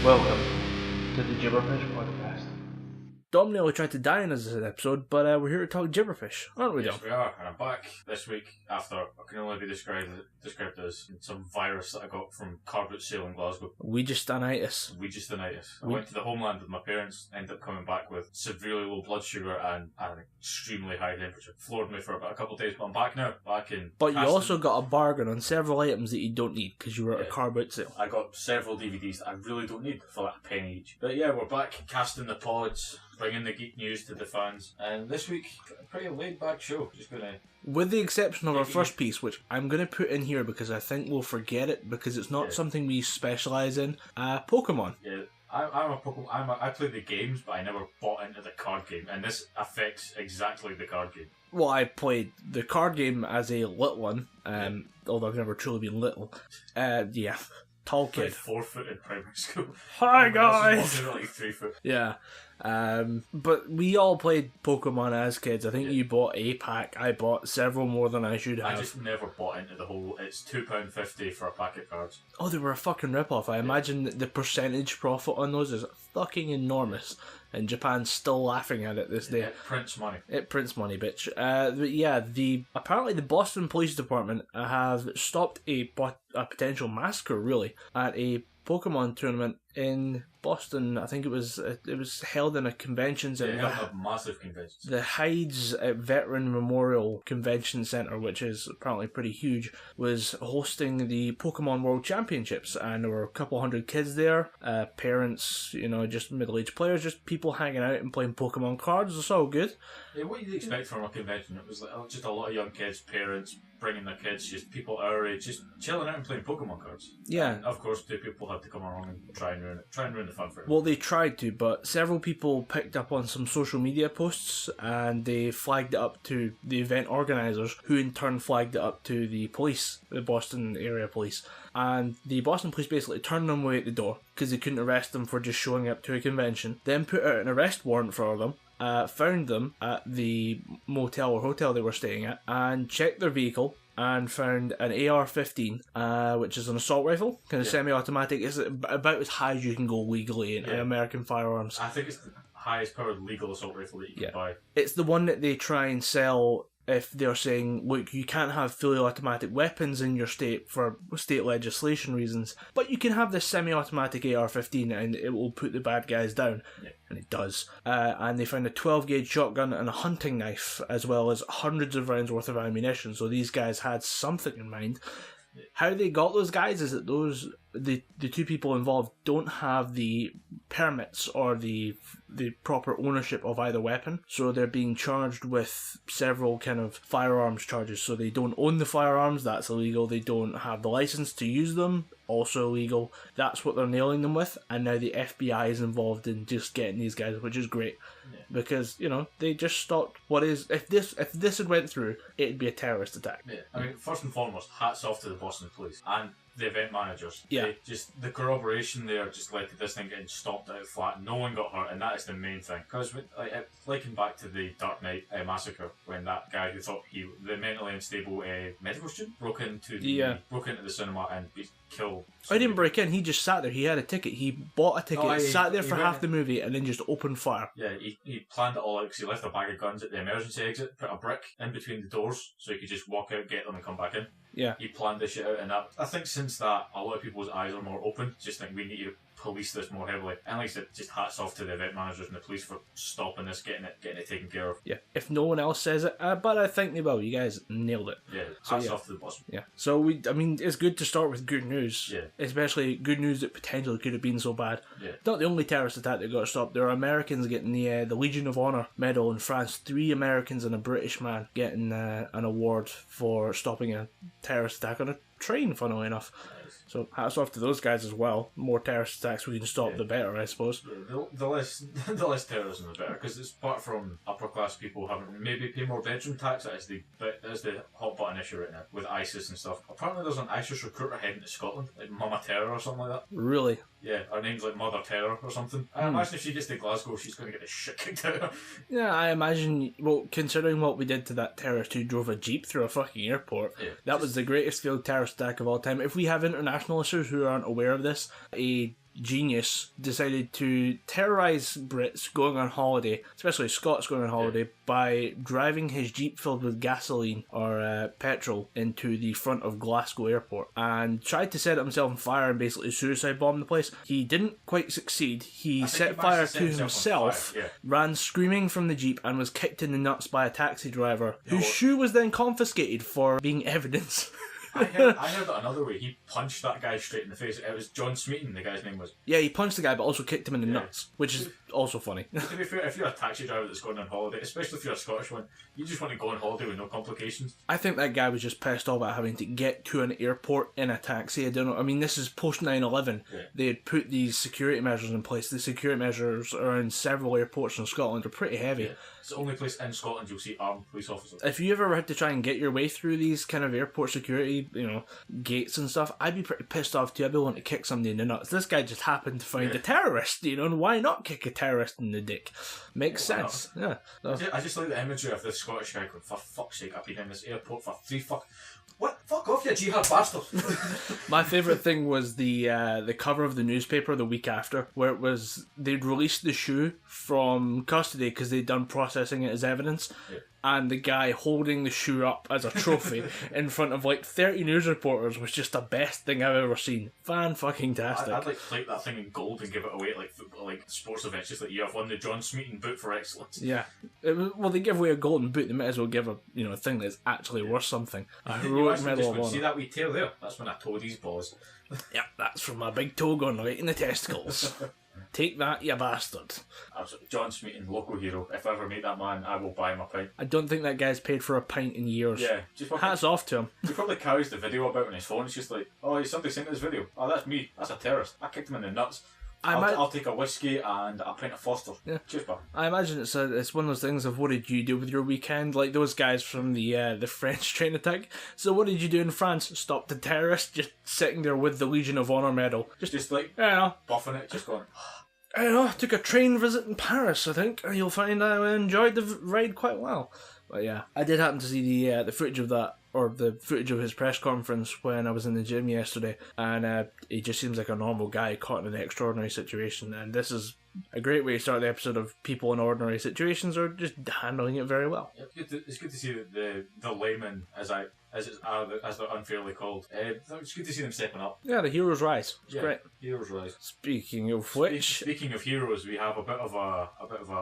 Welcome to the Gibberpish podcast. Dom nearly tried to die in this episode, but we're here to talk Gibberpish, aren't we, Dom? Yes, we are, and I'm back this week after what can only be described as some virus that I got from car boot sale in Glasgow. Weegistanitis. I went to the homeland with my parents, ended up coming back with severely low blood sugar and an extremely high temperature. Floored me for about a couple of days, but I'm back now, back in But you casting. also got a bargain on several items that you don't need because you were at a car boot sale. I got several DVDs that I really don't need for like a penny each. But yeah, we're back casting the pods, bringing the geek news to the fans, and this week, a pretty laid back show. Just gonna... With the exception of our first piece, which I'm going to put in here because I think we'll forget it because it's not something we specialise in, Pokemon. Yeah, I'm a Pokemon. I play the games, but I never bought into the card game, and this affects exactly the card game. Well, I played the card game as a little one, although I've never truly been little. Yeah. Tall kid. 4 foot in primary school. Hi guys! Like 3 foot. Yeah. But we all played Pokemon as kids. I think you bought a pack. I bought several more than I should have. I just never bought into the whole, it's £2.50 for a pack of cards. Oh, they were a fucking rip-off. I imagine the percentage profit on those is fucking enormous. And Japan's still laughing at it this day. It prints money. It prints money, bitch. But yeah, apparently the Boston Police Department have stopped a potential massacre, really, at a Pokemon tournament in Boston. I think it was held in a convention centre. Yeah, a massive convention. The Hyde's Veteran Memorial Convention Centre, which is apparently pretty huge, was hosting the Pokemon World Championships, and there were a couple hundred kids there, parents, just middle-aged players, just people hanging out and playing Pokemon cards. It's all good. Yeah, what do you expect from a convention? It was like just a lot of young kids, parents bringing their kids, just people our age, just chilling out and playing Pokemon cards. Yeah. And of course, 2 people had to come along and try and ruin the fun for them. Well, they tried to, but several people picked up on some social media posts and they flagged it up to the event organisers, who in turn flagged it up to the police, the Boston area police. And the Boston police basically turned them away at the door because they couldn't arrest them for just showing up to a convention. Then put out an arrest warrant for them. Found them at the motel or hotel they were staying at and checked their vehicle and found an AR-15, which is an assault rifle, kind of semi-automatic. It's about as high as you can go legally in American firearms. I think it's the highest powered legal assault rifle that you can buy. It's the one that they try and sell if they're saying, look, you can't have fully automatic weapons in your state for state legislation reasons, but you can have this semi-automatic AR-15 and it will put the bad guys down. Yeah. And it does. And they found a 12-gauge shotgun and a hunting knife, as well as hundreds of rounds worth of ammunition, so these guys had something in mind. Yeah. How they got those guys is that the 2 people involved don't have the permits or the proper ownership of either weapon, so they're being charged with several kind of firearms charges. So they don't own the firearms, that's illegal. They don't have the license to use them, also illegal. That's what they're nailing them with, and now the FBI is involved in just getting these guys, which is great. Because, they just stopped what is... If this had went through, it'd be a terrorist attack. Yeah. I mean, first and foremost, hats off to the Boston Police and the event managers. Yeah. The corroboration there just led to this thing getting stomped out flat. No one got hurt, and that is the main thing. Because, liking back to the Dark Knight massacre, when that guy who thought the mentally unstable medical student broke into the cinema and killed. I didn't break in, he just sat there. He had a ticket. He bought a ticket, sat there for half the movie, and then just opened fire. Yeah, he planned it all out because he left a bag of guns at the emergency exit, put a brick in between the doors so he could just walk out, get them, and come back in. Yeah. He planned this shit out, and I think since that, a lot of people's eyes are more open. Just think we need to police this more heavily. And like I said, just hats off to the event managers and the police for stopping this, getting it taken care of. Yeah. If no one else says it, but I think they will. You guys nailed it. Yeah. Hats off to the boss. Yeah. So it's good to start with good news. Yeah. Especially good news that potentially could have been so bad. Yeah. Not the only terrorist attack that got stopped. There are Americans getting the Legion of Honor medal in France. 3 Americans and a British man getting an award for stopping a terrorist attack on a train, funnily enough. Nice. So hats off to those guys as well. More terrorist attacks we can stop, the better, I suppose. Yeah, the less terrorism, the better. Because it's apart from upper class people having maybe pay more bedroom tax. That is the hot button issue right now with ISIS and stuff. Apparently, there's an ISIS recruiter heading to Scotland, like Mama Terror or something like that. Really? Yeah, her name's like Mother Terror or something. I imagine if she gets to Glasgow, she's going to get the shit kicked out of her. Yeah, I imagine, well, considering what we did to that terrorist who drove a jeep through a fucking airport, that was the greatest failed terrorist attack of all time. If we have international listeners who aren't aware of this, a genius decided to terrorise Brits going on holiday, especially Scots going on holiday, by driving his Jeep filled with gasoline or petrol into the front of Glasgow Airport and tried to set himself on fire and basically suicide bomb the place. He didn't quite succeed. He set fire to himself, ran screaming from the Jeep and was kicked in the nuts by a taxi driver whose shoe was then confiscated for being evidence. I heard it another way. He punched that guy straight in the face. It was John Smeaton, the guy's name was. Yeah, he punched the guy, but also kicked him in the nuts, which is also funny. To be fair, if you're a taxi driver that's going on holiday, especially if you're a Scottish one, you just want to go on holiday with no complications. I think that guy was just pissed off at having to get to an airport in a taxi. I don't know. I mean, this is post 9/11. They had put these security measures in place. The security measures around several airports in Scotland are pretty heavy. It's the only place in Scotland you'll see armed police officers. If you ever had to try and get your way through these kind of airport security, gates and stuff, I'd be pretty pissed off too. I'd be wanting to kick somebody in the nuts. This guy just happened to find a terrorist, and why not kick a terrorist in the dick? Makes sense. Yeah. I just like the imagery of this Scottish guy going, for fuck's sake, I've been in this airport for What? Fuck off, you jihad bastard! My favourite thing was the cover of the newspaper the week after, where it was they'd released the shoe from custody because they'd done processing it as evidence, and the guy holding the shoe up as a trophy in front of like 30 news reporters was just the best thing I've ever seen. Fan-fucking-tastic. I'd like to plate that thing in gold and give it away at like football, like sports events, just like you have won the John Smeaton boot for excellence. Yeah. Well, they give away a golden boot, they might as well give a thing that's actually worth something. A heroic medal of honour. See that wee tail there? That's when I towed his balls. Yep, that's from my big toe going right in the testicles. Take that, you bastard. Absolutely. John Smeaton, local hero. If I ever meet that man, I will buy him a pint. I don't think that guy's paid for a pint in years. Yeah. Hats off to him. He probably carries the video about on his phone. It's just like, oh, somebody sent this video. Oh, that's me. That's a terrorist. I kicked him in the nuts. I'll take a whiskey and a pint of Foster. Yeah. Cheers, pal. I imagine it's one of those things of what did you do with your weekend? Like those guys from the French train attack. So what did you do in France? Stop the terrorists, just sitting there with the Legion of Honour medal. Just like, buffing it, just going... I took a train visit in Paris, I think. You'll find I enjoyed the ride quite well. But yeah, I did happen to see the footage of that, or the footage of his press conference when I was in the gym yesterday, and he just seems like a normal guy caught in an extraordinary situation, and this is a great way to start the episode of people in ordinary situations are just handling it very well. It's good to see that the laymen, as they're unfairly called, it's good to see them stepping up. Yeah, the heroes rise. It's great. Heroes rise. Speaking of which, speaking of heroes, we have a bit of a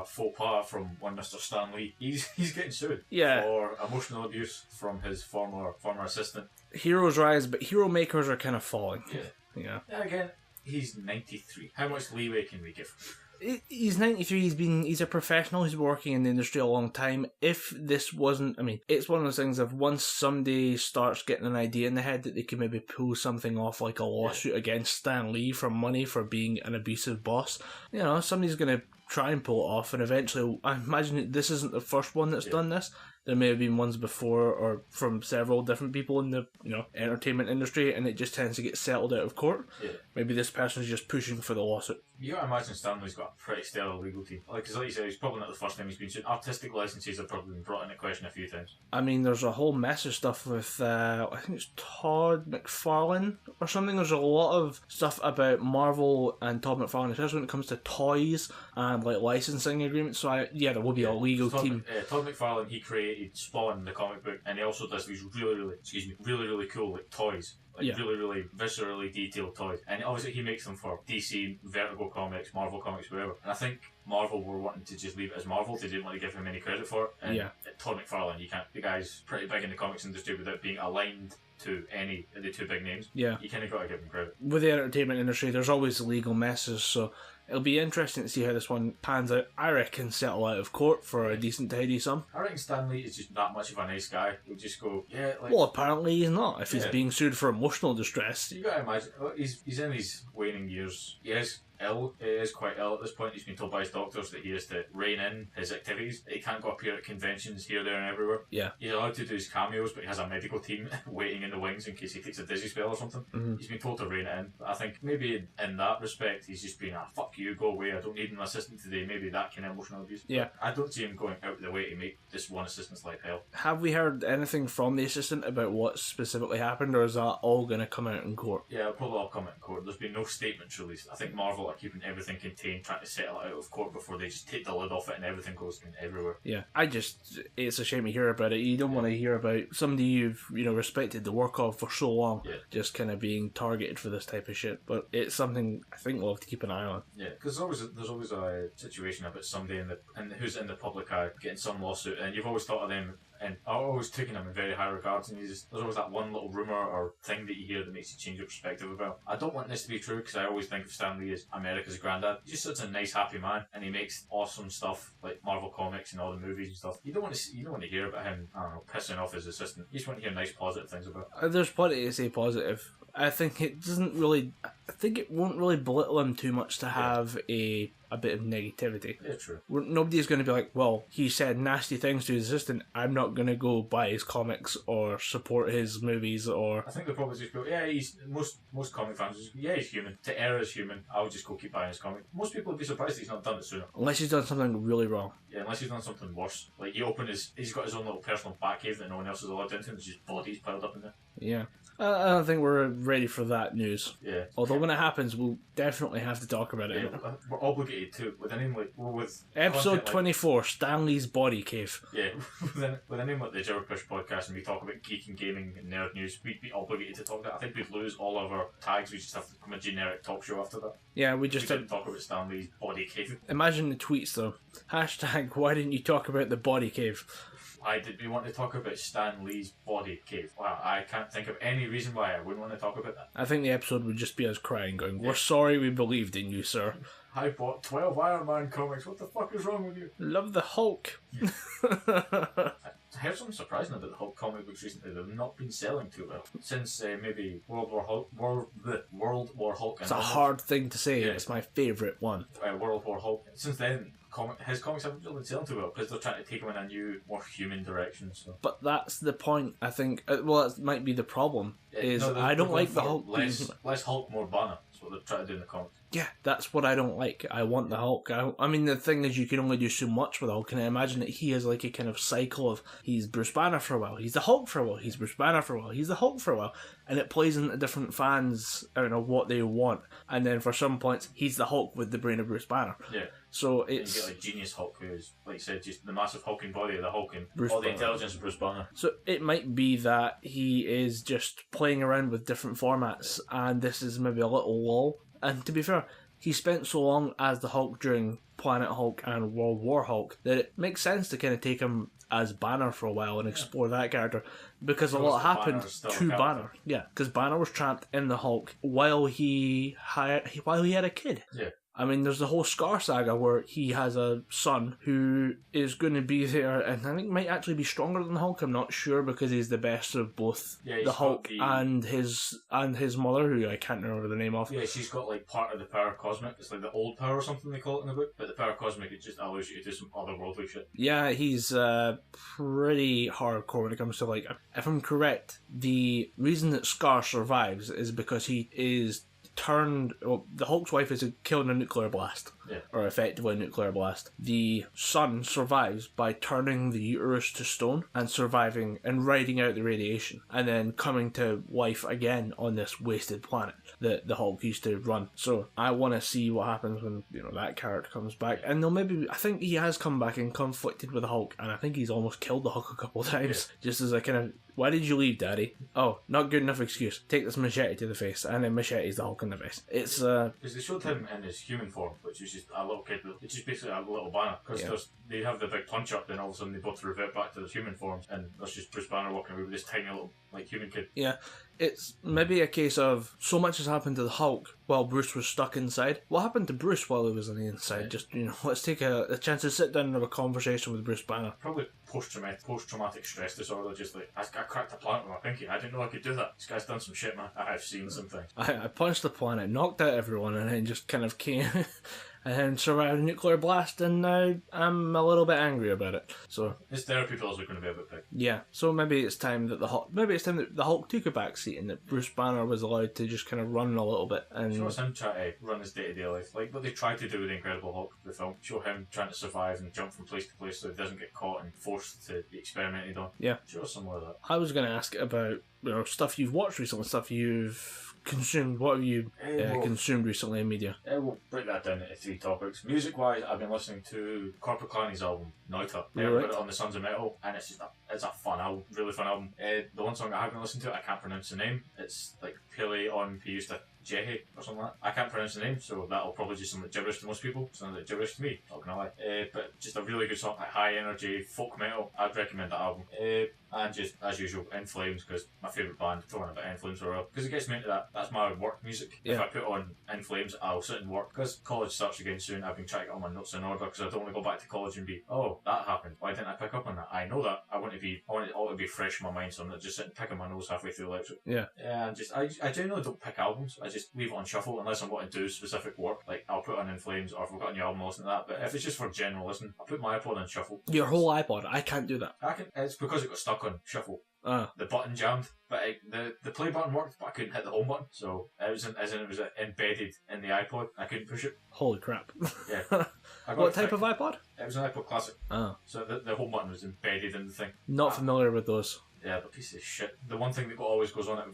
faux pas from one Mr. Stan Lee. He's getting sued for emotional abuse from his former assistant. Heroes rise, but hero makers are kind of falling. Yeah. And again, he's 93. How much leeway can we give? He's 93, he's a professional, he's working in the industry a long time. If this wasn't, it's one of those things of once somebody starts getting an idea in the head that they can maybe pull something off like a lawsuit against Stan Lee for money for being an abusive boss, somebody's going to try and pull it off, and eventually, I imagine this isn't the first one that's done this. There may have been ones before or from several different people in the entertainment industry, and it just tends to get settled out of court. Maybe this person's just pushing for the lawsuit. You gotta imagine Stanley's got a pretty stellar legal team. Because like you said, he's probably not the first time he's been sued. Artistic licenses have probably been brought into question a few times. There's a whole mess of stuff with, I think it's Todd McFarlane or something. There's a lot of stuff about Marvel and Todd McFarlane, especially when it comes to toys and like licensing agreements. So there will be a legal team. Todd McFarlane, he created Spawn, the comic book, and he also does these really cool like toys. Really, really viscerally detailed toys. And obviously he makes them for DC, Vertigo Comics, Marvel Comics, whatever. And I think Marvel were wanting to just leave it as Marvel. They didn't want to give him any credit for it. And Todd McFarlane, the guy's pretty big in the comics industry without being aligned to any of the two big names. You kind of got to give him credit. With the entertainment industry, there's always legal messes, so it'll be interesting to see how this one pans out. I reckon settle out of court for a decent tidy sum. I reckon Stan Lee is just that much of a nice guy. He'll just go, well, apparently he's not. If he's being sued for emotional distress. You gotta imagine, he's in his waning years. He is ill. He is quite ill at this point. He's been told by his doctors that he has to rein in his activities. He can't go appear at conventions here, there and everywhere. He's allowed to do his cameos, but he has a medical team waiting in the wings in case he takes a dizzy spell or something. He's been told to rein it in. But I think maybe in that respect, he's just been fuck you, go away, I don't need an assistant today, maybe that kind of emotional abuse. Yeah. I don't see him going out of the way to make this one assistant's life hell. Have we heard anything from the assistant about what specifically happened, or is that all going to come out in court? Yeah, it'll probably all come out in court. There's been no statements released. I think Marvel are keeping everything contained, trying to settle it out of court before they just take the lid off it and everything goes everywhere. Yeah, it's a shame to hear about it. You don't want to hear about somebody you've, respected the work of for so long, just kind of being targeted for this type of shit. But it's something I think we'll have to keep an eye on. Yeah, because there's always a situation about somebody who's in the public eye getting some lawsuit, and you've always thought of them, and I've always taken them in very high regards, and there's always that one little rumour or thing that you hear that makes you change your perspective about. I don't want this to be true, because I always think of Stan Lee as America's granddad. He's just such a nice, happy man, and he makes awesome stuff like Marvel Comics and all the movies and stuff. You don't want to hear about him, I don't know, pissing off his assistant. You just want to hear nice, positive things about it. There's plenty to say positive. I think it won't really belittle him too much to have a bit of negativity. Yeah, true. Nobody's going to be like, well, he said nasty things to his assistant, I'm not going to go buy his comics or support his movies, or... I think they'll probably just go, yeah, most comic fans just go, yeah, he's human. To err is human. I'll just go keep buying his comic. Most people would be surprised that he's not done it sooner. Unless he's done something really wrong. Yeah, unless he's done something worse. Like, he's got his own little personal Batcave that no one else is allowed into, and there's just bodies piled up in there. Yeah. I don't think we're ready for that news. Yeah. Although when it happens, we'll definitely have to talk about it. Yeah, we're obligated to. With a name like... with Episode 24, Stanley's Body Cave. Yeah, with a name like the Gibberpish podcast, and we talk about geek and gaming and nerd news, we'd be obligated to talk that. I think we'd lose all of our tags. We just have to become a generic talk show after that. Yeah, we didn't talk about Stanley's Body Cave. Imagine the tweets though. Hashtag, why didn't you talk about the Body Cave? Why did we want to talk about Stan Lee's Body Cave? Wow, I can't think of any reason why I wouldn't want to talk about that. I think the episode would just be us crying, going, we're sorry we believed in you, sir. I bought 12 Iron Man comics, what the fuck is wrong with you? Love the Hulk. I heard something surprising about the Hulk comic books recently. They've not been selling too well. Since maybe World War Hulk. It's a hard thing to say, Yeah. It's my favourite one. World War Hulk. Since then, his comics haven't really been selling too well because they're trying to take him in a new, more human direction. So. But that's the point, I think. Well, that might be the problem. I don't like the Hulk. Less Hulk, more Banner. That's what they're trying to do in the comics. Yeah, that's what I don't like. I want the Hulk. I mean, the thing is, you can only do so much with the Hulk, and I imagine that he has like a kind of cycle of he's Bruce Banner for a while, he's the Hulk for a while, he's Bruce Banner for a while, he's the Hulk for a while, and it plays into different fans, I don't know, what they want, and then for some points, he's the Hulk with the brain of Bruce Banner. Yeah. So it's... And you get like Genius Hulk, who is, like you said, just the massive hulking body of the Hulk and Bruce all the Banner. intelligence of Bruce Banner. So it might be that he is just playing around with different formats, and this is maybe a little lull. And to be fair, he spent so long as the Hulk during Planet Hulk and World War Hulk that it makes sense to kind of take him as Banner for a while and explore that character, because a lot happened to Banner. Yeah, because Banner was trapped in the Hulk while he had a kid. Yeah. I mean, there's the whole Scar saga where he has a son who is going to be there, and I think might actually be stronger than the Hulk. I'm not sure, because he's the best of both the Hulk and his mother, who I can't remember the name of. Yeah, she's got like part of the power cosmic. It's like the old power or something they call it in the book. But the power cosmic, it just allows you to do some otherworldly shit. Yeah, he's pretty hardcore when it comes to, like, if I'm correct, the reason that Scar survives is because he is the Hulk's wife is killed in a nuclear blast. Yeah. Or effectively a nuclear blast. The son survives by turning the uterus to stone and surviving and riding out the radiation, and then coming to life again on this wasted planet that the Hulk used to run. So I want to see what happens when that character comes back. And I think he has come back and conflicted with the Hulk, and I think he's almost killed the Hulk a couple of times. Yeah. Just as a kind of, why did you leave, Daddy? Oh, not good enough excuse. Take this machete to the face, and then machetes the Hulk in the face. It's because they showed him in his human form, which is just a little kid. It's just basically a little Banner, because they have the big punch up, then all of a sudden they both revert back to their human forms, and there's just Bruce Banner walking away with this tiny little human kid. Yeah. It's maybe a case of so much has happened to the Hulk while Bruce was stuck inside. What happened to Bruce while he was on the inside? Just, let's take a chance to sit down and have a conversation with Bruce Banner. Probably post-traumatic stress disorder, just like, I cracked a planet with my pinky. I didn't know I could do that. This guy's done some shit, man. I've seen some things. I punched the planet, knocked out everyone, and then just kind of came... and then survived a nuclear blast, and now I'm a little bit angry about it. So his therapy bills are going to be a bit big. Yeah, so maybe it's time that it's time that the Hulk took a back seat and that Bruce Banner was allowed to just kind of run a little bit. And show us him try to run his day-to-day life, like what they tried to do with the Incredible Hulk, the film. Show him trying to survive and jump from place to place so he doesn't get caught and forced to be experimented on. Yeah. Show us some more of that. I was going to ask about stuff you've watched recently, stuff you've consumed. What have you consumed recently in media? We'll break that down into 3 topics. Music-wise, I've been listening to Corporate Clanny's album, Noita. I've got it on the Sons of Metal, and it's a fun album, really fun album. The one song I haven't listened to, I can't pronounce the name. It's like Pele on Piusta Jehe or something like that. I can't pronounce the name, so that'll probably just sound like gibberish to most people. Sounds like gibberish to me, not gonna lie. But just a really good song, like high energy, folk metal. I'd recommend that album. And just, as usual, In Flames, because my favourite band, throwing a bit of In Flames for a while. Because it gets me into that. That's my work music. Yeah. If I put on In Flames, I'll sit and work. Because college starts again soon, I've been trying to get all my notes in order, because I don't want to go back to college and be, oh, that happened. Why didn't I pick up on that? I know that. I want it all to be fresh in my mind, so I'm not just sitting picking my nose halfway through the lecture. Yeah. Yeah, I generally don't pick albums. I just leave it on shuffle unless I'm wanting to do specific work. Like, I'll put on In Flames, or if I've got a new album, I'll listen to that. But if it's just for general listening, I'll put my iPod on shuffle. Your whole iPod? I can't do that. It's because it got stuck on shuffle. Ah. The button jammed, but the play button worked, but I couldn't hit the home button, so it was embedded in the iPod. I couldn't push it. Holy crap! Yeah. What type of iPod? It was an iPod Classic. Ah. So the home button was embedded in the thing. Not familiar with those. Yeah, the piece of shit. The one thing that always goes on it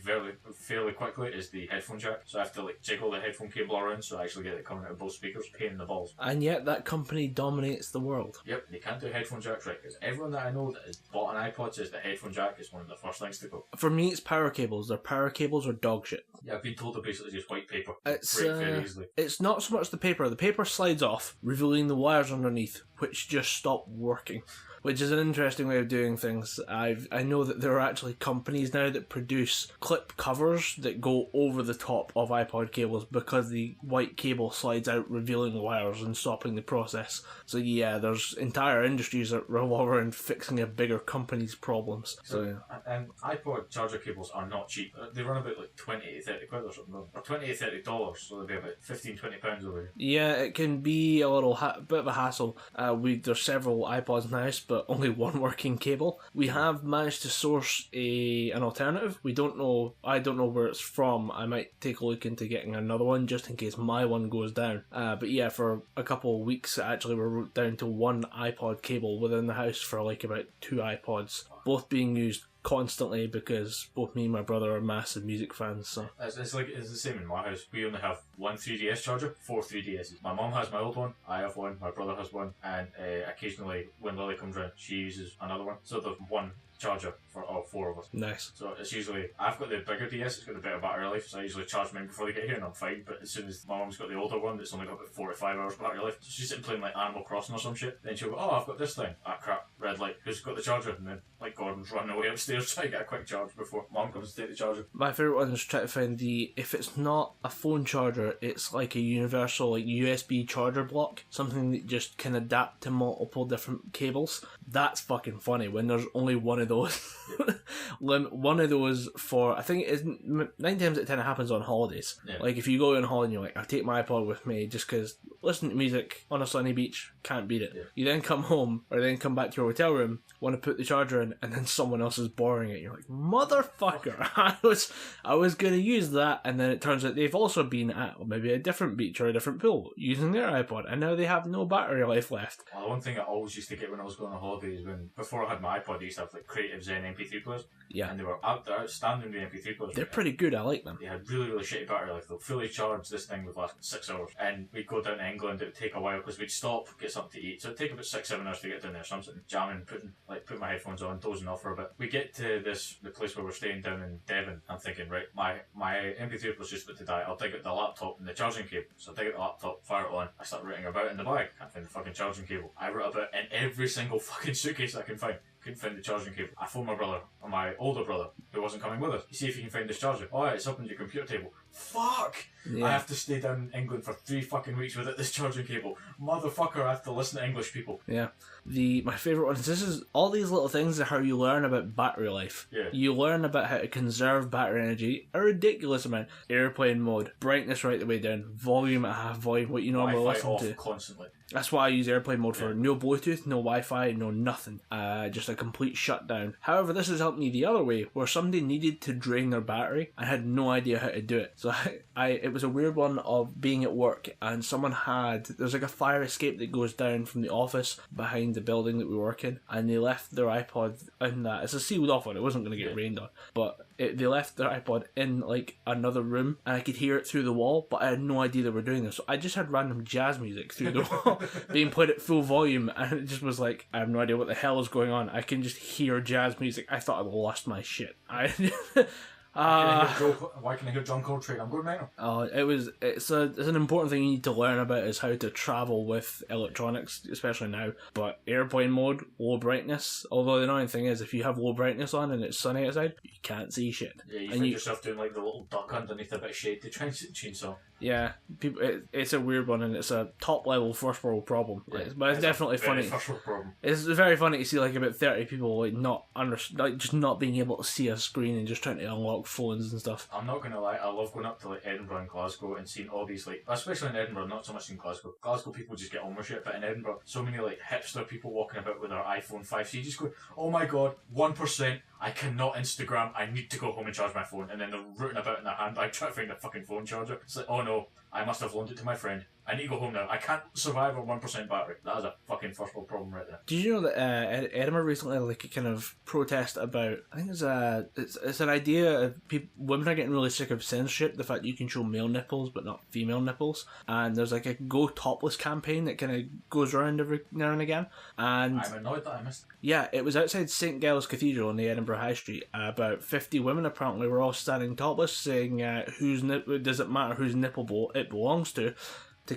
fairly quickly is the headphone jack. So I have to like jiggle the headphone cable around so I actually get it coming out of both speakers. Pain in the balls. And yet that company dominates the world. Yep, they can't do headphone jacks right, because everyone that I know that has bought an iPod says the headphone jack is one of the first things to go. For me, it's power cables. Their power cables are dog shit. Yeah, I've been told they're basically just white paper. It's break very easily. It's not so much the paper. The paper slides off, revealing the wires underneath, which just stop working. Which is an interesting way of doing things. I know that there are actually companies now that produce clip covers that go over the top of iPod cables because the white cable slides out, revealing the wires and stopping the process. So yeah, there's entire industries that revolve around fixing a bigger company's problems. So yeah. And iPod charger cables are not cheap. They run about like 20 to 30 quid or something. Or $20 to $30, so they'll be about £15-20 over here. Yeah, it can be a little bit of a hassle. There's several iPods in the house, but only one working cable. We have managed to source an alternative. I don't know where it's from. I might take a look into getting another one just in case my one goes down. But yeah, for a couple of weeks actually we're down to one iPod cable within the house for like about 2 iPods, both being used constantly because both me and my brother are massive music fans. So it's the same in my house. We only have one 3DS charger, 4 3DSs. My mum has my old one, I have one, my brother has one, and occasionally when Lily comes round she uses another one. So there's one charger for all 4 of us. Nice. So it's usually, I've got the bigger DS, it's got the better battery life, so I usually charge mine before they get here and I'm fine. But as soon as my mum's got the older one that's only got about 4 to 5 hours battery life, so she's sitting playing like Animal Crossing or some shit, then she'll go, oh, I've got this thing. Ah crap, red light, who's got the charger? And then like Gordon's running away upstairs trying to get a quick charge before mum comes to take the charger. My favourite one is trying to find if it's not a phone charger, it's like a universal like USB charger block, something that just can adapt to multiple different cables. That's fucking funny when there's only one of those. One of those for, I think it is 9 times out of 10 it happens on holidays. Yeah. Like if you go on holiday and you're like, I'll take my iPod with me just because listening to music on a sunny beach, can't beat it. Yeah. You then come home or then come back to your hotel room, want to put the charger in, and then someone else is borrowing it. You're like, motherfucker, I was going to use that, and then it turns out they've also been at maybe a different beach or a different pool using their iPod, and now they have no battery life left. Well, the one thing I always used to get when I was going on holiday is before I had my iPod, I used to have like Creative Zen MP3 players. Yeah. And they're outstanding, the MP3 players. They're pretty good, I like them. They had really, really shitty battery life. They'll fully charge this thing would last 6 hours. And we'd go down to England, it would take a while because we'd stop, get something to eat. So it'd take about 6-7 hours to get down there. So I'm sitting jamming, putting my headphones on, dozing off for a bit. We get to the place where we're staying down in Devon. I'm thinking, right, my MP3 was just about to die. I'll dig out the laptop and the charging cable. So I dig out the laptop, fire it on. I start rooting about in the bag. Can't find the fucking charging cable. I root about in every single fucking suitcase I can find. Couldn't find the charging cable. I phoned my brother, or my older brother, who wasn't coming with us. You see if you can find this charger. Oh yeah, it's up on your computer table. Fuck! Yeah. I have to stay down in England for 3 fucking weeks without this charging cable. Motherfucker, I have to listen to English people. Yeah. My favourite one is this is all these little things are how you learn about battery life. Yeah. You learn about how to conserve battery energy a ridiculous amount. Airplane mode, brightness right the way down, volume at half volume, what you normally Wi-Fi listen off to. Constantly. That's why I use airplane mode for. No Bluetooth, no Wi-Fi, no nothing. Just a complete shutdown. However, this has helped me the other way, where somebody needed to drain their battery. I had no idea how to do it. So it was a weird one of being at work, and there's like a fire escape that goes down from the office behind the building that we work in, and they left their iPod in that. It's a sealed off one, it wasn't going to get rained on. But they left their iPod in like another room, and I could hear it through the wall, but I had no idea they were doing this. So I just had random jazz music through the wall being played at full volume, and it just was like, I have no idea what the hell is going on. I can just hear jazz music. I thought I'd lost my shit. Why can I hear John Coltrane? I'm going mental. It's an important thing you need to learn about, is how to travel with electronics, especially now. But airplane mode, low brightness. Although the annoying thing is, if you have low brightness on and it's sunny outside, you can't see shit. Yeah, you find yourself doing like the little duck underneath a bit of shade to try and chainsaw. Yeah, it's a weird one, and it's a top level first world problem. Yeah, but it's definitely funny. First world problem. It's very funny to see like about 30 people just not being able to see a screen and just trying to unlock phones and stuff. I'm not gonna lie, I love going up to like Edinburgh and Glasgow and seeing all these like, especially in Edinburgh, not so much in Glasgow. Glasgow people just get on with shit, but in Edinburgh, so many like hipster people walking about with their iPhone 5. So you just go, oh my god, 1%. I cannot Instagram, I need to go home and charge my phone. And then they're rooting about in their handbag trying to find a fucking phone charger. It's like, oh no, I must have loaned it to my friend. I need to go home now. I can't survive on 1% battery. That is a fucking first world problem right there. Did you know that Edinburgh recently had like a kind of protest about, I think it's an idea of women are getting really sick of censorship, the fact that you can show male nipples but not female nipples, and there's like a Go Topless campaign that kind of goes around every now and again. And I'm annoyed that I missed it. Yeah, it was outside St Giles Cathedral on the Edinburgh High Street. About 50 women apparently were all standing topless, saying does it matter whose nipple it belongs to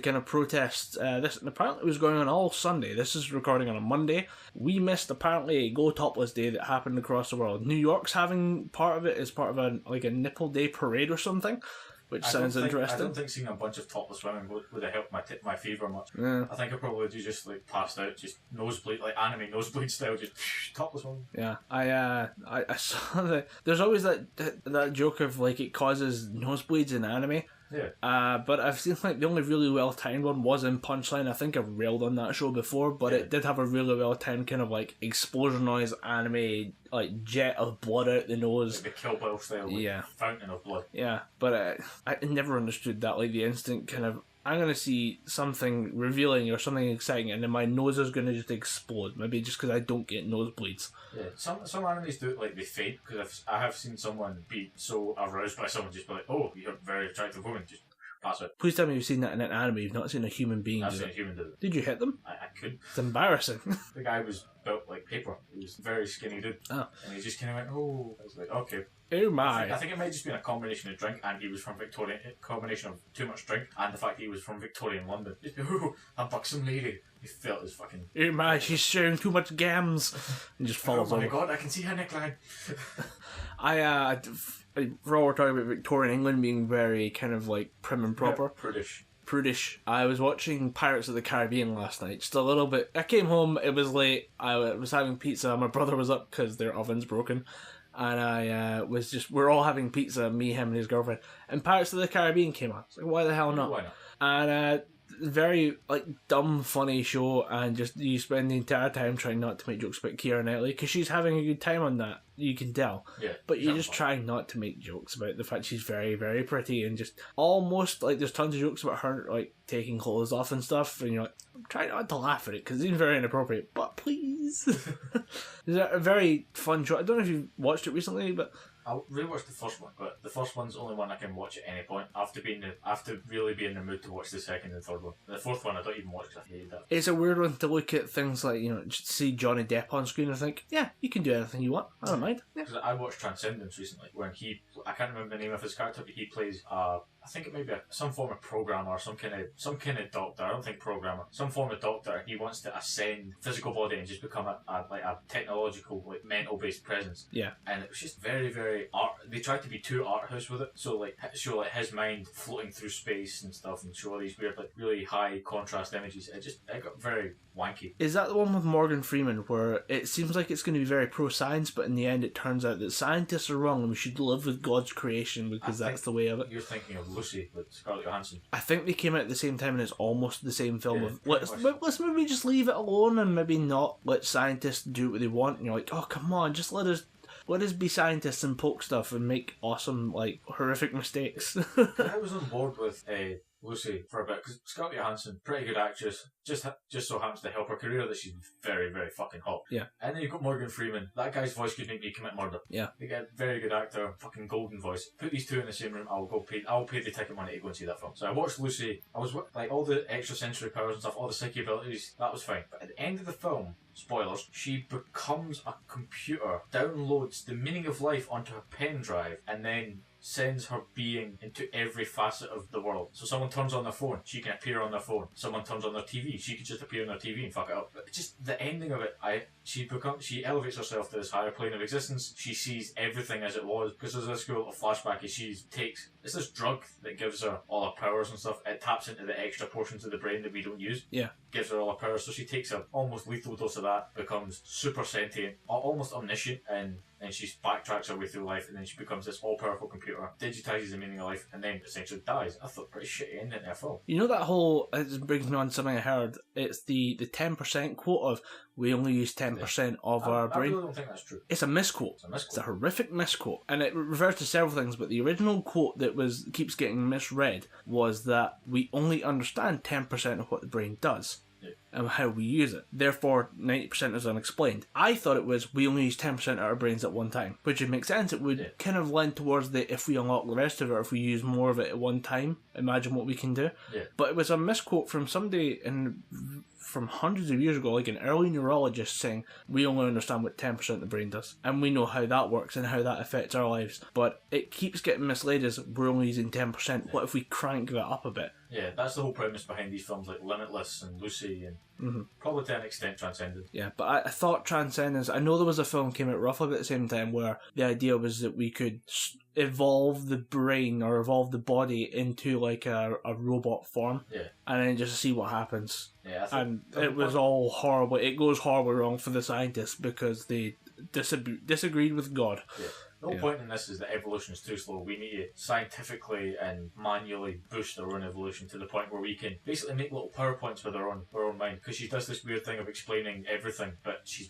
kind of protest this. And apparently it was going on all Sunday. This is recording on a Monday. We missed apparently a Go Topless Day that happened across the world. New York's having part of it as part of a nipple day parade or something, which sounds interesting. I don't think seeing a bunch of topless women would have helped my fever much. Yeah. I think I probably would just like passed out, just nosebleed, like anime nosebleed style, just topless women. Yeah, I saw that. There's always that joke of like it causes nosebleeds in anime. Yeah. But I've seen like the only really well timed one was in Punchline. I think I've railed on that show before, but it did have a really well timed kind of like explosion noise anime, like jet of blood out the nose. Like the Kill Bill style, like fountain of blood. Yeah, but I never understood that, like the instant kind of, I'm going to see something revealing or something exciting and then my nose is going to just explode. Maybe just because I don't get nosebleeds. Yeah, some animes do it like they faint, because I have seen someone be so aroused by someone just be like, oh, you're a very attractive woman, just pass it. Please tell me you've seen that in an anime, you've not seen a human being I've do seen it. a human do it. Did you hit them? I could. It's embarrassing. The guy was built like paper. He was a very skinny dude. Oh. And he just kind of went, oh. I was like, okay. Oh my. I think it might just been a combination of drink, and he was from Victoria. Combination of too much drink and the fact he was from Victorian London. Just oh, a buxom lady. He felt his fucking. Oh my, she's sharing too much gams, and just falls over. Oh my god, I can see her neckline. For all we're talking about Victorian England being very kind of like prim and proper. Yeah, prudish. I was watching Pirates of the Caribbean last night, just a little bit. I came home, it was late. I was having pizza. My brother was up because their oven's broken. And we're all having pizza, me, him, and his girlfriend. And Pirates of the Caribbean came on. It's like, why the hell not? Why not? And very like dumb, funny show, and just you spend the entire time trying not to make jokes about Keira Knightley because she's having a good time on that. You can tell. Yeah. But you just try not to make jokes about the fact she's very, very pretty, and just almost like there's tons of jokes about her like taking clothes off and stuff, and you're like, I'm trying not to laugh at it because it's very inappropriate. But please, it's a very fun show. I don't know if you've watched it recently, but I rewatched the first one, but the first one's the only one I can watch at any point. I have to really be in the mood to watch the second and third one. The fourth one I don't even watch because I hated that. It's a weird one to look at things like, just see Johnny Depp on screen and think, yeah, you can do anything you want. I don't mind. Because I watched Transcendence recently, when I can't remember the name of his character, but he plays I think it may be some form of programmer or some kind of doctor. I don't think programmer. Some form of doctor. And he wants to ascend physical body and just become a technological, like mental based presence. Yeah. And it was just very, very art. They tried to be too art house with it. So like show like his mind floating through space and stuff, and show all these weird like really high contrast images. It got very wanky. Is that the one with Morgan Freeman where it seems like it's going to be very pro science, but in the end it turns out that scientists are wrong and we should live with God's creation because that's the way of it? You're thinking of Lucy with Scarlett Johansson. I think they came out at the same time and it's almost the same film. Yeah, Of pretty let's maybe just leave it alone and maybe not let scientists do what they want. And you're like, oh come on, just let us be scientists and poke stuff and make awesome, like, horrific mistakes. I was on board with Lucy for a bit, because Scarlett Johansson, pretty good actress, just so happens to help her career that she's very, very fucking hot. Yeah. And then you've got Morgan Freeman. That guy's voice could make me commit murder. Yeah. You get a very good actor, fucking golden voice. Put these two in the same room, I'll pay the ticket money to go and see that film. So I watched Lucy. I was like, all the extrasensory powers and stuff, all the psychic abilities, that was fine. But at the end of the film, spoilers, she becomes a computer, downloads the meaning of life onto her pen drive, and then sends her being into every facet of the world. So someone turns on their phone, she can appear on their phone. Someone turns on their TV, she could just appear on their TV and fuck it up. But just the ending of it, she elevates herself to this higher plane of existence. She sees everything as it was, because there's this cool little flashback as it's this drug that gives her all her powers and stuff. It taps into the extra portions of the brain that we don't use. Yeah. Gives her all her powers, so she takes a almost lethal dose of that, becomes super sentient, almost omniscient, and she backtracks her way through life, and then she becomes this all-powerful computer, digitises the meaning of life, and then essentially dies. I thought pretty shitty ending to a film. You know that whole, it brings me on to something I heard, it's the 10% quote of, we only use 10% of our brain. I really don't think that's true. It's a misquote. It's a horrific misquote. And it refers to several things, but the original quote that keeps getting misread was that we only understand 10% of what the brain does. Yeah. And how we use it. Therefore, 90% is unexplained. I thought it was we only use 10% of our brains at one time, which would make sense. It would kind of lend towards the if we unlock the rest of it, or if we use more of it at one time, imagine what we can do. Yeah. But it was a misquote from somebody from hundreds of years ago, like an early neurologist, saying we only understand what 10% of the brain does, and we know how that works and how that affects our lives. But it keeps getting misled as we're only using 10%. What if we crank that up a bit? Yeah, that's the whole premise behind these films like Limitless and Lucy and probably to an extent Transcendent. Yeah, but I thought Transcendence, I know there was a film came out roughly at the same time where the idea was that we could evolve the brain or evolve the body into like a robot form, and then just see what happens. Yeah, and it was all horrible. It goes horribly wrong for the scientists because they disagreed with God. Yeah. The whole point in this is that evolution is too slow. We need to scientifically and manually boost our own evolution to the point where we can basically make little PowerPoints with our own mind. Because she does this weird thing of explaining everything, but she's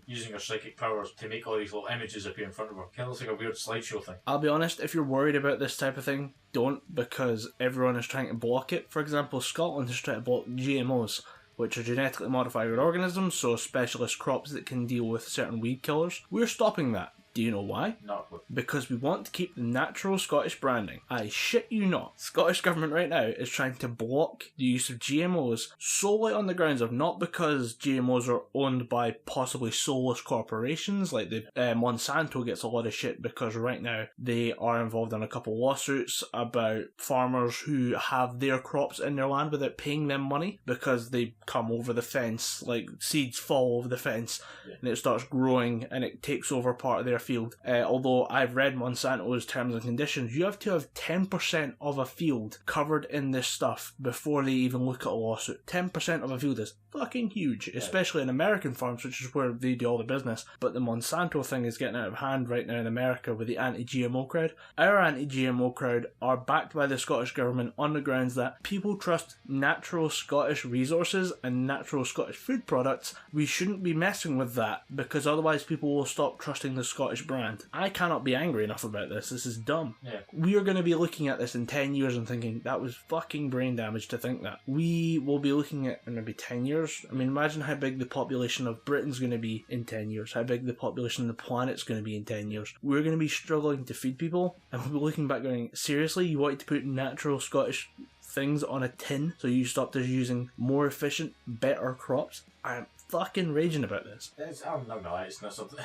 using her psychic powers to make all these little images appear in front of her. Kind of looks like a weird slideshow thing. I'll be honest, if you're worried about this type of thing, don't, because everyone is trying to block it. For example, Scotland is trying to block GMOs, which are genetically modified organisms, so specialist crops that can deal with certain weed killers. We're stopping that. Do you know why? No. Because we want to keep the natural Scottish branding. I shit you not. Scottish government right now is trying to block the use of GMOs solely on the grounds of not because GMOs are owned by possibly soulless corporations, like the Monsanto gets a lot of shit because right now they are involved in a couple lawsuits about farmers who have their crops in their land without paying them money because they come over the fence, like seeds fall over the fence and it starts growing and it takes over part of their field. Although I've read Monsanto's terms and conditions, you have to have 10% of a field covered in this stuff before they even look at a lawsuit. 10% of a field is fucking huge, especially in American farms, which is where they do all the business. But the Monsanto thing is getting out of hand right now in America with the anti-GMO crowd. Our anti-GMO crowd are backed by the Scottish government on the grounds that people trust natural Scottish resources and natural Scottish food products. We shouldn't be messing with that because otherwise people will stop trusting the Scottish brand. I cannot be angry enough about this. This is dumb. Yeah. We are going to be looking at this in 10 years and thinking that was fucking brain damage to think that. We will be looking at in maybe 10 years. I mean, imagine how big the population of Britain's going to be in 10 years, how big the population of the planet's going to be in 10 years. We're going to be struggling to feed people, and we'll be looking back going, seriously, you wanted to put natural Scottish things on a tin so you stopped us using more efficient, better crops? I'm fucking raging about this. I'm not gonna lie, it's not something.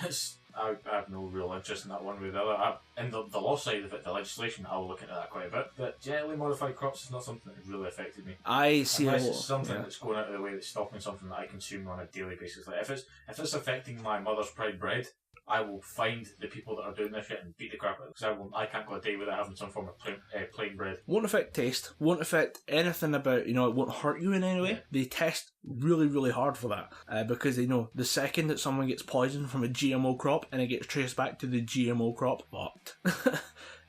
I have no real interest in that one way or the other. In the law side of it, the legislation, I'll look into that quite a bit. But genetically modified crops is not something that really affected me. I see Unless it's something that's going out of the way that's stopping something that I consume on a daily basis. Like if it's affecting my mother's pride bread, I will find the people that are doing this shit and beat the crap out of it, because I can't go a day without having some form of plain bread. Won't affect taste, won't affect anything about, it won't hurt you in any way. Yeah. They test really, really hard for that because they know the second that someone gets poisoned from a GMO crop and it gets traced back to the GMO crop, fucked.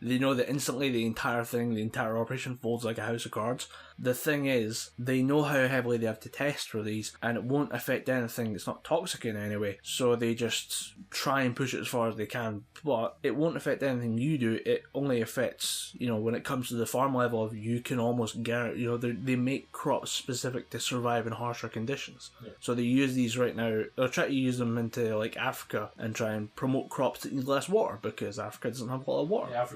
they know that instantly the entire operation folds like a house of cards. The thing is, they know how heavily they have to test for these, and it won't affect anything. It's not toxic in any way, so they just try and push it as far as they can. But it won't affect anything you do. It only affects, when it comes to the farm level, of you can almost guarantee, they make crops specific to survive in harsher conditions. Yeah. So they use these right now. They'll try to use them into like Africa and try and promote crops that need less water, because Africa doesn't have a lot of water. Yeah,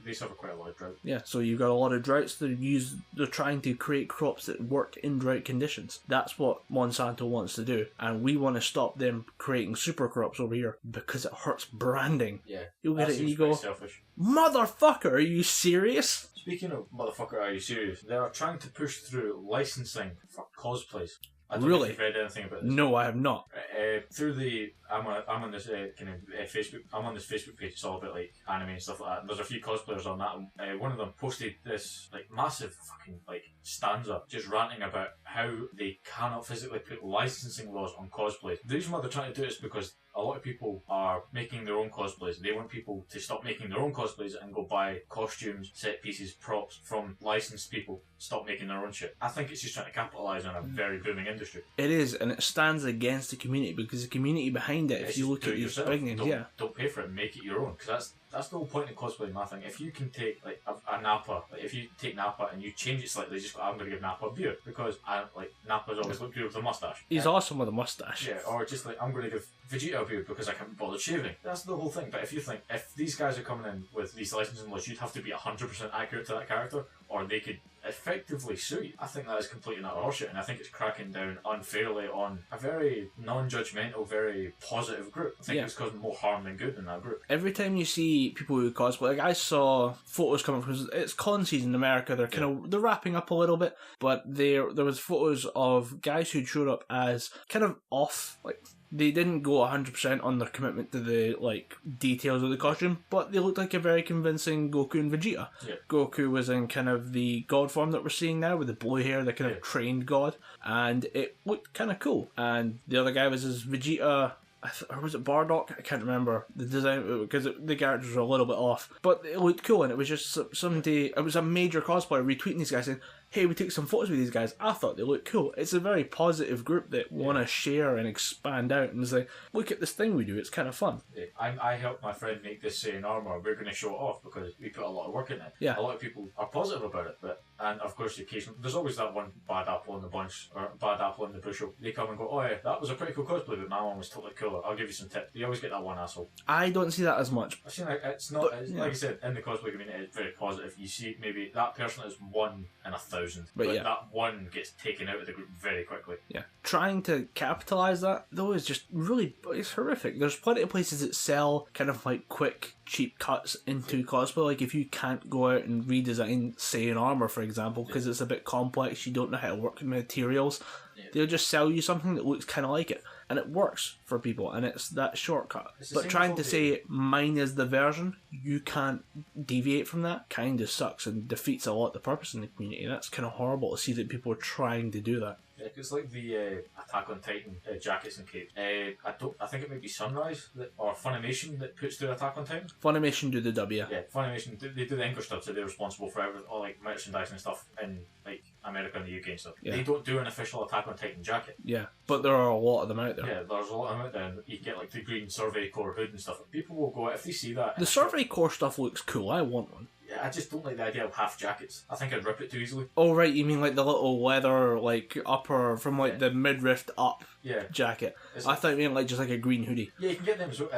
they suffer quite a lot of drought. Yeah, so you've got a lot of droughts. They're trying to create crops that work in drought conditions. That's what Monsanto wants to do, and we want to stop them creating super crops over here because it hurts branding. Yeah, you'll get it and you go, selfish. Motherfucker, are you serious? Speaking of motherfucker, are you serious? They are trying to push through licensing for cosplays. I don't know if you've read anything about this. No, I have not. I'm on this Facebook. I'm on this Facebook page. It's all about like anime and stuff like that. And there's a few cosplayers on that. One of them posted this like massive fucking like stanza, just ranting about how they cannot physically put licensing laws on cosplays. The reason why they're trying to do it is because a lot of people are making their own cosplays. They want people to stop making their own cosplays and go buy costumes, set pieces, props from licensed people. Stop making their own shit. I think it's just trying to capitalise on a very booming industry. It is, and it stands against the community, because the community behind it, if you look at these big names, don't pay for it, make it your own, because that's the whole point of cosplaying. I think if you can take like a Napa, like if you take Napa and you change it slightly, just go, I'm going to give Napa a beard because Napa's always looked good with a mustache. He's awesome with a mustache. Yeah, or just like I'm going to give Vegeta a beard because I can't be bothered shaving. That's the whole thing. But if you think if these guys are coming in with these licensing laws, you'd have to be 100% accurate to that character, or they could effectively sue you. I think that is completely not horseshit, and I think it's cracking down unfairly on a very non-judgmental, very positive group. I think it's causing more harm than good in that group. Every time you see people who cosplay, like I saw photos coming from, it's con season in America, they're wrapping up a little bit, but there was photos of guys who showed up as kind of off, like they didn't go 100% on their commitment to the details of the costume, but they looked like a very convincing Goku and Vegeta. Yeah. Goku was in kind of the god form that we're seeing now with the blue hair, the kind of trained god, and it looked kind of cool. And the other guy was as Vegeta, or was it Bardock? I can't remember the design, because the characters were a little bit off, but it looked cool. And it was just somebody, it was a major cosplayer retweeting these guys saying, hey, we took some photos with these guys, I thought they looked cool. It's a very positive group that want to share and expand out and say, look at this thing we do, it's kind of fun. Yeah. I helped my friend make this Saiyan armour. We're going to show it off because we put a lot of work in it. Yeah. A lot of people are positive about it, and of course there's always that one bad apple in the bunch, or bad apple in the bushel. They come and go, oh yeah, that was a pretty cool cosplay, but my one was totally cooler. I'll give you some tips. You always get that one asshole. I don't see that as much. I've seen it's not, like I said, in the cosplay community, it's very positive. You see maybe that person is 1 in 1,000, but that one gets taken out of the group very quickly. Yeah. Trying to capitalise that, though, is just really, it's horrific. There's plenty of places that sell kind of quick, cheap cuts into cosplay. Like if you can't go out and redesign Saiyan armour, for example, because it's a bit complex, you don't know how to work with materials, they'll just sell you something that looks kind of like it. And it works for people, and it's that shortcut. But trying to say mine is the version, you can't deviate from that, kind of sucks and defeats a lot of the purpose in the community. And that's kind of horrible to see that people are trying to do that. Yeah, it's like the Attack on Titan jackets and capes. I think it might be Sunrise or Funimation that puts through Attack on Titan. Funimation do the W. Yeah, Funimation they do the Anchor stuff, so they're responsible for everything, all merchandise and stuff in America and the UK and stuff. Yeah. They don't do an official Attack on Titan jacket. Yeah, but there are a lot of them out there. Yeah, there's a lot of them out there, and you can get the green Survey Corps hood and stuff. People will go if they see that. The Survey Corps stuff looks cool. I want one. Yeah, I just don't like the idea of half jackets. I think I'd rip it too easily. Oh right, you mean the little leather upper from the midriff up jacket. I thought you meant just a green hoodie. Yeah, you can get them as well.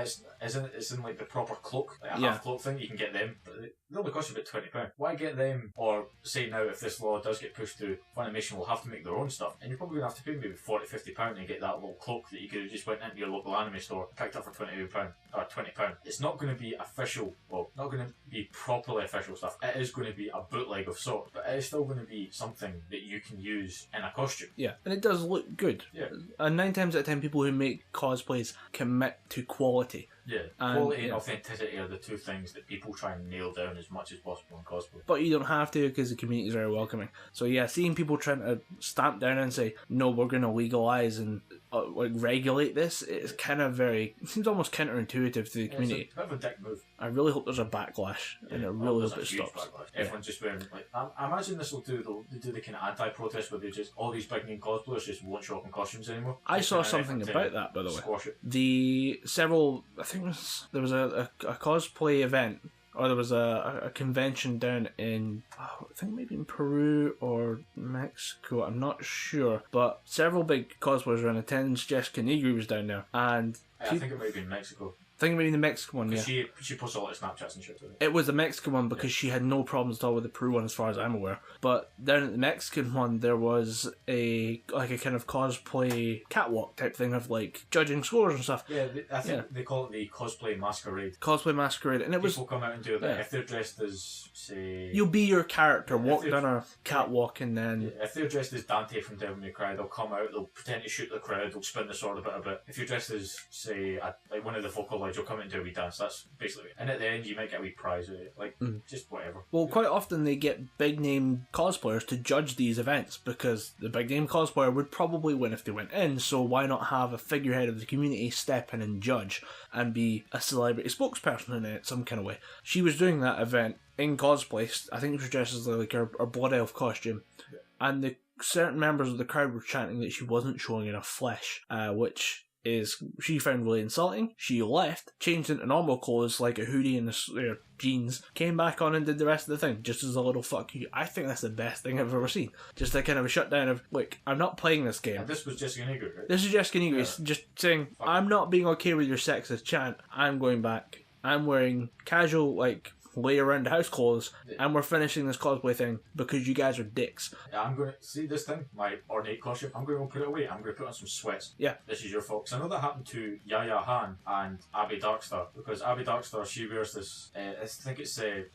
It's in the proper cloak, a half cloak thing. You can get them, but they only cost you about £20. Why get them? Or say now if this law does get pushed through, Funimation will have to make their own stuff, and you're probably going to have to pay maybe £40-50 to get that little cloak that you could have just went into your local anime store, picked up for £22 or £20. It's not going to be official. Well, not going to be properly official stuff. It is going to be a bootleg of sort, but it is still going to be something that you can use in a costume. Yeah, and it does look good. Yeah. And 9 times out of 10 people who make cosplays commit to quality. Yeah, quality and authenticity are the two things that people try and nail down as much as possible in cosplay. But you don't have to, because the community is very welcoming. So yeah, seeing people trying to stamp down and say, no, we're going to legalise and like regulate this, it's kind of it seems almost counterintuitive to the community. It's a bit of a dick move. I really hope there's a backlash, and I really hope it stops. Backlash. Everyone's just wearing, like, I imagine this will do the kind of anti-protest where they just, all these big name cosplayers just won't show up in costumes anymore. I saw something about that, by the way. Squash it. I think there was a cosplay event, or there was a convention down in, I think maybe in Peru or Mexico, I'm not sure, but several big cosplayers were in attendance. Jessica Negri was down there, and I think it might be in Mexico. I think maybe the Mexican one, yeah. She posts a lot of Snapchats and shit. It was the Mexican one because she had no problems at all with the Peru one, as far as I'm aware. But down at the Mexican one, there was a kind of cosplay catwalk type thing of like judging scores and stuff. Yeah, I think they call it the cosplay masquerade. Cosplay masquerade, and it was people come out and do that. If they're dressed as, say, you'll be your character, walk down a catwalk, and then if they're dressed as Dante from Devil May Cry, they'll come out, they'll pretend to shoot the crowd, they'll spin the sword a bit. If you're dressed as, say, like one of the Vocaloids, you'll come out and do a wee dance. That's basically it. And at the end, you might get a wee prize with it, like just whatever. Well, quite often they get big name cosplayers to judge these events because the big name cosplayer would probably win if they went in. So why not have a figurehead of the community step in and judge and be a celebrity spokesperson in it some kind of way? She was doing that event in cosplay. I think it was dressed as like her blood elf costume, and the certain members of the crowd were chanting that she wasn't showing enough flesh, which she found really insulting. She left, changed into normal clothes like a hoodie and jeans, came back on and did the rest of the thing just as a little fuck you. I think that's the best thing I've ever seen. Just a kind of a shutdown of, like, I'm not playing this game. And this was Jessica Negri, right? This is Jessica Negri just saying, I'm not being okay with your sexist chant. I'm going back. I'm wearing casual, like, lay around the house clothes, and we're finishing this cosplay thing because you guys are dicks. Yeah, I'm going to see this thing, my ornate costume. I'm going to go put it away. I'm going to put on some sweats. Yeah, this is your fault. 'Cause I know that happened to Yaya Han and Abby Darkstar, because Abby Darkstar, she wears this. I think it's a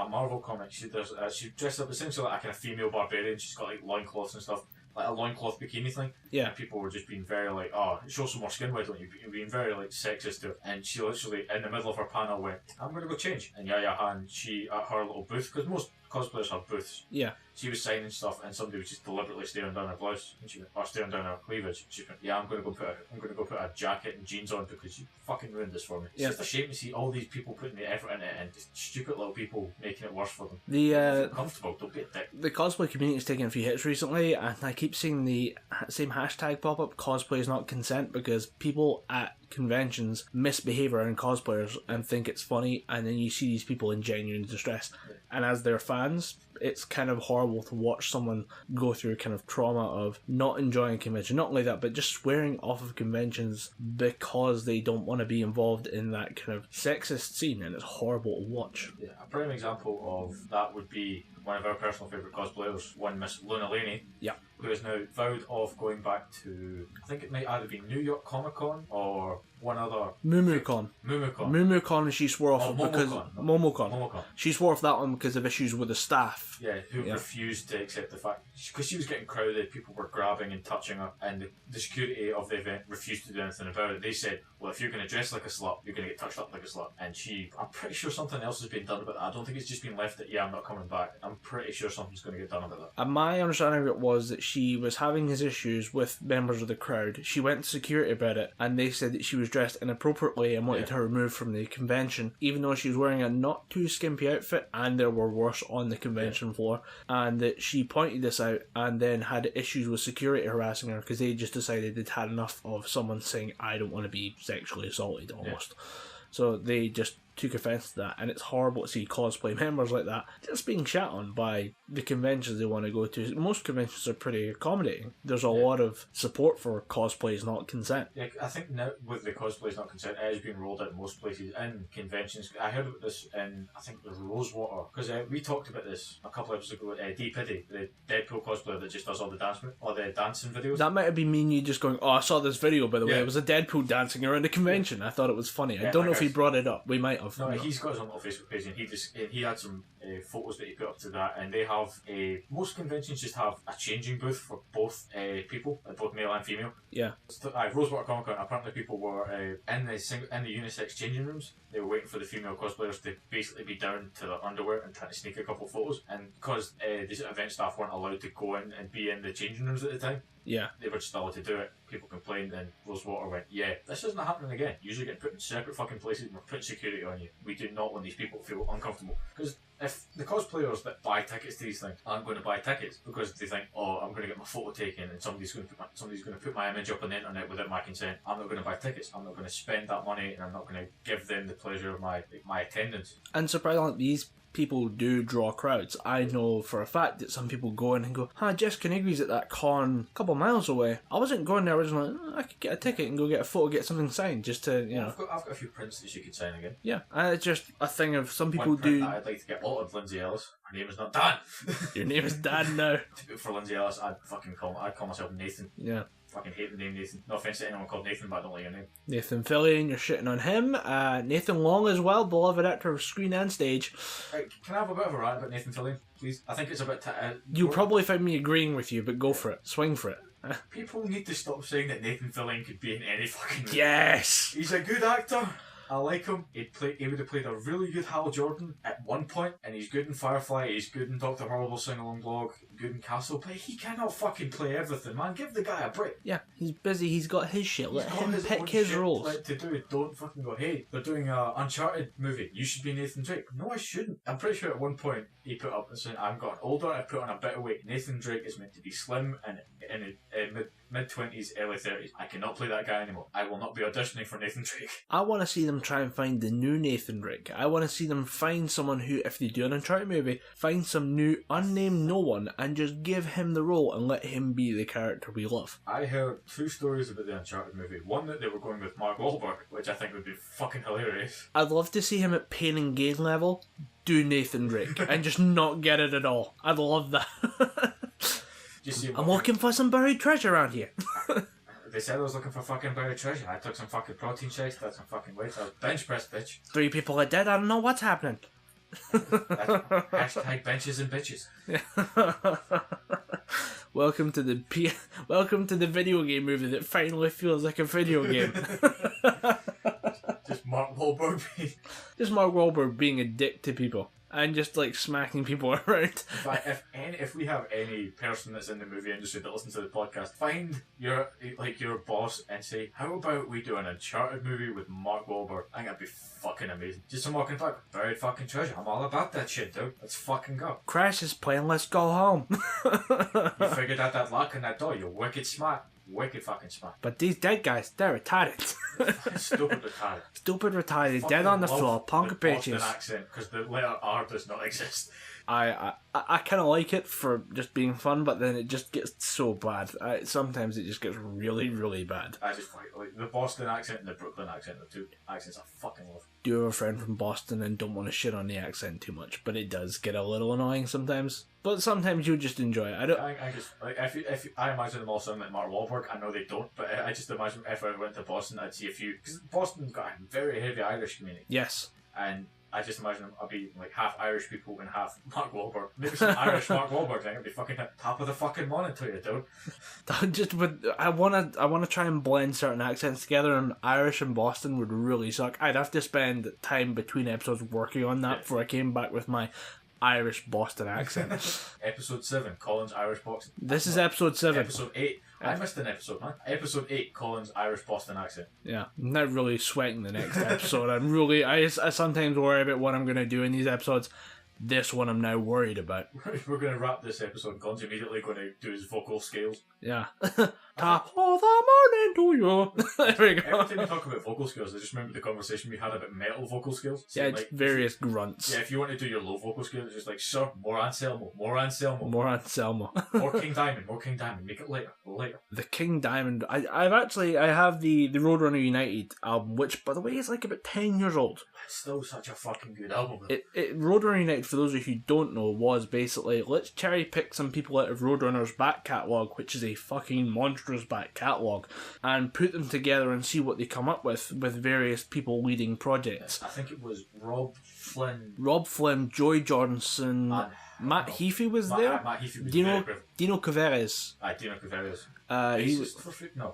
Marvel comic. She dressed up essentially like a kind of female barbarian. She's got like loincloths and stuff. Like a loincloth bikini thing. Yeah. And people were just being very like, show some more skin, why don't you? Being very like sexist to her. And she literally, in the middle of her panel, went, I'm going to go change. And Yaya Han, she, at her little booth, because most cosplayers have booths. Yeah. She was signing stuff, and somebody was just deliberately staring down her blouse, and she went, or staring down her cleavage. She went, I'm going to go put a jacket and jeans on because you fucking ruined this for me. It's just a shame to see all these people putting the effort in it, and just stupid little people making it worse for them. The comfortable, don't be a dick. The cosplay community's taken a few hits recently, and I keep seeing the same hashtag pop up: cosplay is not consent, because people at conventions misbehave around cosplayers and think it's funny, and then you see these people in genuine distress. And as their fans, it's kind of horrible to watch someone go through kind of trauma of not enjoying a convention. Not only that, but just swearing off of conventions because they don't want to be involved in that kind of sexist scene, and it's horrible to watch. Yeah, a prime example of that would be one of our personal favourite cosplayers, one Miss Luna Laney. Yeah. Who is now vowed off going back to, I think it might either be New York Comic Con or one other. MumuCon. MumuCon, she swore off because Momocon. She swore off that one because of issues with the staff. Yeah, who refused to accept the fact, because she was getting crowded, people were grabbing and touching her, and the security of the event refused to do anything about it. They said, well, if you're going to dress like a slut, you're going to get touched up like a slut. And I'm pretty sure something else has been done about that. I don't think it's just been left at, I'm not coming back. I'm pretty sure something's going to get done about that. And my understanding of it was that she was having his issues with members of the crowd. She went to security about it, and they said that she was dressed inappropriately and wanted her removed from the convention, even though she was wearing a not too skimpy outfit, and there were worse on the convention floor. And that she pointed this out and then had issues with security harassing her because they just decided they'd had enough of someone saying, I don't want to be sexually assaulted, almost. So they just took offence to that, and it's horrible to see cosplay members like that just being shat on by the conventions they want to go to. Most conventions are pretty accommodating. There's a lot of support for cosplay is not consent. Yeah, I think now with the cosplay is not consent, it has been rolled out in most places in conventions. I heard about this in, I think, the Rosewater, because we talked about this a couple of episodes ago. D. Piddy, the Deadpool cosplayer that just does all the the dancing videos. That might have been me and you just going, I saw this video, by the way. It was a Deadpool dancing around a convention. I thought it was funny. I don't know if he brought it up. We might have. No, he's got his own little Facebook page, and he had some photos that he put up to that, and they have most conventions just have a changing booth for both people, both male and female. Yeah. Rosewater Comic Con, apparently people were in the unisex changing rooms. They were waiting for the female cosplayers to basically be down to their underwear and trying to sneak a couple of photos, and because the event staff weren't allowed to go in and be in the changing rooms at the time, Yeah. They were just allowed to do it. People complained, and Rosewater went, yeah, this isn't happening again. Usually get put in separate fucking places, we're putting security on you. We do not want these people to feel uncomfortable. Because if the cosplayers that buy tickets to these things aren't going to buy tickets because they think, oh, I'm going to get my photo taken and somebody's going to put my image up on the internet without my consent, I'm not going to buy tickets. I'm not going to spend that money, and I'm not going to give them the pleasure of my attendance. And surprisingly, these people do draw crowds. I know for a fact that some people go in and go, Jessica Nigri's at that con a couple of miles away. I wasn't going there originally. I could get a ticket and go get a photo, get something signed, just to, you know. I've got a few prints that you could sign again. Yeah, and it's just a thing of some people One print do. that I'd like to get altered, Lindsay Ellis. Her name is not Dan. Your name is Dan now. For Lindsay Ellis, I'd call myself Nathan. Yeah. Fucking hate the name Nathan. No offense to anyone called Nathan, but I don't like your name. Nathan Fillion, you're shitting on him. Nathan Long as well, beloved actor of screen and stage. Can I have a bit of a rant about Nathan Fillion, please? I think it's a bit... You'll probably find me agreeing with you, but go for it. Swing for it. People need to stop saying that Nathan Fillion could be in any fucking movie. Yes! He's a good actor. I like him. He would have played a really good Hal Jordan at one point, and he's good in Firefly, he's good in Dr. Horrible Sing-Along Blog, good in Castle, but he cannot fucking play everything, man. Give the guy a break. Yeah, he's busy, he's got his shit. Let him pick his roles. To do. Don't fucking go, hey, they're doing an Uncharted movie, you should be Nathan Drake. No, I shouldn't. I'm pretty sure at one point he put up and said, I'm gotten older, I put on a bit of weight. Nathan Drake is meant to be slim and in mid-20s, early 30s. I cannot play that guy anymore. I will not be auditioning for Nathan Drake. I want to see them try and find the new Nathan Drake. I want to see them find someone who, if they do an Uncharted movie, find some new unnamed no one and just give him the role and let him be the character we love. I heard two stories about the Uncharted movie. One that they were going with Mark Wahlberg, which I think would be fucking hilarious. I'd love to see him at Pain and Gain level do Nathan Drake and just not get it at all. I'd love that. I'm looking for some buried treasure around here. They said I was looking for fucking buried treasure. I took some fucking protein shakes, did some fucking weights. I was bench press, bitch. 3 people are dead. I don't know what's happening. Hashtag benches and bitches. Welcome to the video game movie that finally feels like a video game. Just Mark Wahlberg being a dick to people. And just like smacking people around. In fact, if we have any person that's in the movie industry that listens to the podcast, find your boss and say, how about we do an Uncharted movie with Mark Wahlberg? I think that'd be fucking amazing. Just some walking back, buried fucking treasure. I'm all about that shit, dude. Let's fucking go. Crash is playing Let's Go Home. You figured out that lock on that door. You're wicked smart. Wicked fucking smart. But these dead guys, they're retarded. Stupid retarded. Stupid retarded, dead on the floor, punk bitches. Boston accent, because the letter R does not exist. I kind of like it for just being fun, but then it just gets so bad. Sometimes it just gets really, really bad. I just like the Boston accent and the Brooklyn accent, the two accents I fucking love. Do have a friend from Boston and don't want to shit on the accent too much, but it does get a little annoying sometimes. But sometimes you just enjoy it. I just like if I imagine them all sounding like Mark Wahlberg. I know they don't, but I just imagine if I went to Boston, I'd see a few, because Boston's got a very heavy Irish community. Yes. And I just imagine I'll be like half Irish people and half Mark Wahlberg. Maybe some Irish Mark Wahlberg thing. I'd be fucking at top of the fucking monitor, you dude. I wanna try and blend certain accents together, and Irish and Boston would really suck. I'd have to spend time between episodes working on that before I came back with my Irish Boston accent. Episode 7, Colin's Irish Boston. This is episode 7. Episode 8. I missed an episode, man. Episode 8, Colin's Irish Boston accent. Yeah, I'm not really sweating the next episode. I sometimes worry about what I'm going to do in these episodes. This one I'm now worried about. We're going to wrap this episode, and Colin's immediately going to do his vocal scales. Yeah. Top of the morning to you. There we go. Every time we talk about vocal skills, I just remember the conversation we had about metal vocal skills. So yeah, like, various grunts. Yeah, if you want to do your low vocal skills, it's just like, sir, more Anselmo, more Anselmo. More Anselmo. More King Diamond, make it later. The King Diamond. I have the Roadrunner United album, which, by the way, is like about 10 years old. It's still such a fucking good album. Roadrunner United, for those of you who don't know, was basically, let's cherry pick some people out of Roadrunner's back catalogue, which is a fucking monstrous back catalogue, and put them together and see what they come up with various people leading projects. I think it was Rob Flynn, Joy Jordison, Matt Heafy was there. Matt Heafy was Dino Caveres. Dino Caveres. He was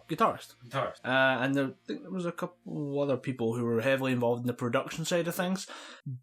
guitarist. And I think there was a couple other people who were heavily involved in the production side of things,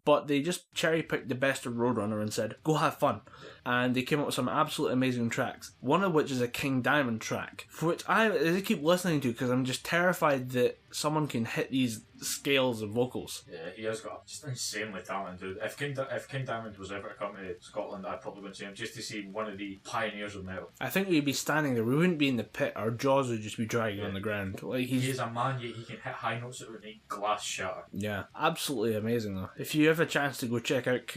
but they just cherry picked the best of Roadrunner and said, "Go have fun." and they came up with some absolutely amazing tracks. One of which is a King Diamond track, for which I keep listening to because I'm just terrified that someone can hit these scales of vocals. Yeah, he has got just insanely talented dude. If King Diamond was ever to come to Scotland, I'd probably go and see him just to see one of the pioneers of metal. I think we'd be standing there. We wouldn't be in the pit. Our jaws would just be dragging on the ground. Like he is a man, yet he can hit high notes that would make glass shatter. Yeah, absolutely amazing though. If you have a chance to go check out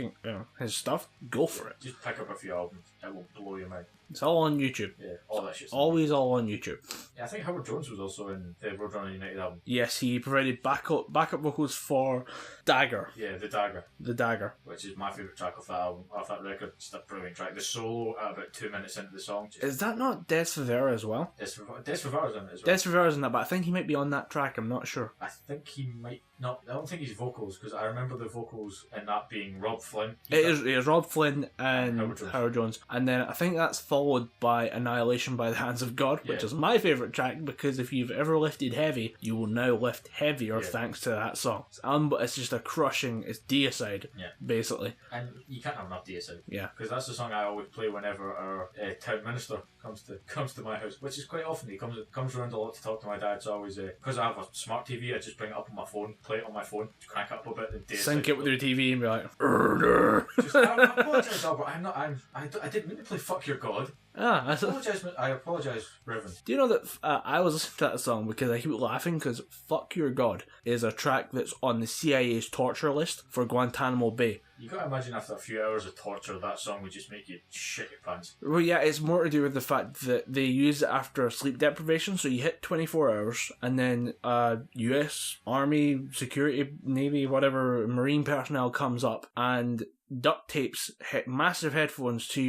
his stuff, go for it. Just pick up a few albums. It will blow your mind. It's all on YouTube. Yeah, all that shit's always all on YouTube. Yeah, I think Howard Jones was also in the Roadrunner United album. Yes, he provided backup vocals for Dagger. Yeah, The Dagger. Which is my favourite track of that album, of that record. It's a brilliant track. The solo at about 2 minutes into the song. Is that not Des Favara as well? Des Favara's in it as well. Des Favara's in that, but I think he might be on that track. I'm not sure. I think he might not. I don't think he's vocals, because I remember the vocals in that being Rob Flynn. It is Rob Flynn and Howard Jones. And then I think that's followed by Annihilation by the Hands of God, which is my favourite track, because if you've ever lifted heavy, you will now lift heavier thanks to that song. It's just a crushing, it's deicide, basically. And you can't have enough deicide. Yeah. Because that's the song I always play whenever our town minister comes to my house, which is quite often. He comes around a lot to talk to my dad, so I always, because I have a smart TV, I just bring it up on my phone, play it on my phone, crank it up a bit, and sync it with your TV and be like, I apologise, Albert, I didn't mean to play Fuck Your God. I apologise, Reverend. Do you know that I was listening to that song because I keep laughing because Fuck Your God is a track that's on the CIA's torture list for Guantanamo Bay. You gotta imagine after a few hours of torture, that song would just make you shit your pants. Well, yeah, it's more to do with the fact that they use it after sleep deprivation, so you hit 24 hours, and then US Army, Security, Navy, whatever, Marine personnel comes up and duct tapes massive headphones to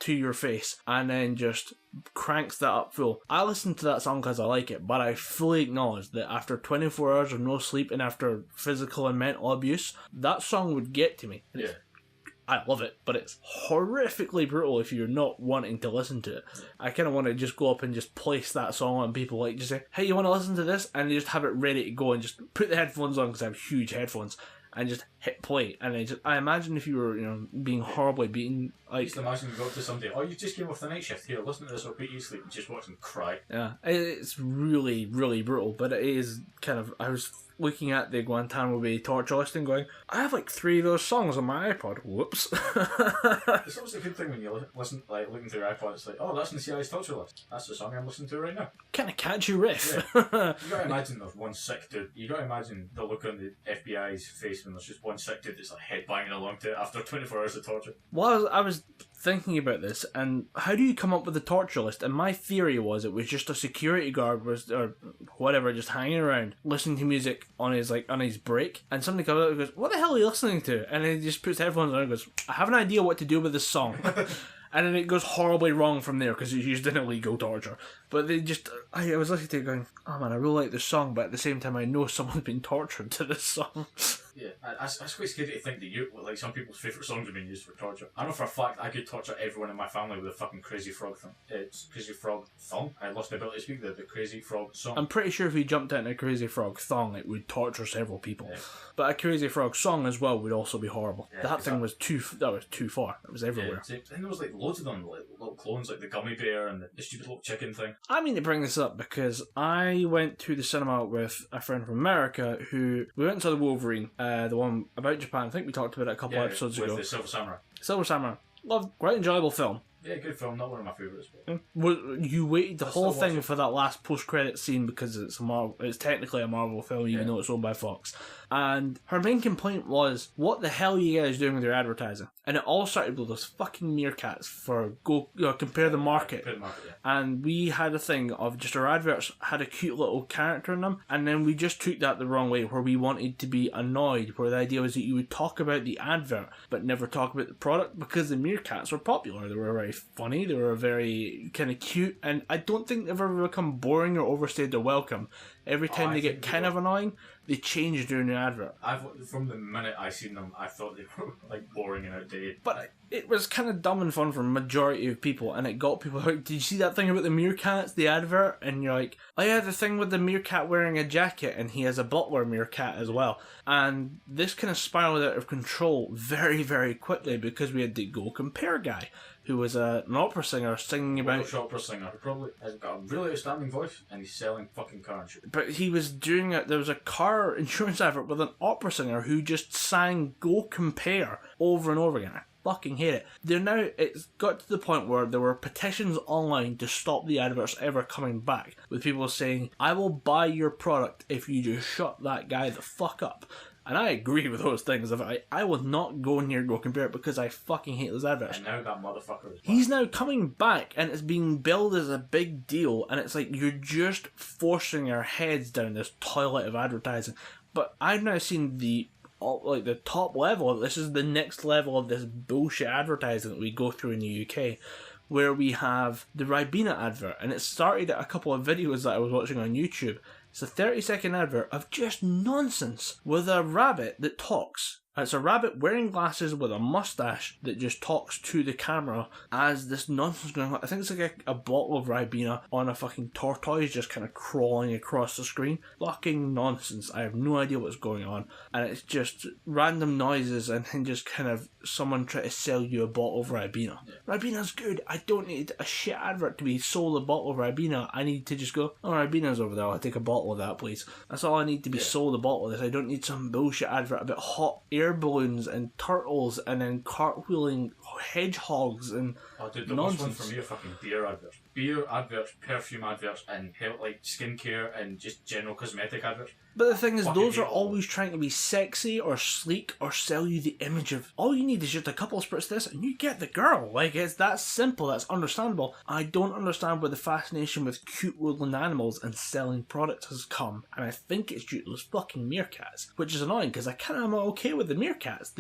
your face and then just cranks that up full. I listen to that song because I like it, but I fully acknowledge that after 24 hours of no sleep and after physical and mental abuse, that song would get to me. Yeah. I love it, but it's horrifically brutal if you're not wanting to listen to it. I kind of want to just go up and just place that song on people, like just say, hey, you want to listen to this? And they just have it ready to go and just put the headphones on because I have huge headphones and just hit play. And I imagine if you were, being horribly beaten, like, just imagine you go up to somebody, oh, you just came off the night shift, here, listen to this, I'll put you to sleep, and just watch them cry. Yeah, it's really, really brutal, but it is kind of, I was looking at the Guantanamo Bay torture list and going, I have like 3 of those songs on my iPod. Whoops. It's always a good thing when you listen, like looking through your iPod, it's like, oh, that's in the CIA's torture list. That's the song I'm listening to right now. Kind of catchy riff. Yeah. You gotta imagine there's one sick dude. You gotta imagine the look on the FBI's face when there's just one sick dude that's like headbanging along to it after 24 hours of torture. Well, I was thinking about this, and how do you come up with the torture list? And my theory was it was just a security guard or whatever just hanging around listening to music on his break, and somebody comes up and goes, what the hell are you listening to? And then he just puts headphones on and goes, I have an idea what to do with this song. And then it goes horribly wrong from there because it's used in illegal torture. But they just, I was listening to it going, oh man, I really like this song, but at the same time I know someone's been tortured to this song. Yeah, that's quite scary to think that some people's favourite songs have been used for torture. I know for a fact I could torture everyone in my family with a fucking Crazy Frog thing. It's Crazy Frog thong. I lost the ability to speak the Crazy Frog song. I'm pretty sure if we jumped into a Crazy Frog thong, it would torture several people. Yeah. But a Crazy Frog song as well would also be horrible. Yeah, that thing was too far. It was everywhere. Yeah, and there was like loads of them, like little clones, like the gummy bear and the stupid little chicken thing. I mean to bring this up because I went to the cinema with a friend from America we went to the Wolverine, the one about Japan. I think we talked about it a couple episodes ago. With the Silver Samurai. Silver Samurai. Loved, quite enjoyable film. Yeah, good film. Not one of my favourites. But... You waited the whole thing for that last post-credit scene because it's it's technically a Marvel film, even though it's owned by Fox. And her main complaint was, what the hell are you guys doing with your advertising? And it all started with those fucking meerkats for compare the market. And we had a thing of just our adverts had a cute little character in them, and then we just took that the wrong way, where we wanted to be annoyed, where the idea was that you would talk about the advert, but never talk about the product, because the meerkats were popular. They were very funny, they were very kind of cute, and I don't think they've ever become boring or overstayed their welcome. Every time they get kind of annoying, they change during the advert. From the minute I seen them, I thought they were like boring and outdated. But it was kind of dumb and fun for a majority of people, and it got people like, did you see that thing about the meerkats, the advert? And you're like, oh yeah, the thing with the meerkat wearing a jacket, and he has a butler meerkat as well. And this kind of spiraled out of control very, very quickly because we had the Go Compare guy, who was an opera singer singing about... Welsh opera singer who probably has got a really outstanding voice, and he's selling fucking car insurance. But he was doing it, there was a car insurance advert with an opera singer who just sang Go Compare over and over again. I fucking hate it. It's got to the point where there were petitions online to stop the adverts ever coming back, with people saying, I will buy your product if you just shut that guy the fuck up. And I agree with those things. I will not go near Go Compare it because I fucking hate those adverts. And now that motherfucker is back. He's now coming back and it's being billed as a big deal, and it's like you're just forcing our heads down this toilet of advertising. But I've now seen the top level. This is the next level of this bullshit advertising that we go through in the UK, where we have the Ribena advert, and it started at a couple of videos that I was watching on YouTube. It's a 30-second advert of just nonsense with a rabbit that talks. It's a rabbit wearing glasses with a mustache that just talks to the camera as this nonsense going on. I think it's like a bottle of Ribena on a fucking tortoise just kind of crawling across the screen. Fucking nonsense. I have no idea what's going on. And it's just random noises and then just kind of someone try to sell you a bottle of Ribena. Yeah. Ribena's good. I don't need a shit advert to be sold a bottle of Ribena. I need to just go, oh, Ribena's over there. I'll take a bottle of that, please. That's all I need to be sold a bottle of this. I don't need some bullshit advert about hot air balloons and turtles and then cartwheeling hedgehogs and the nonsense. Worst one for me are fucking beer adverts. Beer adverts, perfume adverts, and like skincare and just general cosmetic adverts. But the thing is, those are always trying to be sexy or sleek or sell you the image of, all you need is just a couple of spritz this and you get the girl. Like, it's that simple, that's understandable. I don't understand where the fascination with cute woodland animals and selling products has come, and I think it's due to those fucking meerkats, which is annoying because I kind of am okay with the meerkats.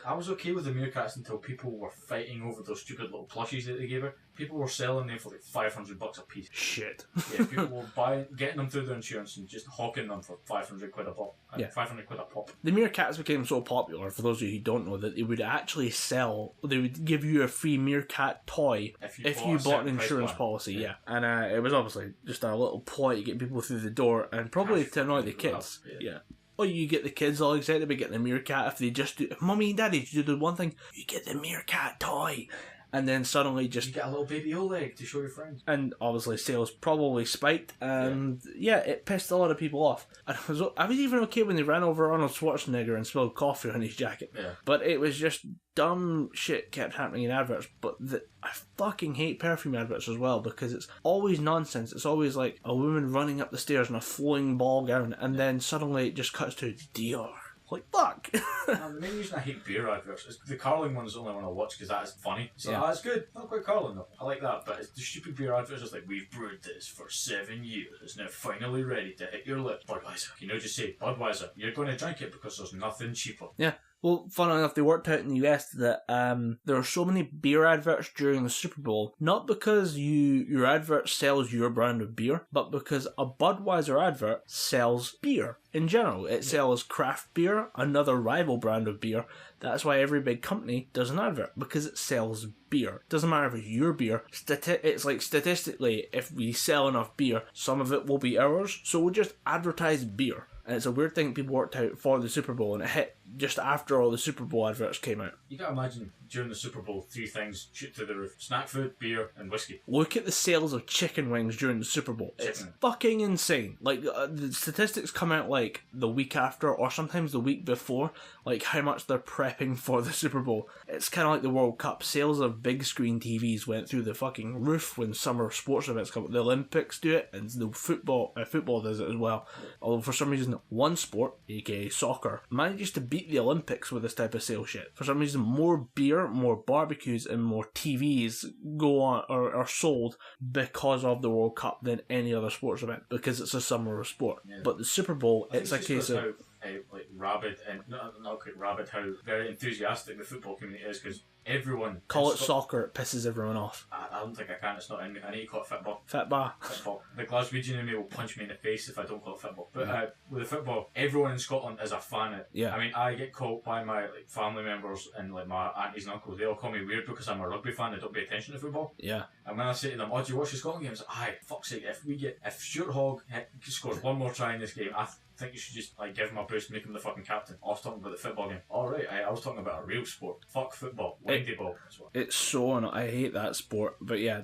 I was okay with the meerkats until people were fighting over those stupid little plushies that they gave her. People were selling them for like $500 a piece. Shit. Yeah, people were getting them through their insurance and just hawking them for 500 quid a pop. Yeah. 500 quid a pop. The meerkats became so popular, for those of you who don't know, that they would actually they would give you a free meerkat toy if you bought an insurance policy. Yeah. And it was obviously just a little ploy to get people through the door and probably to annoy the kids. Yeah. Or you get the kids all excited about getting the meerkat if they just do, if Mummy and Daddy do the one thing, you get the meerkat toy. And then suddenly just... You get a little baby Oleg to show your friends. And obviously sales probably spiked. And yeah, it pissed a lot of people off. And I was even okay when they ran over Arnold Schwarzenegger and spilled coffee on his jacket. Yeah. But it was just dumb shit kept happening in adverts. But I fucking hate perfume adverts as well because it's always nonsense. It's always like a woman running up the stairs in a flowing ball gown and then suddenly it just cuts to Dior. Like, fuck. The main reason I hate beer adverts is the Carling one is the only one I watch because that is funny. So that's good. Not quite Carling though. I like that. But it's the stupid beer adverts is like, we've brewed this for 7 years. It's now finally ready to hit your lips. Budweiser. You know, just say, Budweiser. You're going to drink it because there's nothing cheaper. Yeah. Well, funnily enough, they worked out in the US that there are so many beer adverts during the Super Bowl, not because your advert sells your brand of beer, but because a Budweiser advert sells beer. In general, it sells craft beer, another rival brand of beer. That's why every big company does an advert, because it sells beer. Doesn't matter if it's your beer. It's like statistically, if we sell enough beer, some of it will be ours, so we'll just advertise beer. And it's a weird thing people worked out for the Super Bowl, and it hit just after all the Super Bowl adverts came out. You gotta imagine during the Super Bowl, 3 things shoot through the roof: snack food, beer, and whiskey. Look at the sales of chicken wings during the Super Bowl. It's fucking insane. Like, the statistics come out like the week after, or sometimes the week before, like how much they're prepping for the Super Bowl. It's kind of like the World Cup. Sales of big screen TVs went through the fucking roof when summer sports events come up. The Olympics do it, and the football does it as well. Although for some reason, one sport, aka soccer, manages to beat the Olympics with this type of sales shit. For some reason, more beer, more barbecues, and more TVs go on or are sold because of the World Cup than any other sports event, because it's a summer sport. Yeah. But the Super Bowl, it's a case of like rabid and not quite rabid, how very enthusiastic the football community is, because everyone call it soccer, it pisses everyone off. I don't think I can. It's not in me. I need to call it football. Football. fuck. The Glaswegian in me will punch me in the face if I don't call it football. But with the football, everyone in Scotland is a fan of it. Yeah. I mean, I get called by my family members and my aunties and uncles. They all call me weird because I'm a rugby fan and don't pay attention to football. Yeah. And when I say to them, "Oh, do you watch the Scotland games?" Aye, fuck's sake. If Stuart Hogg scores one more try in this game, I think you should just give him a boost, make him the fucking captain. I was talking about the football game. Alright, I was talking about a real sport. Fuck football. Windy ball. It's so I hate that sport. But yeah,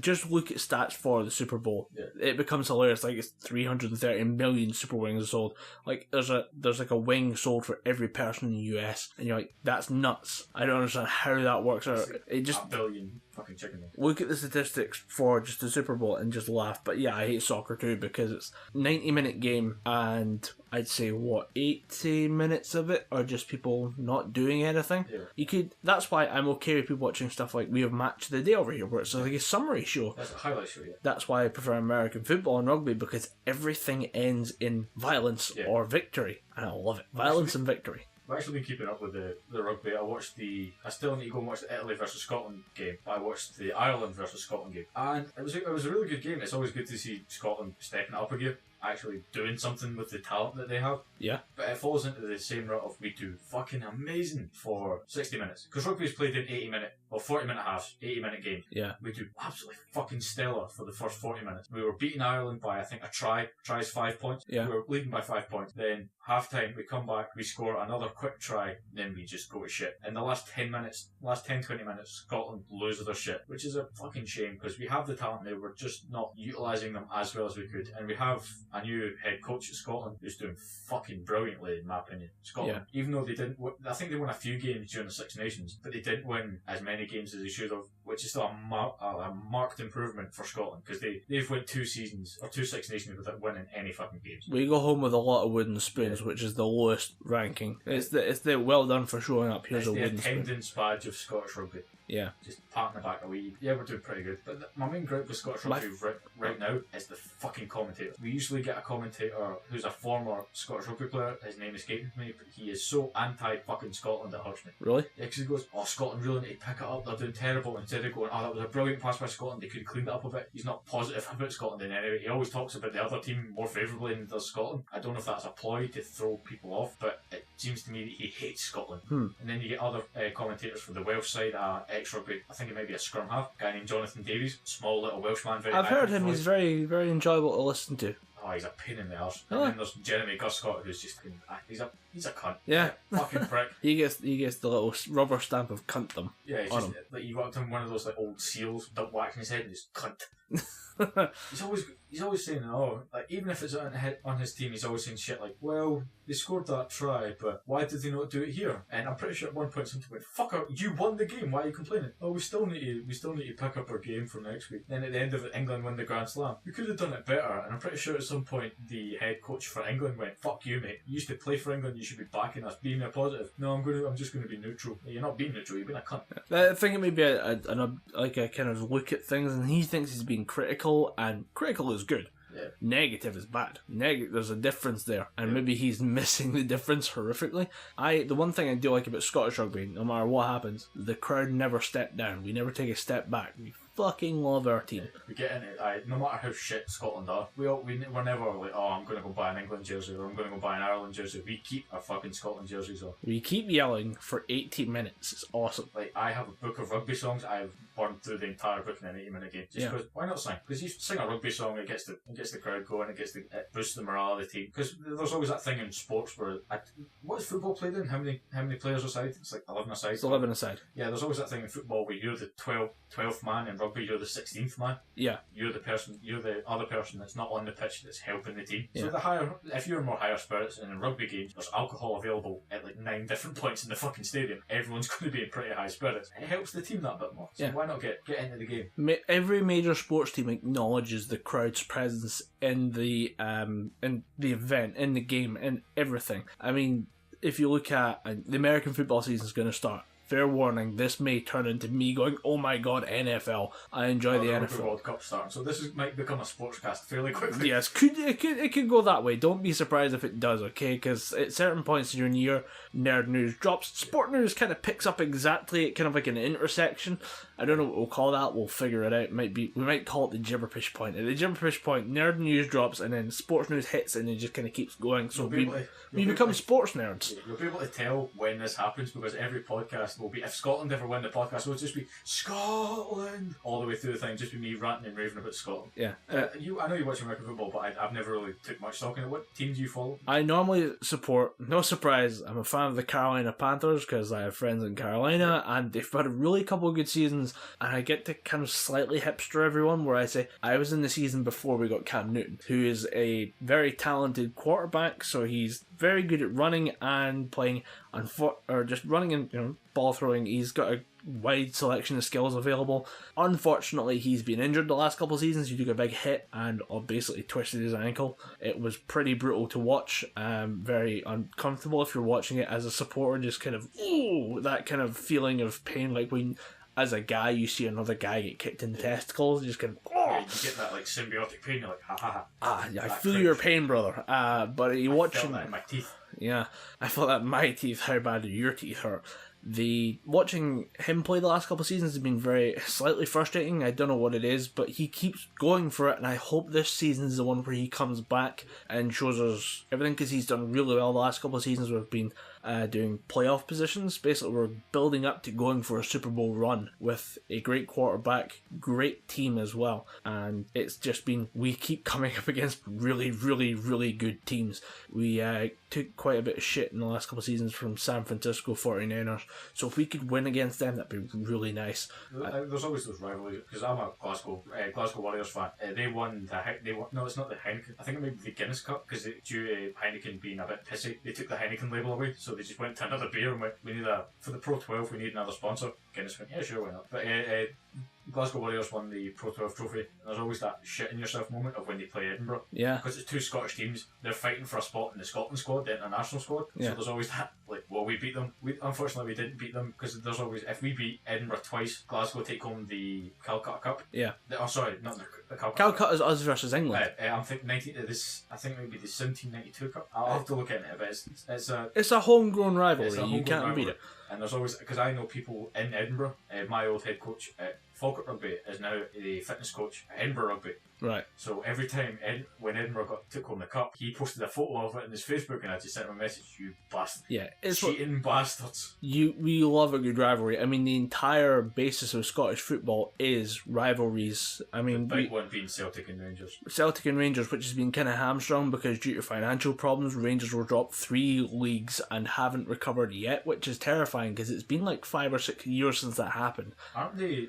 just look at stats for the Super Bowl. Yeah. It becomes hilarious. Like, it's 330 million Super Wings sold. Like, there's like a wing sold for every person in the US, and you're like, that's nuts. I don't understand how that works out. It just a billion fucking chicken wings. Look at the statistics for just the Super Bowl and just laugh. But yeah, I hate soccer too because it's 90-minute game, and I'd say 80 minutes of it are just people not doing anything. Yeah. That's why I'm okay with people watching stuff like we have Match of the Day over here, where it's like a summary show. That's a highlight show, yeah. That's why I prefer American football and rugby, because everything ends in violence or victory, and I love it. Violence and victory. I've actually been keeping up with the rugby. I still need to go and watch the Italy versus Scotland game, but I watched the Ireland versus Scotland game, and it was a really good game. It's always good to see Scotland stepping it up a gear, actually doing something with the talent that they have. Yeah. But it falls into the same rut of we do fucking amazing for 60 minutes. Because rugby's played in 40-minute halves, 80-minute games. Yeah. We do absolutely fucking stellar for the first 40 minutes. We were beating Ireland by, I think, a try. Try's 5 points. Yeah. We were leading by 5 points. Then half time, we come back, we score another quick try, then we just go to shit. In the last 10, 20 minutes, Scotland lose their shit, which is a fucking shame because we have the talent there. We're just not utilising them as well as we could. And we have a new head coach at Scotland who's doing fucking brilliantly, in my opinion. Scotland, even though they didn't, I think they won a few games during the Six Nations, but they didn't win as many games as they should have, which is still a marked improvement for Scotland because they've won 2 Six Nations without winning any fucking games. We go home with a lot of wooden spoons, which is the lowest ranking. It's the well done for showing up. Here's a wooden spoon. It's the attendance badge of Scottish rugby. Yeah. Just pat in the back away. Yeah, we're doing pretty good. But my main gripe with Scottish rugby right now is the fucking commentator. We usually get a commentator who's a former Scottish rugby player. His name escapes me, but he is so anti-fucking Scotland it hurts me. Really? Yeah, because he goes, "Oh, Scotland really need to pick it up. They're doing terrible." Instead of going, "Oh, that was a brilliant pass by Scotland. They could have cleaned it up a bit." He's not positive about Scotland in any way. He always talks about the other team more favourably than does Scotland. I don't know if that's a ploy to throw people off, but it seems to me that he hates Scotland. And then you get other commentators from the Welsh side, ex-rugby, I think it might be a scrum half, a guy named Jonathan Davies, small little Welshman. I've heard him, he's very, very enjoyable to listen to. Oh, he's a pain in the arse. And then there's Jeremy Guscott, who's just he's a cunt. Yeah. Fucking prick. He gets the little rubber stamp of cuntdom. Yeah, he's just like you got him one of those like old seals, duck waxing his head, and just cunt. He's always saying, oh, like even if it's on his team, he's always saying shit like, well, they scored that try, but why did they not do it here? And I'm pretty sure at one point somebody went, "Fucker, you won the game. Why are you complaining?" "Oh, we still need to pick up our game for next week." Then at the end of it, England win the Grand Slam. We could have done it better. And I'm pretty sure at some point the head coach for England went, "Fuck you, mate. You used to play for England. You should be backing us. Being a positive." "No, I'm just going to be neutral." "You're not being neutral. You're being a cunt." I think it may be a kind of look at things, and he thinks he's being critical, and critical is good. Yeah. Negative is bad. There's a difference there, and maybe he's missing the difference horrifically. The one thing I do like about Scottish rugby, no matter what happens, the crowd never step down. We never take a step back. We fucking love our team. We get in it. No matter how shit Scotland are, we're never like, "Oh, I'm going to go buy an England jersey," or "I'm going to go buy an Ireland jersey." We keep our fucking Scotland jerseys on. We keep yelling for 80 minutes. It's awesome. Like, I have a book of rugby songs. I've burned through the entire book in an 80-minute game. Just because, why not sing? Because you sing a rugby song, it gets the crowd going, it boosts the morale of the team. Because there's always that thing in sports where, what is football played in? How many players a side? It's like 11 a side. It's 11 a side. Yeah, there's always that thing in football where you're the 12th man. In rugby, you're the 16th man. Yeah. You're the other person that's not on the pitch that's helping the team. Yeah. So if you're more higher spirits, and in rugby games, there's alcohol available at like 9 different points in the fucking stadium. Everyone's going to be in pretty high spirits. It helps the team that bit more. So why not get into the game? Every major sports team acknowledges the crowd's presence in the event, in the game, in everything. I mean, if you look at the American football season is going to start fair warning, this may turn into me going, oh my god, NFL. I enjoy the Rugby NFL. World Cup starting, so this might become a sportscast fairly quickly. Yes, it could go that way. Don't be surprised if it does, okay? Because at certain points in your year, nerd news drops. Sport news kind of picks up exactly at kind of like an intersection. I don't know what we'll call that. We'll figure it out. We might call it the Gibberpish point. At the Gibberpish point, nerd news drops, and then sports news hits, and it just kind of keeps going. So we become sports nerds. You'll be able to tell when this happens because every podcast will be, if Scotland ever win the podcast, it will just be Scotland all the way through the thing. Just be me ranting and raving about Scotland. Yeah. I know you watch American football, but I've never really took much stock in it. What team do you follow? I normally support, no surprise, I'm a fan of the Carolina Panthers because I have friends in Carolina and they've had a really couple of good seasons, and I get to kind of slightly hipster everyone where I say I was in the season before we got Cam Newton, who is a very talented quarterback, so he's very good at running and playing or just running and ball throwing. He's got a wide selection of skills available. Unfortunately, he's been injured the last couple of seasons. He took a big hit and basically twisted his ankle. It was pretty brutal to watch. Very uncomfortable if you're watching it as a supporter. Just kind of that kind of feeling of pain, like when as a guy you see another guy get kicked in the testicles. You just kind of Yeah, you get that like symbiotic pain. You're like, ha ha ha. I feel your pain, brother. But you watch felt that in my teeth. Yeah, I felt that in my teeth. How bad do your teeth hurt? Watching him play the last couple of seasons has been very slightly frustrating. I don't know what it is, but he keeps going for it, and I hope this season is the one where he comes back and shows us everything, because he's done really well the last couple of seasons. We've been doing playoff positions. Basically, we're building up to going for a Super Bowl run with a great quarterback, great team as well, and it's just been, we keep coming up against really, really, really good teams. We took quite a bit of shit in the last couple of seasons from San Francisco 49ers, so if we could win against them, that'd be really nice. There's always those rivalries, because I'm a Glasgow Warriors fan. They won no, it's not the Heineken, I think it might be the Guinness Cup, because due to Heineken being a bit pissy, they took the Heineken label away, so they just went to another beer and went, we need for the Pro 12 we need another sponsor. Guinness went, yeah sure, why not. But Glasgow Warriors won the Pro 12 trophy, and there's always that shit in yourself moment of when they play Edinburgh. Yeah. Because it's two Scottish teams, they're fighting for a spot in the Scotland squad, the international squad. Yeah. So there's always that, like, well, we beat them. Unfortunately, we didn't beat them, because there's always, if we beat Edinburgh twice, Glasgow take home the Calcutta Cup. Yeah. Sorry, not the Calcutta. Calcutta is us versus England. I think maybe the 1792 Cup. I'll have to look into it, but It's a homegrown rivalry. it's a You homegrown can't beat rivalry. it. And there's always, because I know people in Edinburgh, my old head coach at Falkirk Rugby is now the fitness coach at Edinburgh Rugby. Right. So every time when Edinburgh took home the cup, he posted a photo of it in his Facebook, and I just sent him a message, you bastard. Yeah, it's cheating bastards. We love a good rivalry. I mean, the entire basis of Scottish football is rivalries. I mean, The big one being Celtic and Rangers. Celtic and Rangers, which has been kind of hamstrung because due to financial problems, Rangers were dropped 3 leagues and haven't recovered yet, which is terrifying because it's been like 5 or 6 years since that happened. Aren't they?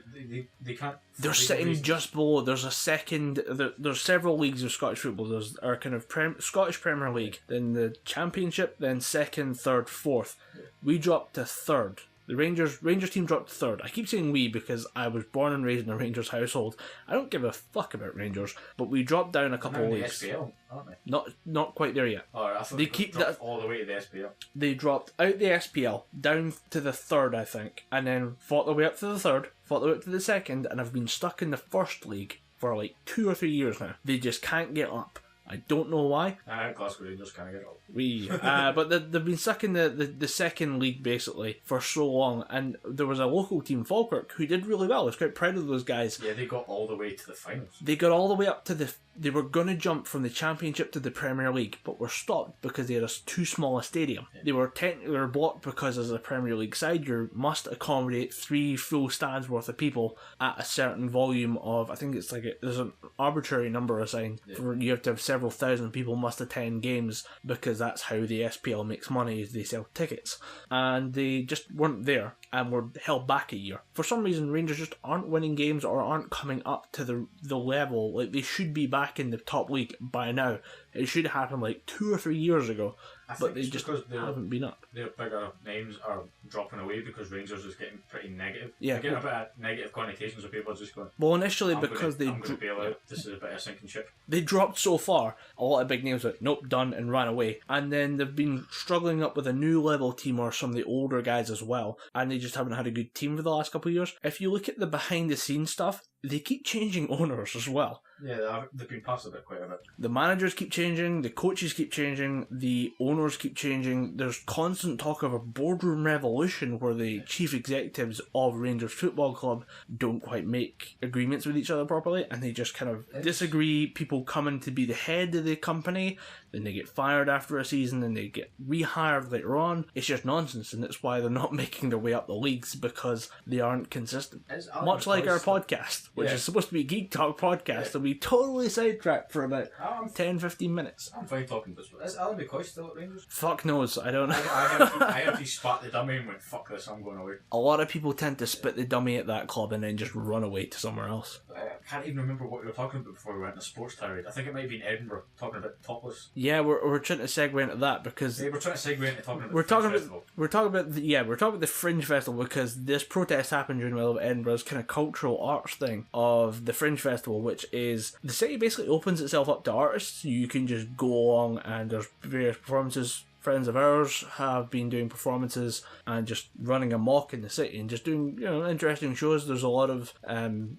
They can't. They're sitting just below. There's a second. There's several leagues of Scottish football. There's our kind of Scottish Premier League, then the Championship, then second, third, fourth. We dropped to third. The Rangers team dropped to third. I keep saying we because I was born and raised in a Rangers household. I don't give a fuck about Rangers, but we dropped down a couple of leagues. SPL, aren't they? Not quite there yet. Oh, I thought They keep dropped that all the way to the SPL. They dropped out the SPL down to the third, I think, and then fought their way up to the third, fought their way up to the second, and have been stuck in the first league for like 2 or 3 years now. They just can't get up. I don't know why. Glasgow Rangers can't get up. But they've been stuck in the second league basically for so long, and there was a local team, Falkirk, who did really well. I was quite proud of those guys. Yeah, they got all the way to the finals. They got all the way up to they were going to jump from the Championship to the Premier League, but were stopped because they had too small a stadium. Yeah. They were blocked because as a Premier League side, you must accommodate 3 full stands worth of people at a certain volume of, I think it's like there's an arbitrary number assigned. Yeah. You have to have several thousand people must attend games because that's how the SPL makes money, is they sell tickets. And they just weren't there and were held back a year. For some reason, Rangers just aren't winning games or aren't coming up to the level, like they should be back in the top league by now. It should have happened like 2 or 3 years ago, I but think they it's just because haven't been up. their bigger names are dropping away because Rangers is getting pretty negative. Yeah. They're getting a bit of negative connotations of people just going, Well, initially I'm because going to bail out. This is a bit of a sinking ship. they dropped so far, a lot of big names went, nope, done, and ran away. And then they've been struggling up with a new level team or some of the older guys as well, and they just haven't had a good team for the last couple of years. If you look at the behind the scenes stuff, they keep changing owners as well. Yeah, they've been past it quite a bit. The managers keep changing, the coaches keep changing, the owners keep changing. There's constant talk of a boardroom revolution where the chief executives of Rangers Football Club don't quite make agreements with each other properly, and they just kind of disagree. People come in to be the head of the company, then they get fired after a season, and they get rehired later on. It's just nonsense, and that's why they're not making their way up the leagues, because they aren't consistent. Much like our podcast, which is supposed to be a Geek Talk podcast, and we totally sidetracked for about 10-15 minutes. I'm fine talking about this. Is Alan McCoy still at Rangers? Fuck knows, I don't know. I heard he spat the dummy and went, fuck this, I'm going away. A lot of people tend to spit the dummy at that club and then just run away to somewhere else. I can't even remember what we were talking about before we went on a sports tirade. I think it might have been Edinburgh, talking about topless. Yeah, we're trying to segue into that because Yeah, we're trying to segue into talking about we're the talking Fringe about Festival. we're talking about the Fringe Festival because this protest happened during the middle of Edinburgh's kind of cultural arts thing of the Fringe Festival, which is the city basically opens itself up to artists. You can just go along and there's various performances. Friends of ours have been doing performances and just running amok in the city and just doing interesting shows. There's a lot of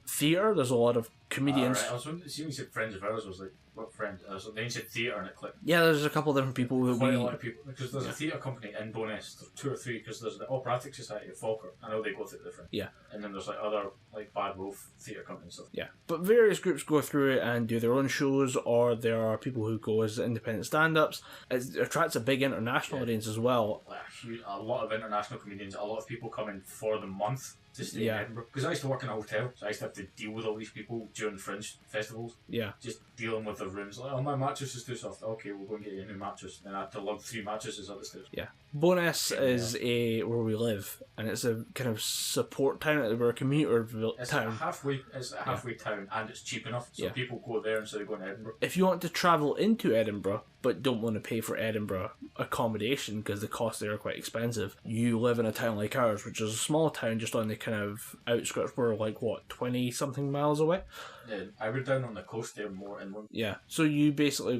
theatre. There's a lot of comedians. I was wondering, see when you said friends of ours, I was like, what friend? Then you said theatre and it clicked. Yeah, there's a couple of different people who Quite a lot of people, because there's a theatre company in Bowness, there's 2 or 3, because there's the Operatic Society of Falkirk. I know they go through different. Yeah. And then there's like other like Bad Wolf theatre companies and stuff. Yeah, but various groups go through it and do their own shows, or there are people who go as independent stand-ups. It attracts a big international audience as well. Like a lot of international comedians, a lot of people come in for the month to stay in Edinburgh. Because I used to work in a hotel, so I used to have to deal with all these people during Fringe festivals. Yeah. Just dealing with the rooms. Like, oh, my mattress is too soft. Okay, we'll go and get you a new mattress. Then I had to lug 3 mattresses up the stairs. Yeah. Bowness is where we live, and it's a kind of support town. We're a commuter town. It's a halfway town, and it's cheap enough, so people go there instead of going to Edinburgh. If you want to travel into Edinburgh, but don't want to pay for Edinburgh accommodation because the costs there are quite expensive, you live in a town like ours, which is a small town just on the kind of outskirts. We're like, 20 something miles away? Yeah, I were down on the coast there more inland. Yeah, so you basically,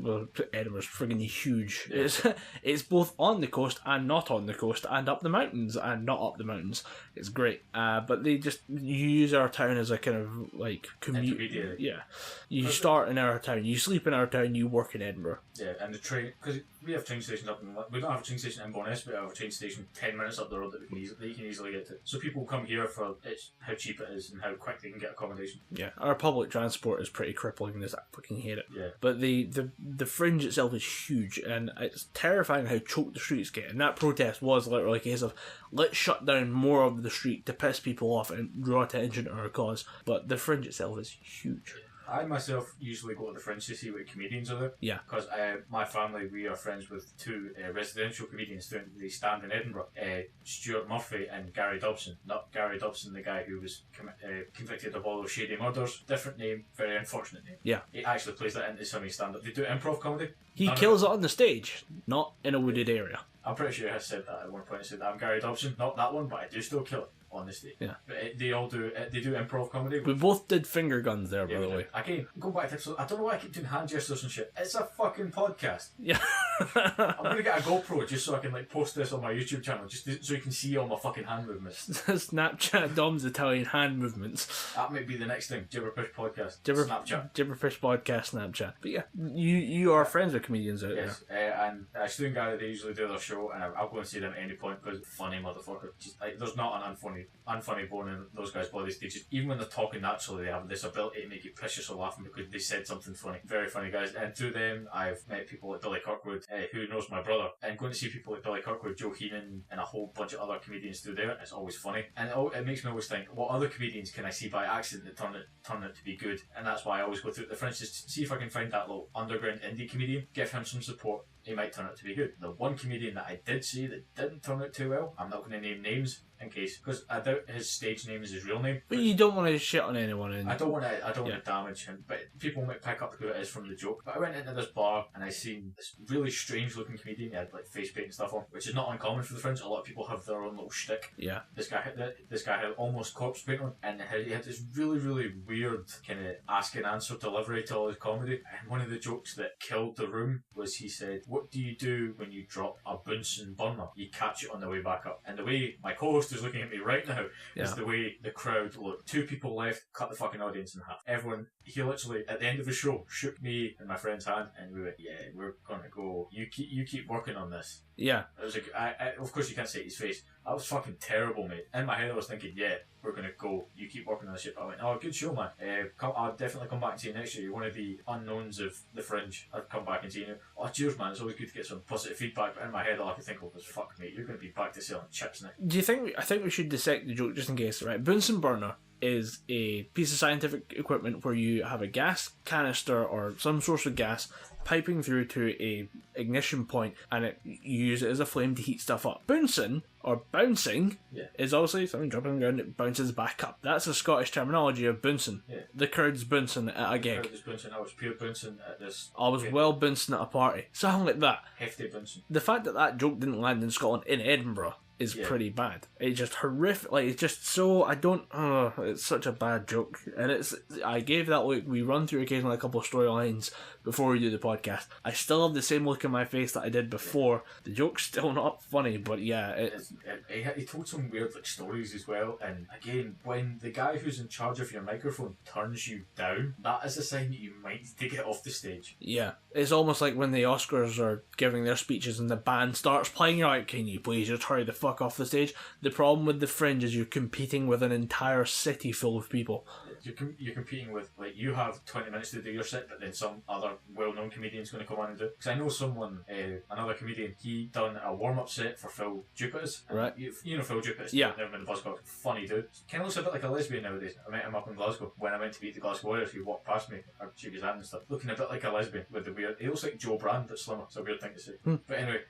Edinburgh's friggin' huge. Yeah. It's both on the coast and not on the coast, and up the mountains and not up the mountains. It's great. But you use our town as a kind of like commute. Yeah, you start in our town, you sleep in our town, you work in Edinburgh. Yeah, and the train, because we have train stations up in, we don't have a train station in Bowness, but we have a train station 10 minutes up the road that you can easily get to. So people come here for how cheap it is and how quick they can get accommodation. Yeah, our public transport is pretty crippling, and I fucking hate it. Yeah. But the Fringe itself is huge, and it's terrifying how choked the streets get. And that protest was literally a case of, let's shut down more of the street to piss people off and draw attention to our cause. But the Fringe itself is huge. I myself usually go to the Fringe to see what comedians are there. Yeah. Because my family, we are friends with 2 residential comedians doing the stand in Edinburgh. Stuart Murphy and Gary Dobson. Not Gary Dobson, the guy who was convicted of all those shady murders. Different name, very unfortunate name. Yeah. He actually plays that into some of his stand-up. They do improv comedy. He kills it on the stage, not in a wooded area. I'm pretty sure he has said that at one point. He said, I'm Gary Dobson, not that one, but I do still kill it on the stage. Yeah. But they all do improv comedy. We both did finger guns there, by the way. Again, go back to episode. I don't know why I keep doing hand gestures and shit. It's a fucking podcast. Yeah. I'm gonna get a GoPro just so I can post this on my YouTube channel, just so you can see all my fucking hand movements. Snapchat Dom's Italian hand movements. That might be the next thing. Gibberpish podcast. Snapchat. Gibberpish podcast Snapchat. But yeah, you are friends with comedians out there. Yes, and Stu and Gary, they usually do their show, and I'll go and see them at any point because funny motherfucker. There's not an unfunny bone in those guys' bodies. They just, even when they're talking naturally, they have this ability to make you piss yourself laughing because they said something funny. Very funny guys. And through them, I've met people like Billy Kirkwood, who knows my brother, and going to see people like Billy Kirkwood, Joe Heenan, and a whole bunch of other comedians through there. It's always funny, and it makes me always think, what other comedians can I see by accident that turn it to be good? And that's why I always go through the Fringe to see if I can find that little underground indie comedian, give him some support. he might turn out to be good. The one comedian that I did see that didn't turn out too well, I'm not going to name names in case, because I doubt his stage name is his real name. But you don't want to shit on anyone. I don't want to damage him, but people might pick up who it is from the joke. But I went into this bar and I seen this really strange looking comedian. He had like face paint and stuff on, which is not uncommon for the Fringe. A lot of people have their own little shtick. Yeah. This guy had almost corpse paint on, and he had this really, really weird kind of ask and answer delivery to all his comedy. And one of the jokes that killed the room was he said, "What do you do when you drop a Bunsen burner? You catch it on the way back up." And the way my co-host is looking at me right now is the way the crowd looked. 2 people left, cut the fucking audience in half. Everyone, he literally at the end of the show shook me and my friend's hand, and we went, "Yeah, we're gonna go. You keep working on this." Yeah. It was like, I of course you can't see his face. That was fucking terrible, mate. In my head I was thinking, yeah, we're gonna go. You keep working on this shit. But I went, "Oh, good show, man. I'll definitely come back and see you next year. You're one of the unknowns of the Fringe. I'd come back and see you." "Oh, cheers, man. It's always good to get some positive feedback." But in my head, all I could think of was, "Fuck, mate, you're gonna be back to selling chips now." Do you think? I think we should dissect the joke just in case, right? Bunsen burner is a piece of scientific equipment where you have a gas canister or some source of gas piping through to a ignition point, and you use it as a flame to heat stuff up. Bunsen, or bouncing, is obviously something dropping on the ground, it bounces back up. That's the Scottish terminology of bouncing. Yeah. The crowd's bouncing at a gig. I was pure bouncing at this. I was well bouncing at a party. Something like that. Hefty bouncing. The fact that joke didn't land in Scotland, in Edinburgh, is pretty bad. It's just horrific. Like, it's just so, it's such a bad joke. And I gave that look. We run through occasionally a couple of storylines before we do the podcast. I still have the same look in my face that I did before. The joke's still not funny, but yeah. He told some weird stories as well. And again, when the guy who's in charge of your microphone turns you down, that is a sign that you might need to get off the stage. Yeah. It's almost like when the Oscars are giving their speeches and the band starts playing, you're like, "Can you please just hurry the fuck off the stage?" The problem with the Fringe is you're competing with an entire city full of people. You're competing with, like, you have 20 minutes to do your set, but then some other well-known comedian's going to come on and do it. Because I know someone, another comedian, he done a warm-up set for Phil Dupitas. Right. You know Phil Dupitas? Yeah. Never been to Buzzcock. Funny dude. Kind of looks a bit like a lesbian nowadays. I met him up in Glasgow. When I went to meet the Glasgow Warriors, he walked past me, I shook his hand and stuff, looking a bit like a lesbian with the weird... He looks like Joe Brand, but slimmer. It's a weird thing to say. But anyway,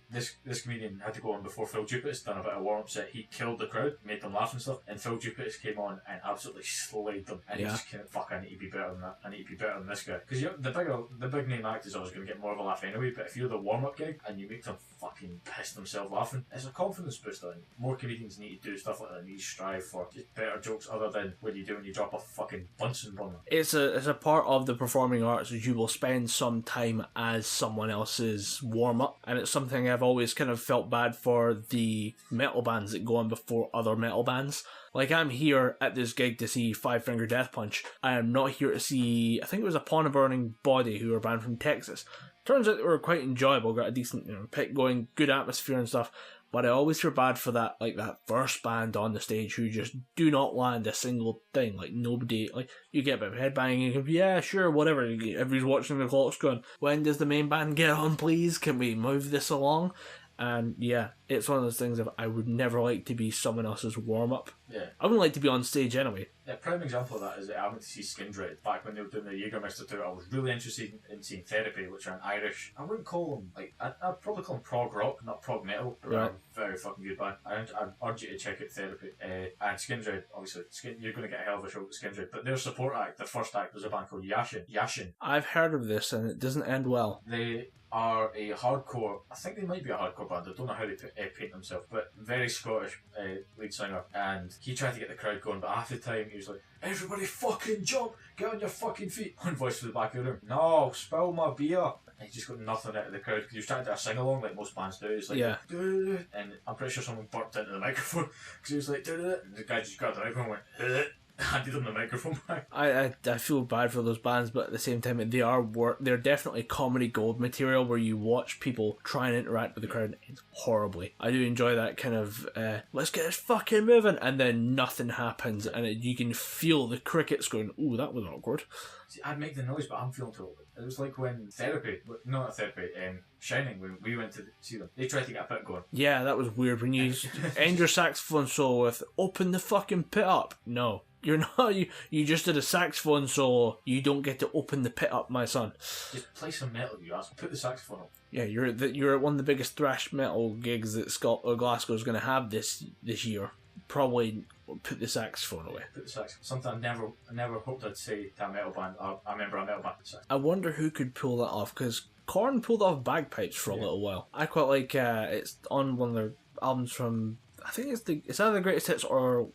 this comedian had to go on before Phil Dupitas done a bit of warm-up set. He killed the crowd, made them laugh and stuff, and Phil Dupitas came on and absolutely slayed them. And he just kind of, "Fuck, I need to be better than that. I need to be better than this guy." Because the big name act is always going to get more of a laugh anyway, but if you're the warm-up gig and you make them fucking piss themselves laughing, it's a confidence booster. And more comedians need to do stuff like that. They need to strive for just better jokes other than what you do when you drop a fucking Bunsen burner. It's a part of the performing arts that you will spend some time as someone else's warm-up, and it's something I've always kind of felt bad for the metal bands that go on before other metal bands. Like, I'm here at this gig to see Five Finger Death Punch. I am not here to see, I think it was Upon a Burning Body, who were a band from Texas. Turns out they were quite enjoyable, got a decent pick going, good atmosphere and stuff. But I always feel bad for that first band on the stage who just do not land a single thing. Like, nobody, you get a bit of headbanging, you can be, yeah, sure, whatever. Everybody's watching the clocks going, "When does the main band get on, please? Can we move this along?" And yeah, it's one of those things of I would never like to be someone else's warm-up. Yeah. I wouldn't like to be on stage anyway. A prime example of that is that I went to see Skindred back when they were doing the Jägermeister tour. I was really interested in seeing Therapy, which are an Irish, I wouldn't call them, I'd probably call them prog rock, not prog metal, but they're a very fucking good band. I'd urge you to check out Therapy. And Skindred, obviously, you're going to get a hell of a show with Skindred, but their support act, their first act, was a band called Yashin. I've heard of this and it doesn't end well. They are a hardcore, I think they might be a hardcore band, I don't know how they paint themselves, but very Scottish lead singer, and he tried to get the crowd going, but half the time he was like, "Everybody fucking jump, get on your fucking feet." One voice from the back of the room, "No, spill my beer." And he just got nothing out of the crowd because he was trying to do a sing-along like most bands do. It's like, "Doo-doo-doo." And I'm pretty sure someone burped into the microphone because he was like, "Doo-doo-doo." And the guy just grabbed the microphone and went, handed him the microphone back. I feel bad for those bands, but at the same time, they're definitely comedy gold material where you watch people try and interact with the crowd horribly. I do enjoy that kind of, let's get this fucking moving, and then nothing happens, and you can feel the crickets going, "Ooh, that was awkward." See, I'd make the noise, but I'm feeling too. It was like when Shining, when we went to see them, they tried to get a pit going. Yeah, that was weird when you end your saxophone solo with "Open the fucking pit up." No. You're not. You just did a saxophone solo. You don't get to open the pit up, my son. Just play some metal, you ass. Put the saxophone up. Yeah, you're at one of the biggest thrash metal gigs that Glasgow's going to have this year. Probably put the saxophone away. Put the saxophone. Something I never hoped I'd say to a metal band. I remember a metal band. I wonder who could pull that off, because Korn pulled off bagpipes for a little while. I quite like it's on one of their albums from, I think it's either the Greatest Hits or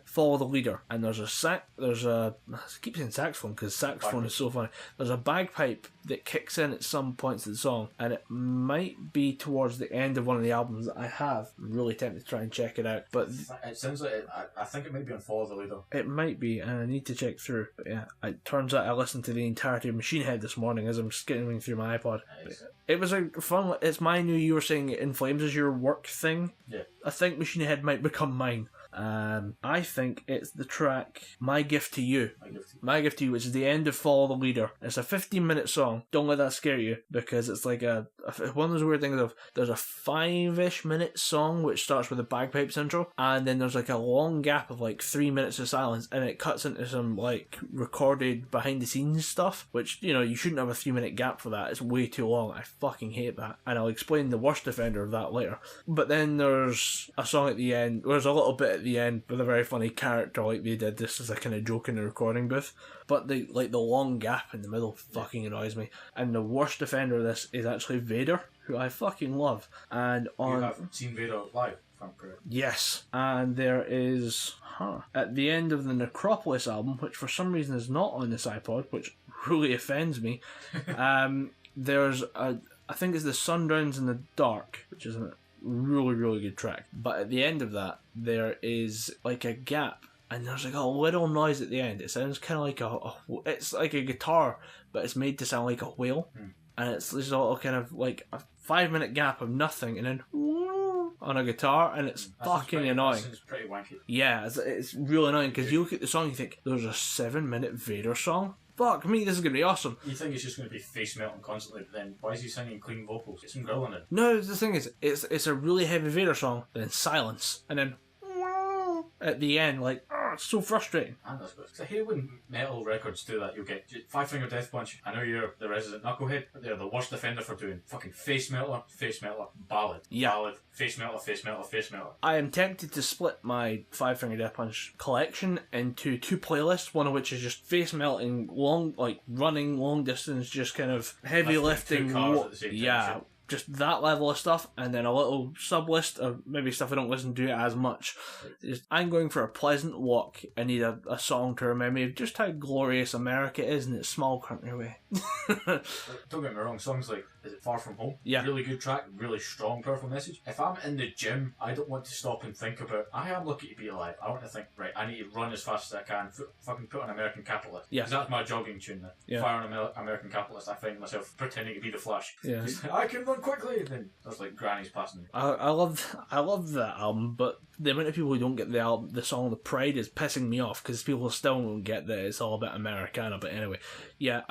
Follow the Leader, and there's a I keep saying saxophone because saxophone is so funny. There's a bagpipe that kicks in at some points of the song, and it might be towards the end of one of the albums that I have. I'm really tempted to try and check it out, but it sounds like I think it might be on Follow the Leader. It might be, and I need to check through. But yeah, it turns out I listened to the entirety of Machine Head this morning as I'm skimming through my iPod. Nice. It was a fun. It's my new. You were saying In Flames is your work thing. Yeah. I think Machine Head might become mine. I think it's the track My Gift to You. My Gift to You, which is the end of Follow the Leader. It's a 15-minute song. Don't let that scare you, because it's like one of those weird things of there's a 5-ish minute song which starts with a bagpipes intro, and then there's like a long gap of like 3 minutes of silence, and it cuts into some like recorded behind the scenes stuff, which, you know, you shouldn't have a 3-minute gap for that. It's way too long. I fucking hate that, and I'll explain the worst offender of that later. But then there's a song at the end. There's a little bit at the end with a very funny character, like they did this as a kind of joke in the recording booth, but the long gap in the middle fucking annoys me. And the worst offender of this is actually Vader, who I fucking love. And you have seen Vader live, if I'm correct? Yes, and there is at the end of the Necropolis album, which for some reason is not on this iPod, which really offends me. There's I think it's the Sundowns in the Dark, which is a really, really good track. But at the end of that, there is like a gap, and there's like a little noise at the end. It sounds kind of like it's like a guitar, but it's made to sound like a whale. And it's just all kind of like a 5-minute gap of nothing, and then on a guitar, and it's fucking annoying. It's pretty wanky. Yeah, it's really annoying, because you look at the song and you think, there's a 7-minute Vader song? Fuck me, this is going to be awesome. You think it's just going to be face melting constantly, but then why is he singing clean vocals? Get some girl in it. No, the thing is, it's a really heavy Vader song, then silence, and then at the end, like, it's so frustrating. And that's good. I hate when metal records do that. You'll get Five Finger Death Punch. I know you're the resident knucklehead, but they're the worst offender for doing fucking face melter, ballad, ballad, face melter, face melter, face melter. I am tempted to split my Five Finger Death Punch collection into 2 playlists, one of which is just face melting, long, like running long distance, just kind of heavy lifting. 2 cars at the same time. Just that level of stuff, and then a little sub-list of maybe stuff I don't listen to as much. I'm going for a pleasant walk. I need a song to remind me of just how glorious America is in its small country way. Don't get me wrong, songs like Is It Far From Home? Yeah. Really good track, really strong, powerful message. If I'm in the gym, I don't want to stop and think about, I am lucky to be alive. I want to think, right, I need to run as fast as I can, fucking put on American Capitalist. Yeah. Because that's my jogging tune now. Yeah. Fire on American Capitalist, I find myself pretending to be the Flash. Yeah. I can run quickly! Then there's like grannies passing me. I love that album, but the amount of people who don't get the song The Pride is pissing me off, because people still don't get that it's all about Americana. But anyway, yeah,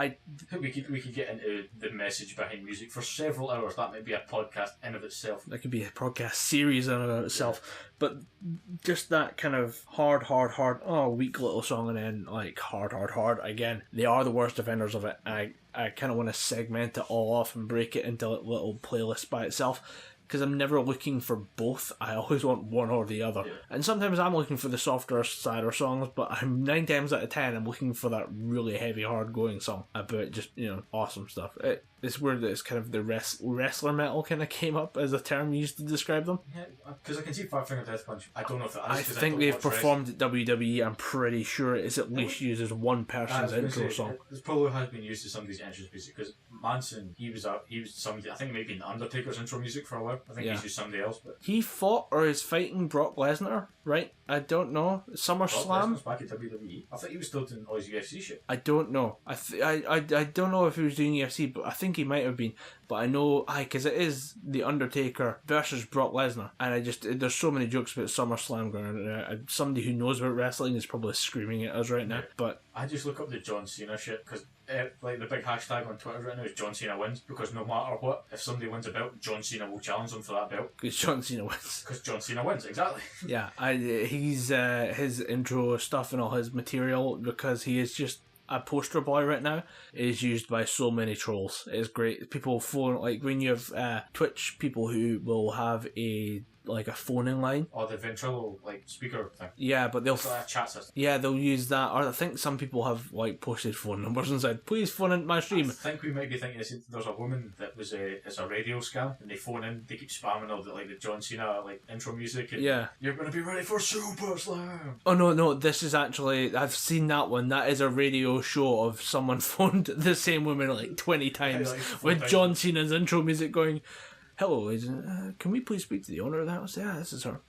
we could get into the message behind music for several hours. That might be a podcast in of itself. That could be a podcast series in and of itself. Yeah. But just that kind of hard, weak little song, and then like hard again. They are the worst offenders of it. I kind of want to segment it all off and break it into a little playlist by itself, because I'm never looking for both. I always want one or the other. Yeah. And sometimes I'm looking for the softer, sadder songs, but I'm 9 times out of 10 I'm looking for that really heavy, hard-going song about just, awesome stuff. It's weird that it's kind of the wrestler metal kind of came up as a term used to describe them. Yeah, because I can see Five Finger Death Punch. I don't know if it is. I think they've performed at WWE. I'm pretty sure it's at least used as one person's intro song. It probably has been used as somebody's entrance music, because Manson, he was somebody, I think maybe in Undertaker's intro music for a while. I think he's used somebody else. But he fought or is fighting Brock Lesnar, right? I don't know. SummerSlam? Brock Lesnar's back at WWE. I thought he was still doing all his UFC shit. I don't know. I don't know if he was doing UFC, but I think he might have been. But I know, because it is The Undertaker versus Brock Lesnar, and there's so many jokes about SummerSlam going on. Somebody who knows about wrestling is probably screaming at us right now. But I just look up the John Cena shit because like the big hashtag on Twitter right now is John Cena wins, because no matter what, if somebody wins a belt, John Cena will challenge them for that belt. Because John Cena wins. Because John Cena wins, exactly. Yeah, he's his intro stuff and all his material, because he is just a poster boy right now, is used by so many trolls. It's great. People phone, like when you have Twitch people who will have a phone-in line. Or the ventrilo speaker thing. Yeah, but they'll it's like a chat system. Yeah, they'll use that. Or I think some people have posted phone numbers and said, "Please phone into my stream." I think we might be thinking there's a woman that was it's a radio scam, and they phone in. They keep spamming all the John Cena intro music. And yeah, you're gonna be ready for Super Slam. Oh no! This is actually, I've seen that one. That is a radio show of someone phoned the same woman 20 times with John Cena's intro music going. Hello, ladies. Can we please speak to the owner of the house? Yeah, this is her.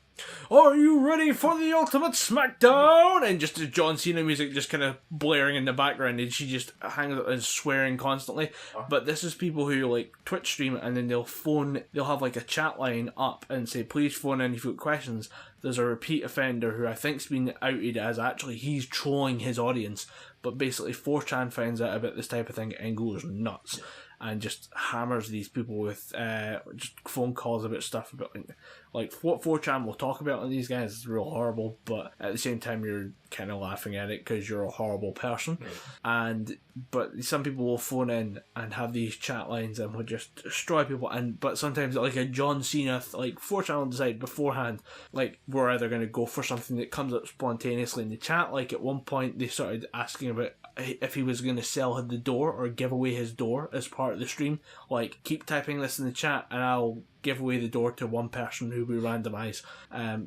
Are you ready for the ultimate SmackDown? And just the John Cena music just kind of blaring in the background, and she just hangs out and swearing constantly. But this is people who Twitch stream, and then they'll have a chat line up and say, please phone in if you've got questions. There's a repeat offender who I think's been outed as actually he's trolling his audience, but basically 4chan finds out about this type of thing and goes nuts. And just hammers these people with just phone calls about stuff about what 4chan will talk about on these guys is real horrible, but at the same time you're kind of laughing at it because you're a horrible person. But some people will phone in and have these chat lines and will just destroy people. But sometimes a John Cena 4chan will decide beforehand we're either going to go for something that comes up spontaneously in the chat. At one point they started asking about if he was going to sell the door or give away his door as part of the stream. Keep typing this in the chat and I'll give away the door to one person who we randomise.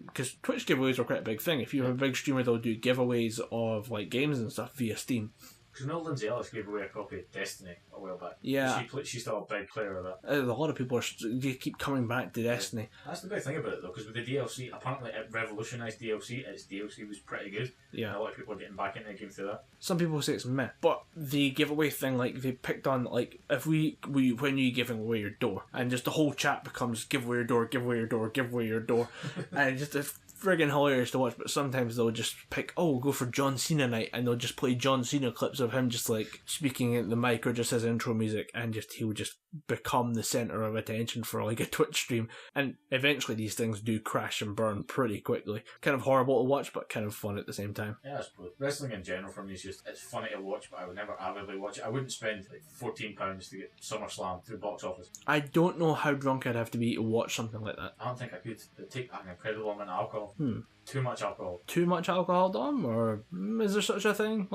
Because Twitch giveaways are quite a big thing. If you have a big streamer, they'll do giveaways of games and stuff via Steam. Because Lindsay Ellis gave away a copy of Destiny a while back. Yeah. She's still a big player of that. A lot of people keep coming back to Destiny. That's the big thing about it though, because with the DLC, apparently it revolutionised DLC. Its DLC was pretty good. Yeah. And a lot of people are getting back into the game through that. Some people say it's meh, but the giveaway thing, they picked on, if we when you giving away your door, and just the whole chat becomes give away your door, give away your door, give away your door, and it's friggin' hilarious to watch. But sometimes they'll just pick, we'll go for John Cena night, and they'll just play John Cena clips of him just speaking at the mic or just his intro music, and he'll just become the centre of attention for a Twitch stream. And eventually these things do crash and burn pretty quickly. Kind of horrible to watch, but kind of fun at the same time. Yeah, I suppose. Wrestling in general for me is it's funny to watch, but I would never avidly watch it. I wouldn't spend £14 to get SummerSlam through box office. I don't know how drunk I'd have to be to watch something like that. I don't think I could. It'd take an incredible amount of alcohol. Too much alcohol. Too much alcohol, Dom? Or is there such a thing?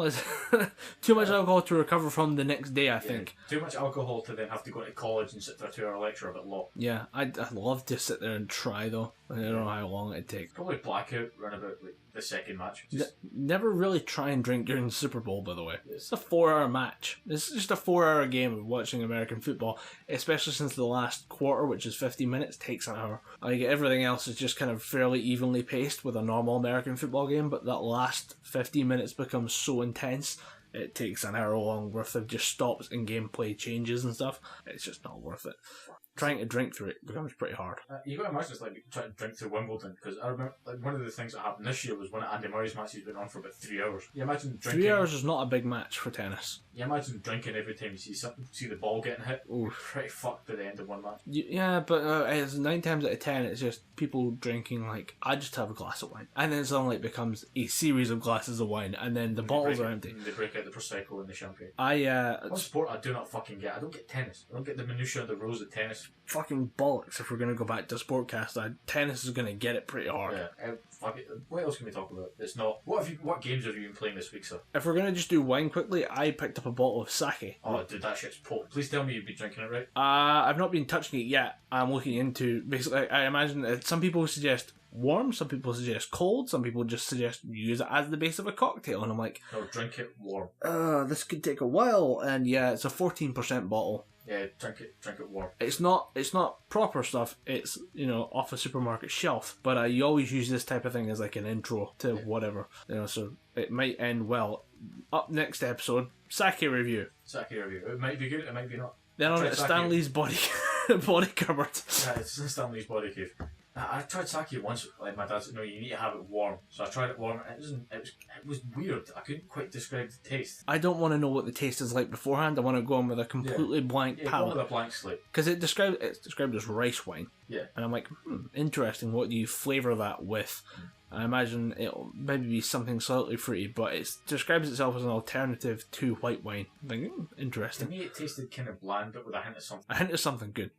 Too much alcohol to recover from the next day, I think. Too much alcohol to then have to go to college and sit through a 2-hour lecture about law. Yeah, I'd love to sit there and try though. I don't know how long it'd take. Probably blackout around about the second match. Never really try and drink during the Super Bowl, by the way. It's a 4-hour match. It's just a 4-hour game of watching American football, especially since the last quarter, which is 50 minutes, takes an hour. Everything else is just kind of fairly evenly paced with a normal American football game, but that last 50 minutes becomes so intense, it takes an hour long worth of just stops and gameplay changes and stuff. It's just not worth it. Trying to drink through it becomes pretty hard. You got to imagine it's trying to drink through Wimbledon, because I remember one of the things that happened this year was one of Andy Murray's matches went on for about 3 hours. You imagine drinking. 3 hours is not a big match for tennis. You imagine drinking every time you see the ball getting hit. Ooh. Pretty fucked by the end of one match. Yeah, but it's 9 times out of 10 it's just people drinking I just have a glass of wine, and then suddenly it becomes a series of glasses of wine, and then the bottles are empty. And they break out the Prosecco and the champagne. One sport I do not fucking get. I don't get tennis. I don't get the minutiae of the rules of tennis. Fucking bollocks if we're going to go back to Sportcast. Tennis is going to get it pretty hard. Yeah, fuck it. What else can we talk about? It's not. What games have you been playing this week, sir? If we're going to just do wine quickly, I picked up a bottle of sake. Oh, dude, that shit's potent. Please tell me you've been drinking it right. I've not been touching it yet. I'm looking into, basically, I imagine that some people suggest warm, some people suggest cold, some people just suggest use it as the base of a cocktail, and I'm like, no, drink it warm. This could take a while, and yeah, it's a 14% bottle. Yeah, drink it warm. It's not proper stuff. It's off a supermarket shelf. But you always use this type of thing as an intro to whatever. So it might end well. Up next episode, sake review. Sake review. It might be good. It might be not. Then on Stanley's body cupboard. Yeah, it's Stanley's body cave. I tried sake once. Like my dad said, no, you need to have it warm. So I tried it warm, and it was weird. I couldn't quite describe the taste. I don't want to know what the taste is like beforehand. I want to go on with a completely blank Go palate. with a blank slate. Because it's described as rice wine. Yeah. And I'm like, interesting. What do you flavour that with? I imagine it'll maybe be something slightly fruity, but it describes itself as an alternative to white wine. I'm like, interesting. To me, it tasted kind of bland, but with a hint of something. A hint of something good.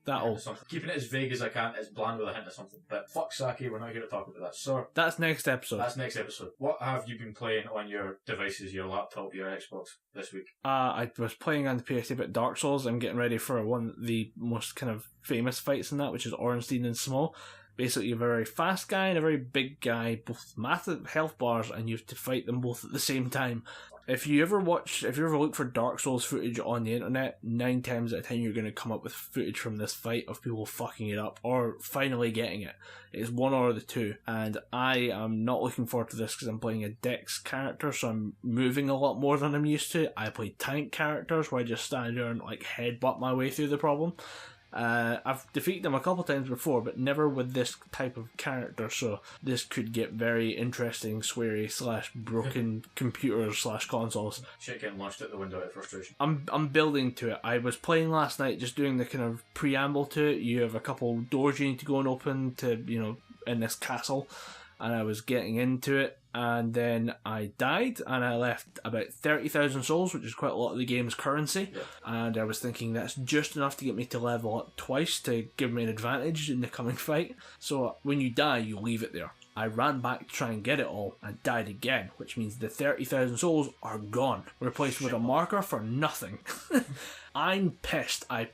Keeping it as vague as I can, it's bland with a hint of something. But fuck sake, we're not here to talk about that. So that's next episode. What have you been playing on your devices, your laptop, your Xbox this week? I was playing on the PS3 bit Dark Souls. I'm getting ready for the most kind of famous fights in that, which is Ornstein and Small. Basically, you have a very fast guy and a very big guy, both massive health bars, and you have to fight them both at the same time. If you ever look for Dark Souls footage on the internet, 9 times out of 10 you're going to come up with footage from this fight of people fucking it up or finally getting it. It's one or the two, and I am not looking forward to this because I'm playing a Dex character, so I'm moving a lot more than I'm used to. I play tank characters where I just stand there and like headbutt my way through the problem. I've defeated them a couple times before, but never with this type of character, so this could get very interesting, sweary / broken computers / consoles. Shit getting launched out the window out of frustration. I'm building to it. I was playing last night, just doing the kind of preamble to it. You have a couple doors you need to go and open to, in this castle, and I was getting into it, and then I died, and I left about 30,000 souls, which is quite a lot of the game's currency, and I was thinking that's just enough to get me to level up twice to give me an advantage in the coming fight. So when you die, you leave it there. I ran back to try and get it all and died again, which means the 30,000 souls are gone, replaced with a marker for nothing. I'm pissed. I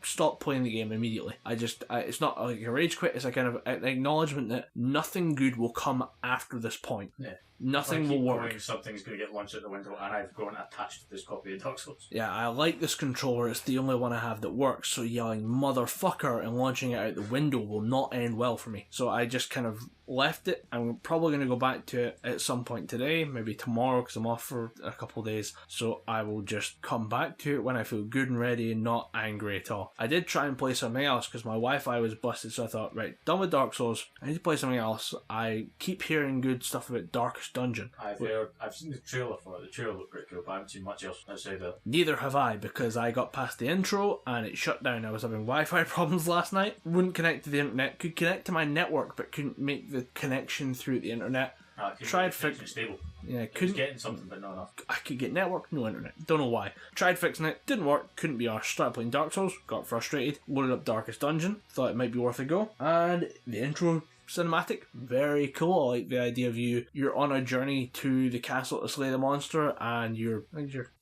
stopped playing the game immediately. It's not like a rage quit, it's a kind of an acknowledgement that nothing good will come after this point. Yeah. Nothing will work. Something's going to get launched out the window, and I've gone attached to this copy of Dark Souls. Yeah, I like this controller. It's the only one I have that works, so yelling motherfucker and launching it out the window will not end well for me. So I just kind of left it. I'm probably going to go back to it at some point today, maybe tomorrow, because I'm off for a couple of days. So I will just come back to it when I feel good and ready and not angry at all. I did try and play something else because my Wi-Fi was busted, so I thought, right, done with Dark Souls, I need to play something else. I keep hearing good stuff about Darkest Dungeon. I've seen the trailer for it. The trailer looked pretty cool, but I haven't seen much else outside that. Neither have I, because I got past the intro and it shut down. I was having Wi-Fi problems last night. Wouldn't connect to the internet. Could connect to my network, but couldn't make the connection through the internet. Tried fixing stable. Yeah, couldn't getting something, but not enough. I could get network, no internet. Don't know why. Tried fixing it, didn't work. Couldn't be arsed. Started playing Dark Souls, got frustrated. Loaded up Darkest Dungeon, thought it might be worth a go, and the intro cinematic, very cool. I like the idea of you're on a journey to the castle to slay the monster, and your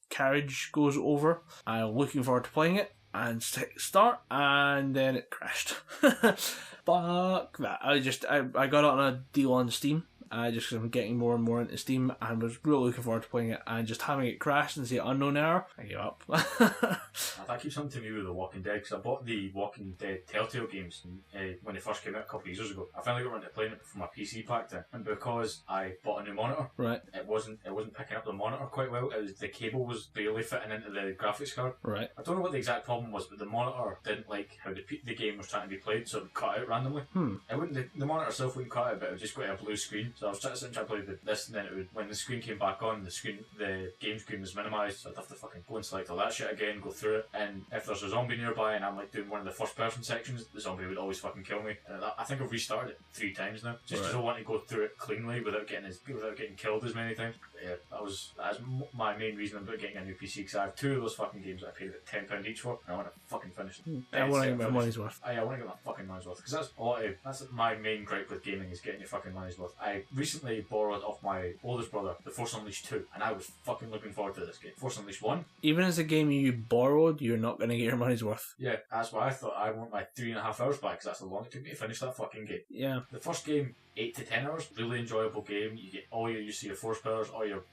carriage goes over. I'm looking forward to playing it. And start, and then it crashed. Fuck that. I got it on a deal on Steam. Just because I'm getting more and more into Steam and was really looking forward to playing it, and just having it crash and say unknown error, I gave up. That keeps something to me with The Walking Dead, because I bought the Walking Dead Telltale games when they first came out a couple of years ago. I finally got around to playing it for my PC back then, and because I bought a new monitor, right, it wasn't picking up the monitor quite well. The cable was barely fitting into the graphics card. Right. I don't know what the exact problem was, but the monitor didn't like how the game was trying to be played, so it would cut out randomly. It wouldn't. The monitor itself wouldn't cut out, but it would just go to a blue screen. So I was trying to play this, and then it would, when the screen came back on, the game screen was minimised, so I'd have to fucking go and select all that shit again, go through it, and if there's a zombie nearby and I'm like doing one of the first person sections, the zombie would always fucking kill me. And I think I've restarted it 3 times now, just because I want to go through it cleanly without getting killed as many times. But yeah, that's my main reason about getting a new PC, because I have 2 of those fucking games that I paid about £10 each for, and I want to fucking finish them. I want to get my money's worth. I want to get my fucking money's worth, because that's my main gripe with gaming, is getting your fucking money's worth. I recently borrowed off my oldest brother The Force Unleashed 2, and I was fucking looking forward to this game. Force Unleashed 1. Even as a game you borrowed, you're not going to get your money's worth. Yeah, that's why I thought I want my 3.5 hours back, because that's how long it took me to finish that fucking game. Yeah. The first game, 8 to 10 hours, really enjoyable game. You get all your use of your force powers, all your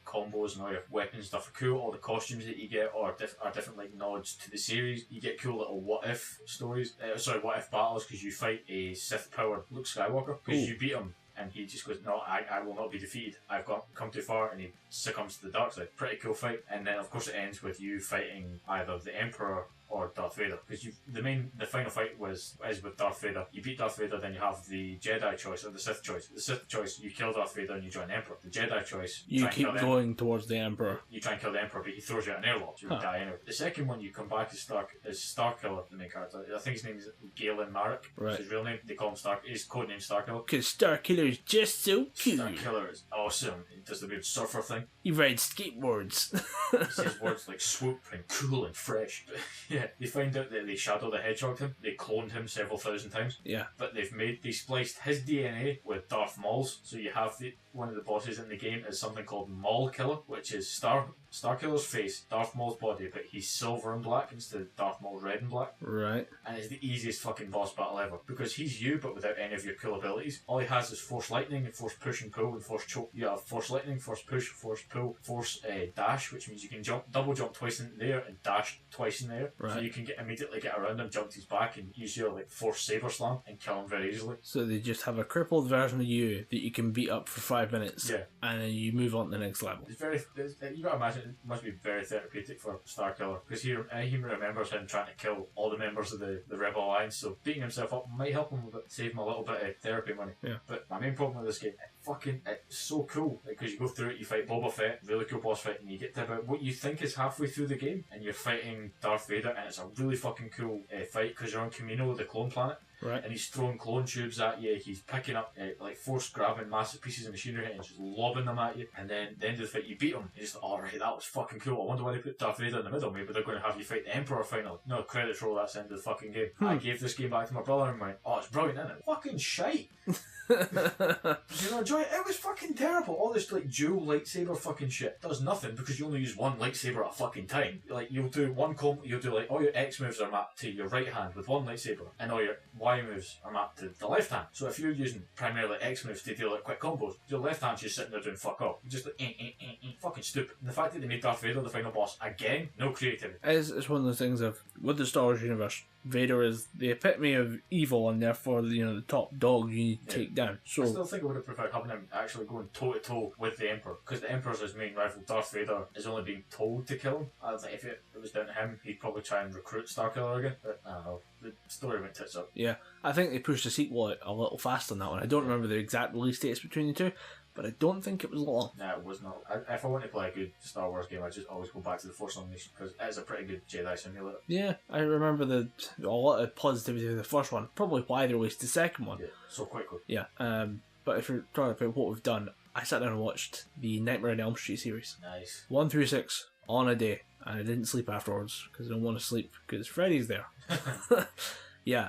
combos and all your weapons stuff are cool. All the costumes that you get are different like nods to the series. You get cool little what if stories, what if battles, because you fight a Sith powered Luke Skywalker, because you beat him. And he just goes, no, I will not be defeated. I've come too far, and he succumbs to the dark side. Pretty cool fight. And then, of course, it ends with you fighting either the Emperor or Darth Vader. Because the final fight is with Darth Vader. You beat Darth Vader, then you have the Jedi choice or the Sith choice. The Sith choice, you kill Darth Vader and you join the Emperor. The Jedi choice, you keep going towards the Emperor. You try and kill the Emperor, but he throws you out an airlock, so you die anyway. The second one, you come back as Starkiller, the main character. I think his name is Galen Marek. Right. That's his real name. They call him Stark. His codename Starkiller. Because Starkiller is just so cool. Starkiller is awesome. He does the weird surfer thing. He rides skateboards. He says words like swoop and cool and fresh. But yeah, they find out that they Shadow the Hedgehog him. They cloned him several thousand times. Yeah. But they spliced his DNA with Darth Maul's. So you have one of the bosses in the game is something called Maul Killer, which is Starkiller's face, Darth Maul's body, but he's silver and black instead of Darth Maul's red and black. Right. And it's the easiest fucking boss battle ever. Because he's you, but without any of your cool abilities. All he has is Force Lightning, and Force Push and Pull, and Force Choke. You have Force Lightning, Force Push, Force Pull, Force Dash, which means you can double jump twice in the air and dash twice in the air. Right. So you can immediately get around him, jump to his back, and use your Force Saber Slam and kill him very easily. So they just have a crippled version of you that you can beat up for 5 minutes. Yeah. And then you move on to the next level. You gotta imagine it must be very therapeutic for Starkiller, because he remembers him trying to kill all the members of the Rebel Alliance, so beating himself up might help him save him a little bit of therapy money. Yeah. But my main problem with this game, it's so cool, because you go through it, you fight Boba Fett, really cool boss fight, and you get to about what you think is halfway through the game, and you're fighting Darth Vader, and it's a really fucking cool fight, because you're on Kamino, the clone planet. Right. And he's throwing clone tubes at you, he's picking up force grabbing massive pieces of machinery and just lobbing them at you, and then at the end of the fight you beat him, and you're just like, alright, that was fucking cool. I wonder why they put Darth Vader in the middle. Maybe they're going to have you fight the Emperor finally. No, credits roll, that's the end of the fucking game. I gave this game back to my brother and went, oh, it's brilliant, isn't it? Fucking shite. You know, enjoy it. It was fucking terrible. All this dual lightsaber fucking shit does nothing, because you only use one lightsaber at a fucking time. You'll do one you'll do all your X moves are mapped to your right hand with one lightsaber, and all your Y moves are mapped to the left hand. So if you're using primarily X moves to deal quick combos, your left hand's just sitting there doing fuck all. You're just fucking stupid. And the fact that they made Darth Vader the final boss again, no creativity. It's one of those things with the Star Wars universe, Vader is the epitome of evil, and therefore the top dog you need to take down. So I still think I would have preferred having him actually going toe to toe with the Emperor, because the Emperor's his main rival. Darth Vader is only being told to kill him. I think if it was down to him, he'd probably try and recruit Starkiller again. But I don't know. The story went tits up. Yeah, I think they pushed the sequel out a little fast on that one. I don't remember the exact release dates between the two, but I don't think it was long. Nah, it was not. If I want to play a good Star Wars game, I just always go back to the Force Unleashed, because it is a pretty good Jedi simulator. Yeah, I remember a lot of positivity in the first one. Probably why they released the second one. Yeah, so quickly. Yeah, but if you're talking about what we've done, I sat down and watched the Nightmare on Elm Street series. Nice. 1 through 6 on a day, and I didn't sleep afterwards because I don't want to sleep because Freddy's there. Yeah,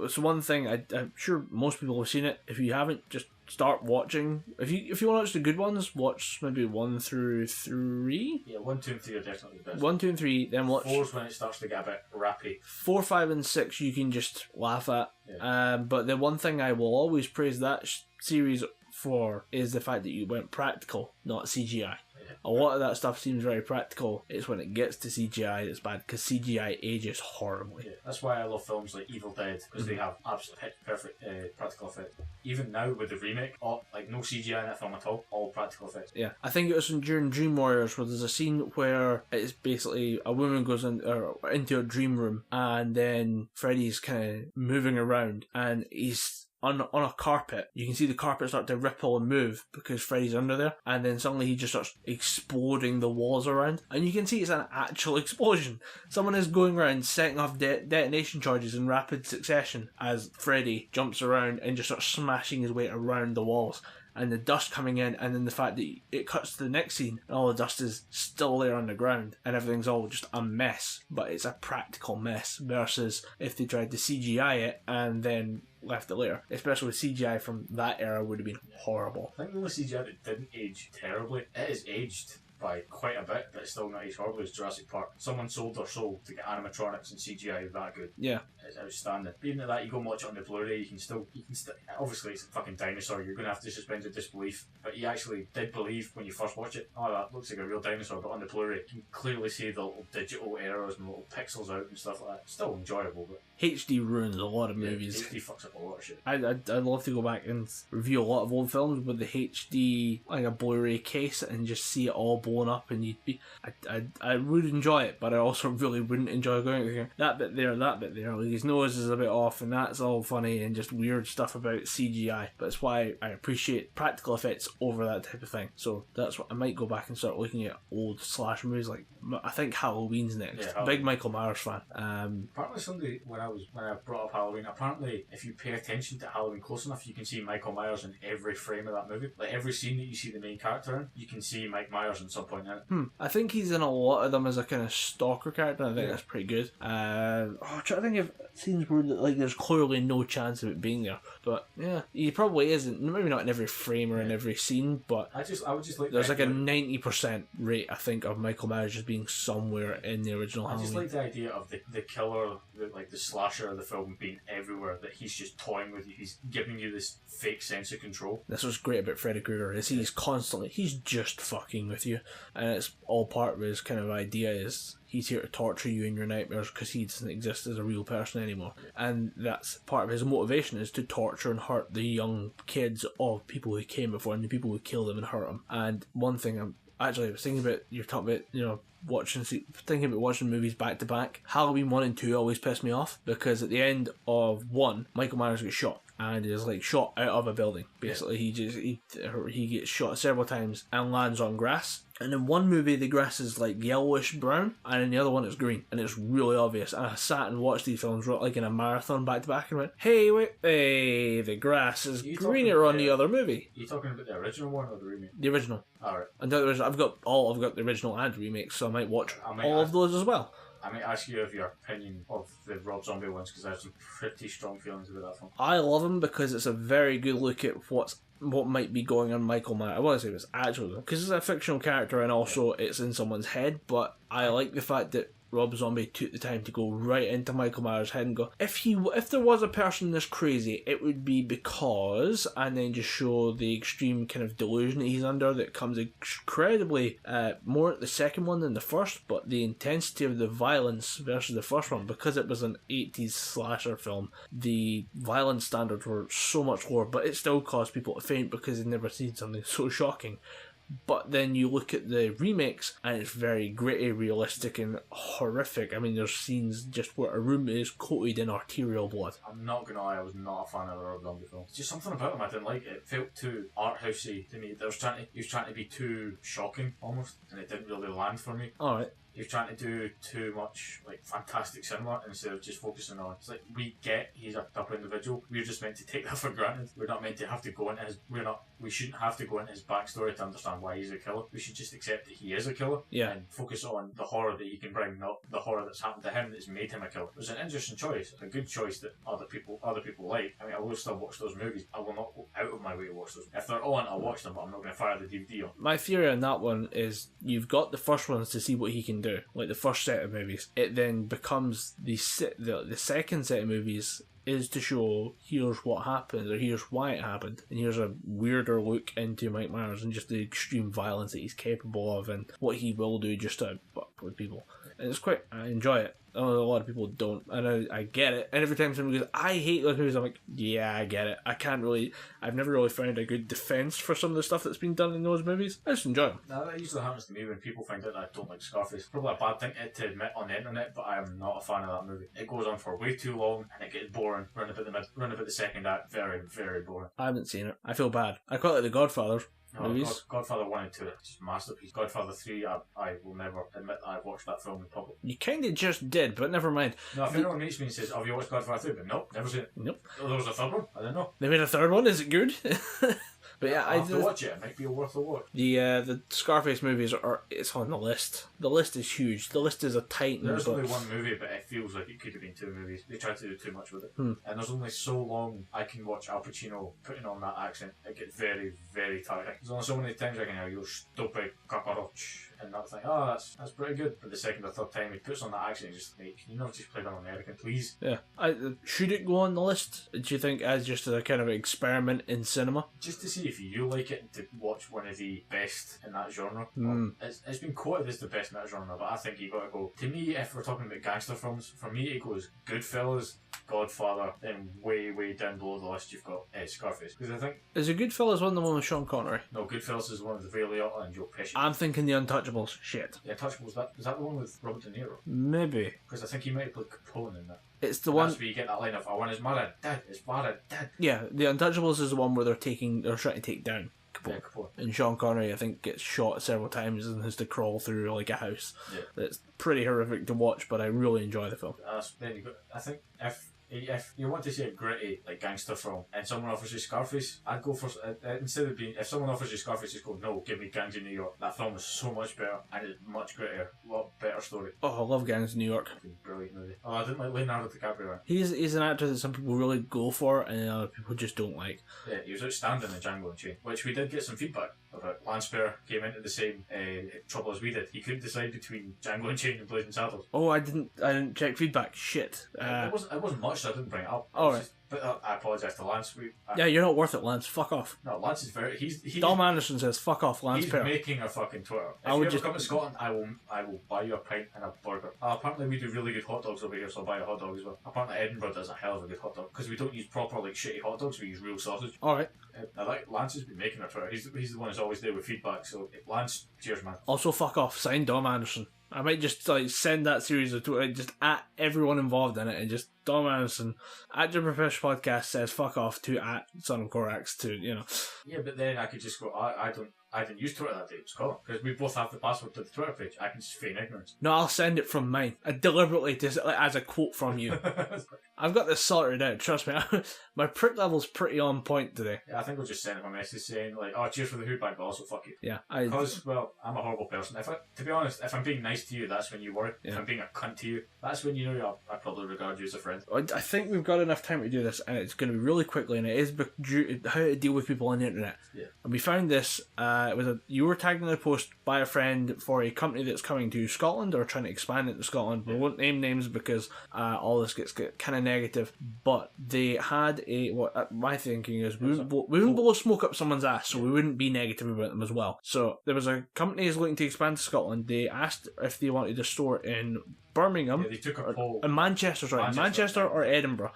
so one thing, I'm sure most people have seen it. If you haven't, just start watching. If you want to watch the good ones, watch maybe 1 through 3. Yeah, 1, 2, and 3 are definitely the best. 1, 2, and 3, then watch 4's when it starts to get a bit rappy. 4, 5, and 6. You can just laugh at. Yeah. But the one thing I will always praise that series for is the fact that you went practical, not CGI. A lot of that stuff seems very practical. It's when it gets to CGI that's bad, because CGI ages horribly. Yeah, that's why I love films like Evil Dead, because they have absolutely perfect practical effects. Even now with the remake, no CGI in that film at all practical effects. Yeah, I think it was during Dream Warriors where there's a scene where it's basically a woman goes into a dream room, and then Freddy's kind of moving around, and he's on a carpet. You can see the carpet start to ripple and move because Freddy's under there, and then suddenly he just starts exploding the walls around, and you can see it's an actual explosion. Someone is going around setting off detonation charges in rapid succession as Freddy jumps around and just starts smashing his way around the walls, and the dust coming in, and then the fact that it cuts to the next scene and all the dust is still there on the ground and everything's all just a mess, but it's a practical mess versus if they tried to CGI it and then left it later. Especially with CGI from that era would have been horrible. I think the only CGI that didn't age terribly, it is aged by quite a bit, but it's still not aged horribly, is Jurassic Park. Someone sold their soul to get animatronics and CGI that good. Yeah. It's outstanding. But even at that, you go and watch it on the Blu-ray, you can still obviously it's a fucking dinosaur, you're going to have to suspend your disbelief, but you actually did believe when you first watch it, oh, that looks like a real dinosaur, but on the Blu-ray you can clearly see the little digital errors and little pixels out and stuff like that. It's still enjoyable, but HD ruins a lot of movies. HD fucks up a lot of shit. I'd love to go back and review a lot of old films with the HD, like a Blu-ray case, and just see it all blown up, and you'd be. I would enjoy it, but I also really wouldn't enjoy going there. That bit there, like his nose is a bit off, and that's all funny and just weird stuff about CGI. But it's why I appreciate practical effects over that type of thing. So that's what I might go back and start looking at old slasher movies. Like I think Halloween's next. Yeah, Big Michael Myers fan. Apparently, somebody when I brought up Halloween, apparently if you pay attention to Halloween close enough, you can see Michael Myers in every frame of that movie. Like every scene that you see the main character in, you can see Mike Myers at some point in it. I think he's in a lot of them as a kind of stalker character. I think that's pretty good. I'm trying to think of scenes where like there's clearly no chance of it being there, but yeah, he probably isn't. Maybe not in every frame or in every scene, but I would just like there's like a 90% rate, I think, of Michael Myers just being somewhere in the original Halloween. I just like the idea of the killer, the slasher of the film being everywhere, that he's just toying with you, he's giving you this fake sense of control. That's what's great about Freddy Krueger, is he's just fucking with you, and it's all part of his kind of idea is he's here to torture you in your nightmares because he doesn't exist as a real person anymore. And that's part of his motivation, is to torture and hurt the young kids of people who came before and the people who killed them and hurt them. And one thing I was thinking about, you're talking about, thinking about watching movies back to back. Halloween 1 and 2 always piss me off, because at the end of 1, Michael Myers gets shot. And is like shot out of a building. Basically, he gets shot several times and lands on grass. And in one movie, the grass is like yellowish brown, and in the other one, it's green, and it's really obvious. And I sat and watched these films like in a marathon back to back, and went, "Hey, the grass is greener on the other movie." Are you talking about the original one or the remake? The original. Alright. And the original, I've got the original and remakes, so I might watch all of those as well. I might ask you of your opinion of the Rob Zombie ones, because I have some pretty strong feelings about that film. I love him because it's a very good look at what might be going on Michael Myers. I want to say it's actual, because it's a fictional character and also it's in someone's head, but I like the fact that Rob Zombie took the time to go right into Michael Myers' head and go, if there was a person this crazy, it would be because, and then just show the extreme kind of delusion that he's under that comes incredibly more at the second one than the first, but the intensity of the violence versus the first one, because it was an 80s slasher film, the violence standards were so much lower, but it still caused people to faint because they'd never seen something so shocking. But then you look at the remakes and it's very gritty, realistic and horrific. I mean, there's scenes just where a room is coated in arterial blood. I'm not gonna lie, I was not a fan of the Rob Zombie film. It's just something about him I didn't like. It felt too art housey to me. He was trying to be too shocking almost, and it didn't really land for me. Alright. He was trying to do too much like fantastic cinema instead of just focusing on. It's like, we get he's a tougher individual. We're just meant to take that for granted. We're not meant to have to go into his. We shouldn't have to go into his backstory to understand why he's a killer. We should just accept that he is a killer. Yeah. And focus on the horror that he can bring, not the horror that's happened to him that's made him a killer. It was an interesting choice, a good choice that other people like. I mean, I will still watch those movies. I will not go out of my way to watch those. If they're on, I'll watch them, but I'm not going to fire the DVD on. My theory on that one is you've got the first ones to see what he can do, like the first set of movies. It then becomes the second set of movies is to show here's what happened or here's why it happened, and here's a weirder look into Mike Myers and just the extreme violence that he's capable of and what he will do just to fuck with people. And it's quite, I enjoy it. I know a lot of people don't, and I get it. And every time somebody goes, I hate those movies, I'm like, yeah, I get it. I've never really found a good defense for some of the stuff that's been done in those movies. I just enjoy them. Now, that usually happens to me when people find out that I don't like Scarface. Probably a bad thing to admit on the internet, but I am not a fan of that movie. It goes on for way too long, and it gets boring. Run about the second act, very, very boring. I haven't seen it. I feel bad. I quite like The Godfather. Movies. Godfather 1 and 2, just masterpiece. Godfather 3, I will never admit that I've watched that film in public. You kind of just did, but never mind. No, if anyone meets me and says, have you watched Godfather 3? But nope, never seen it. Nope. Oh, there was a third one? I didn't know. They made a third one? Is it good? But yeah, I'll have to watch it. It might be worth a watch. The Scarface movies it's on the list. The list is huge. The list is a titan. There's only one movie, but it feels like it could have been two movies. They tried to do too much with it. And there's only so long I can watch Al Pacino putting on that accent. It gets very, very tiring. There's only so many times I can hear, you stupid cockroach. And that's like, oh, that's pretty good. But the second or third time he puts on that accent, he's just like, can you not just play an American, please? Yeah. Should it go on the list, do you think, as just a kind of experiment in cinema? Just to see if you like it and to watch one of the best in that genre. It's been quoted as the best in that genre, but I think you got to go. To me, if we're talking about gangster films, for me it goes Goodfellas, Godfather, then way down below the list you've got Scarface. Because I think... Is it Goodfellas one the one with Sean Connery? No, Goodfellas is one with Ray Liotta and Joe Pesci. I'm thinking The Untouchables. Shit. The Untouchables, is that the one with Robert De Niro? Maybe. Because I think he might have played Capone in that. It's the one... That's where you get that line of, I want his mother dead, his father dead. Yeah, The Untouchables is the one where they're trying to take down Capone. Yeah, Capone. And Sean Connery, I think, gets shot several times and has to crawl through like a house. Yeah. It's pretty horrific to watch, but I really enjoy the film. Then you go, I think if you want to see a gritty like gangster film and someone offers you Scarface, I'd go for instead of being, if someone offers you Scarface, just go, no, give me Gangs of New York. That film is so much better and it's much grittier, a lot better story. Oh, I love Gangs of New York. Brilliant movie. Oh, I didn't like Leonardo DiCaprio. He's an actor that some people really go for and other people just don't like. Yeah, he was outstanding in Django Unchained, which we did get some feedback about. Lance Baer came into the same trouble as we did. He couldn't decide between Django Unchained and Blazing Saddles. Oh, I didn't check feedback. Shit. It wasn't much, so I didn't bring it up. Alright. But I apologise to Lance. Yeah, you're not worth it, Lance. Fuck off. No, Lance is very. He's Dom Anderson says, "Fuck off, Lance." He's Pear. making a fucking Twitter. If I would you ever just come to Scotland, I will buy you a pint and a burger. Apparently, we do really good hot dogs over here, so I'll buy a hot dog as well. Apparently, Edinburgh does a hell of a good hot dog because we don't use proper like shitty hot dogs. We use real sausage. All right. I like Lance has been making a Twitter. He's the one who's always there with feedback. So Lance, cheers, man. Also, fuck off. Sign Dom Anderson. I might just send that series of Twitter just at everyone involved in it and just Dom Anderson at Gibberpish podcast says fuck off to at Son of Corax to Yeah, but then I could just go. I didn't use Twitter that day. It was Colin because we both have the password to the Twitter page. I can just feign ignorance. No, I'll send it from mine. I deliberately just as a quote from you. I've got this sorted out. Trust me, my prick level's pretty on point today. Yeah, I think I'll just send him a message saying like, "Oh, cheers for the hood bag, but also fuck you." Yeah, because I'm a horrible person. To be honest, if I'm being nice to you, that's when you worry. Yeah. If I'm being a cunt to you, that's when you know I probably regard you as a friend. I think we've got enough time to do this, and it's going to be really quickly, and it is due to how to deal with people on the internet. Yeah. And we found this. You were tagged in a post by a friend for a company that's coming to Scotland or trying to expand into Scotland. We won't name names because all this gets kind of negative. But they had what my thinking is we wouldn't blow smoke up someone's ass, so we wouldn't be negative about them as well. So there was a company is looking to expand to Scotland. They asked if they wanted a store in Birmingham, they took a poll. In Manchester or Edinburgh,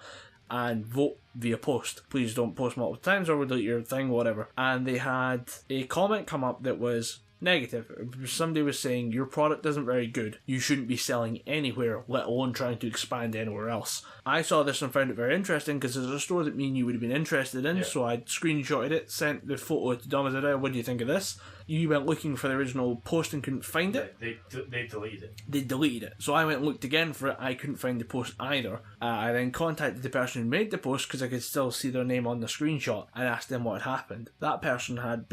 and vote via post. Please don't post multiple times or we'll delete your thing, whatever. And they had a comment come up that was negative. Somebody was saying your product isn't very good. You shouldn't be selling anywhere, let alone trying to expand anywhere else. I saw this and found it very interesting because there's a store that me and you would have been interested in, so I screenshotted it, sent the photo to Dom and said, what do you think of this? You went looking for the original post and couldn't find it. They deleted it. They deleted it. So I went and looked again for it. I couldn't find the post either. I then contacted the person who made the post because I could still see their name on the screenshot and asked them what had happened. That person had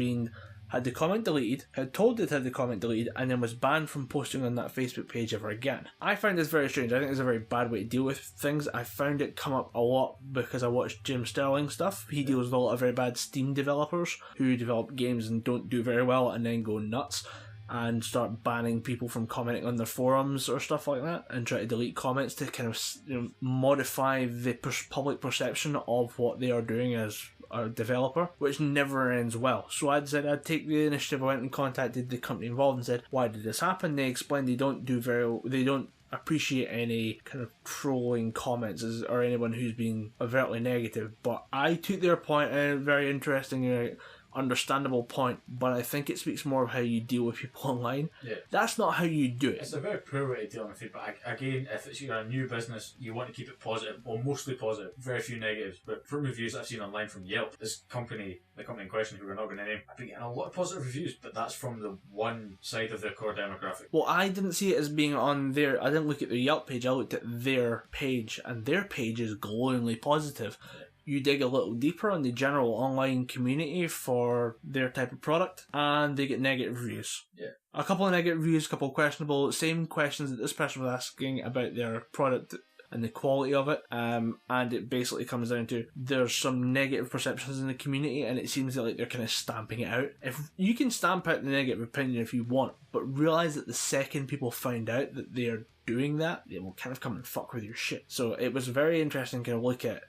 the comment deleted, had told it had the comment deleted, and then was banned from posting on that Facebook page ever again. I find this very strange. I think it's a very bad way to deal with things. I found it come up a lot because I watched Jim Sterling stuff. He deals with a lot of very bad Steam developers who develop games and don't do very well and then go nuts and start banning people from commenting on their forums or stuff like that and try to delete comments to kind of modify the public perception of what they are doing as a developer, which never ends well. So I'd said I'd take the initiative. I went and contacted the company involved and said, why did this happen? They explained they don't appreciate any kind of trolling comments or anyone who's being overtly negative, but I took their point, a very interesting understandable point, but I think it speaks more of how you deal with people online. Yeah. That's not how you do it. It's a very poor way to deal with feedback. Again, if you're a new business, you want to keep it positive, or mostly positive, very few negatives. But from reviews I've seen online from Yelp, the company in question, who we're not going to name, I've been getting a lot of positive reviews, but that's from the one side of their core demographic. Well, I didn't see it as being on their, I didn't look at the Yelp page, I looked at their page, and their page is glowingly positive. Yeah. You dig a little deeper on the general online community for their type of product, and they get negative reviews. Yeah. A couple of negative reviews, a couple of questionable, same questions that this person was asking about their product and the quality of it, and it basically comes down to there's some negative perceptions in the community, and it seems like they're kind of stamping it out. If you can stamp out the negative opinion if you want, but realise that the second people find out that they're doing that, they will kind of come and fuck with your shit. So it was very interesting kind of look at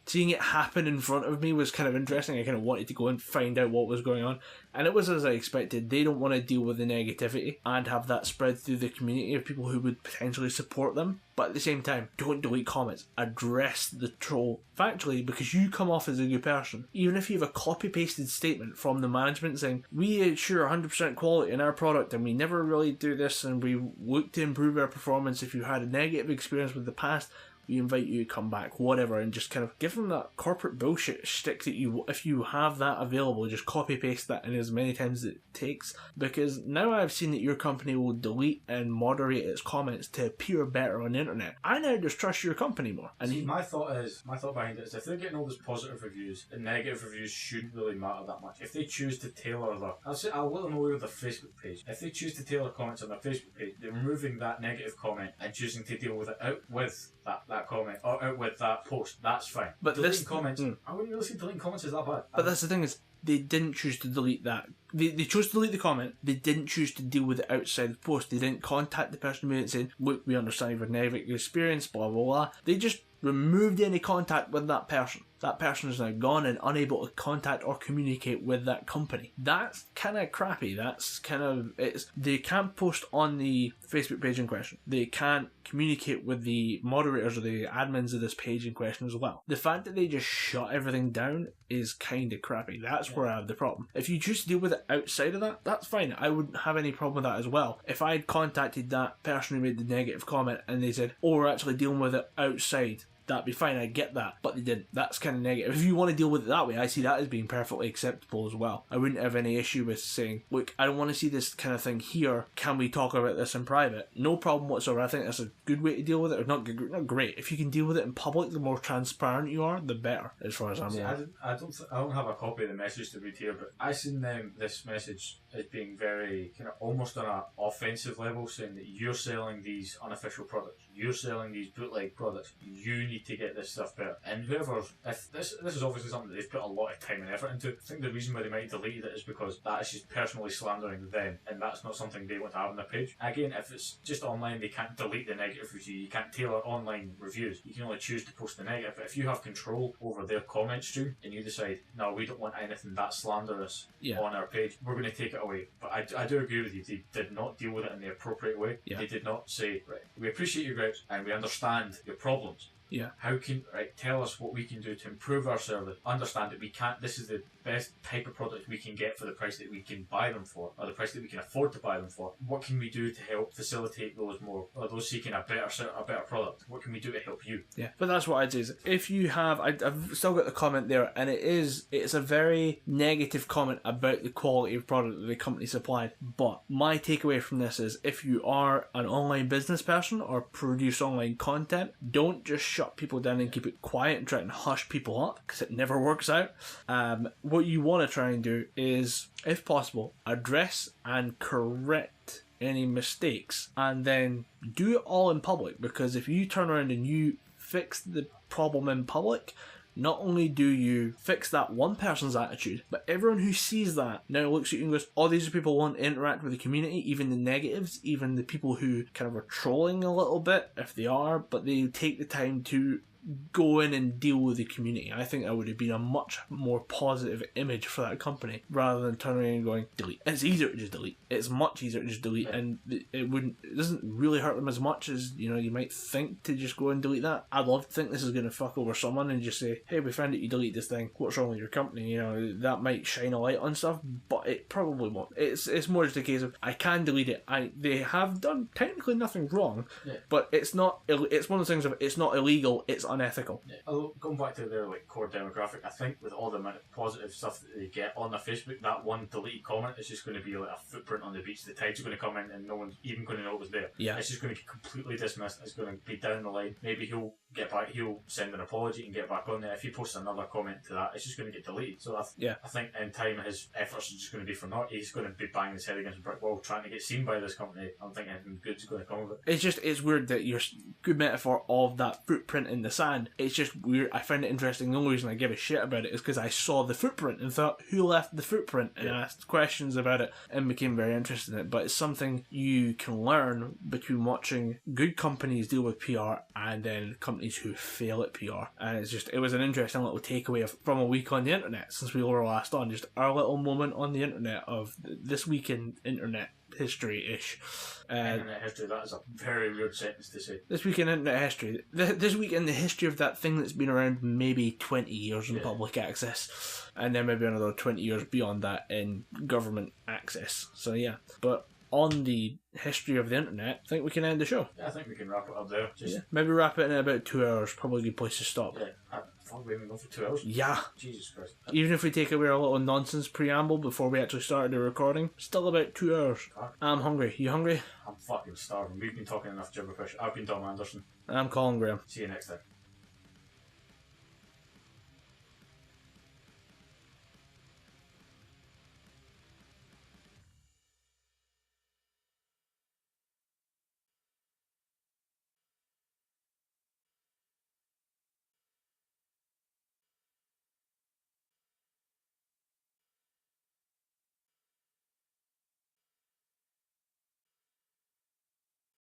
seeing it happen in front of me was kind of interesting. I kind of wanted to go and find out what was going on, and it was as I expected. They don't want to deal with the negativity and have that spread through the community of people who would potentially support them. But at the same time, don't delete comments. Address the troll factually, because you come off as a good person. Even if you have a copy-pasted statement from the management saying, we ensure 100% quality in our product and we never really do this and we look to improve our performance. If you had a negative experience with the past, we invite you to come back, whatever, and just kind of give them that corporate bullshit shtick that you, if you have that available, just copy paste that in as many times as it takes. Because now I've seen that your company will delete and moderate its comments to appear better on the internet. I now just trust your company more. And see, my thought behind it is, if they're getting all those positive reviews, the negative reviews shouldn't really matter that much. If they choose to tailor I'll let them away with their Facebook page. If they choose to tailor comments on their Facebook page, they're removing that negative comment and choosing to deal with it out with that comment or out with that post. That's fine. But deleting comments, I wouldn't really say deleting comments is that bad. But that's the thing is, they didn't choose to delete that. They chose to delete the comment. They didn't choose to deal with it outside the post. They didn't contact the person who made it saying, look, we understand your negative experience, blah, blah, blah. They just removed any contact with that person. That person is now gone and unable to contact or communicate with that company. That's kind of crappy. That's kind of, they can't post on the Facebook page in question. They can't communicate with the moderators or the admins of this page in question as well. The fact that they just shut everything down is kind of crappy. That's where I have the problem. If you choose to deal with it outside of that, that's fine. I wouldn't have any problem with that as well. If I had contacted that person who made the negative comment and they said, oh, we're actually dealing with it outside, that'd be fine, I get that, but they didn't. That's kind of negative. If you want to deal with it that way, I see that as being perfectly acceptable as well. I wouldn't have any issue with saying, look, I don't want to see this kind of thing here, can we talk about this in private? No problem whatsoever. I think that's a good way to deal with it, or not great. If you can deal with it in public, the more transparent you are, the better, as far as I'm aware. I don't have a copy of the message to read here, but I seen this message as being very kind of almost on an offensive level, saying that you're selling these unofficial products, you're selling these bootleg products, you need to get this stuff better. And whoever, if this is obviously something that they've put a lot of time and effort into. I think the reason why they might have deleted it is because that is just personally slandering them, and that's not something they want to have on their page. Again, if it's just online, they can't delete the negative review. You can't tailor online reviews. You can only choose to post the negative. But if you have control over their comment stream and you decide, no, we don't want anything that slanderous on our page, we're going to take it away. But I do agree with you. They did not deal with it in the appropriate way. They did not say, right, we appreciate your gripes and we understand your problems. How can, tell us what we can do to improve our service. Understand that we can't, this is the best type of product we can get for the price that we can buy them for, or the price that we can afford to buy them for. What can we do to help facilitate those seeking a better product? What can we do to help you? But that's what I'd say is, if you have, I've still got the comment there, and it's a very negative comment about the quality of product that the company supplied. But my takeaway from this is, if you are an online business person or produce online content, don't just shut people down and keep it quiet and try and hush people up, because it never works out. What you want to try and do is, if possible, address and correct any mistakes, and then do it all in public. Because if you turn around and you fix the problem in public, not only do you fix that one person's attitude, but everyone who sees that now looks at you and goes, oh, these are people who want to interact with the community, even the negatives, even the people who kind of are trolling a little bit, if they are, but they take the time to go in and deal with the community. I think that would have been a much more positive image for that company, rather than turning around and going, delete. It's easier to just delete. It's much easier to just delete, and it doesn't really hurt them as much as, you might think, to just go and delete that. I'd love to think this is going to fuck over someone and just say, hey, we found out you delete this thing, what's wrong with your company? That might shine a light on stuff, but it probably won't. It's more just a case of, I can delete it. They have done technically nothing wrong, but it's one of those things of, it's not illegal, it's unethical. Going back to their core demographic, I think with all the amount of positive stuff that they get on their Facebook, that one deleted comment is just going to be like a footprint on the beach. The tide's going to come in and no one's even going to know it was there. It's just going to get completely dismissed. It's going to be down the line. Maybe he'll get back, he'll send an apology and get back on there. If he posts another comment to that, it's just going to get deleted. So I think in time his efforts are just going to be for naught. He's going to be banging his head against a brick wall trying to get seen by this company. I don't think anything good's going to come of it. It's weird that your good metaphor of that footprint in the sand, it's just weird. I find it interesting. The only reason I give a shit about it is because I saw the footprint and thought, who left the footprint? And asked questions about it and became very interested in it. But it's something you can learn between watching good companies deal with PR and then companies who fail at PR. And it was an interesting little takeaway from a week on the internet since we were last on. Just our little moment on the internet of this week in internet history-ish. Internet history, that is a very weird sentence to say. This week in internet history. This week in the history of that thing that's been around maybe 20 years in public access. And then maybe another 20 years beyond that in government access. So yeah. But on the history of the internet, I think we can end the show. Yeah, I think we can wrap it up there. Maybe wrap it in about 2 hours. Probably a good place to stop. Yeah. Fuck, we haven't gone for 2 hours? Yeah. Jesus Christ. Even if we take away our little nonsense preamble before we actually started the recording, still about 2 hours. Fuck. I'm hungry. You hungry? I'm fucking starving. We've been talking enough gibberpish. I've been Dom Anderson. I'm Colin Graham. See you next time.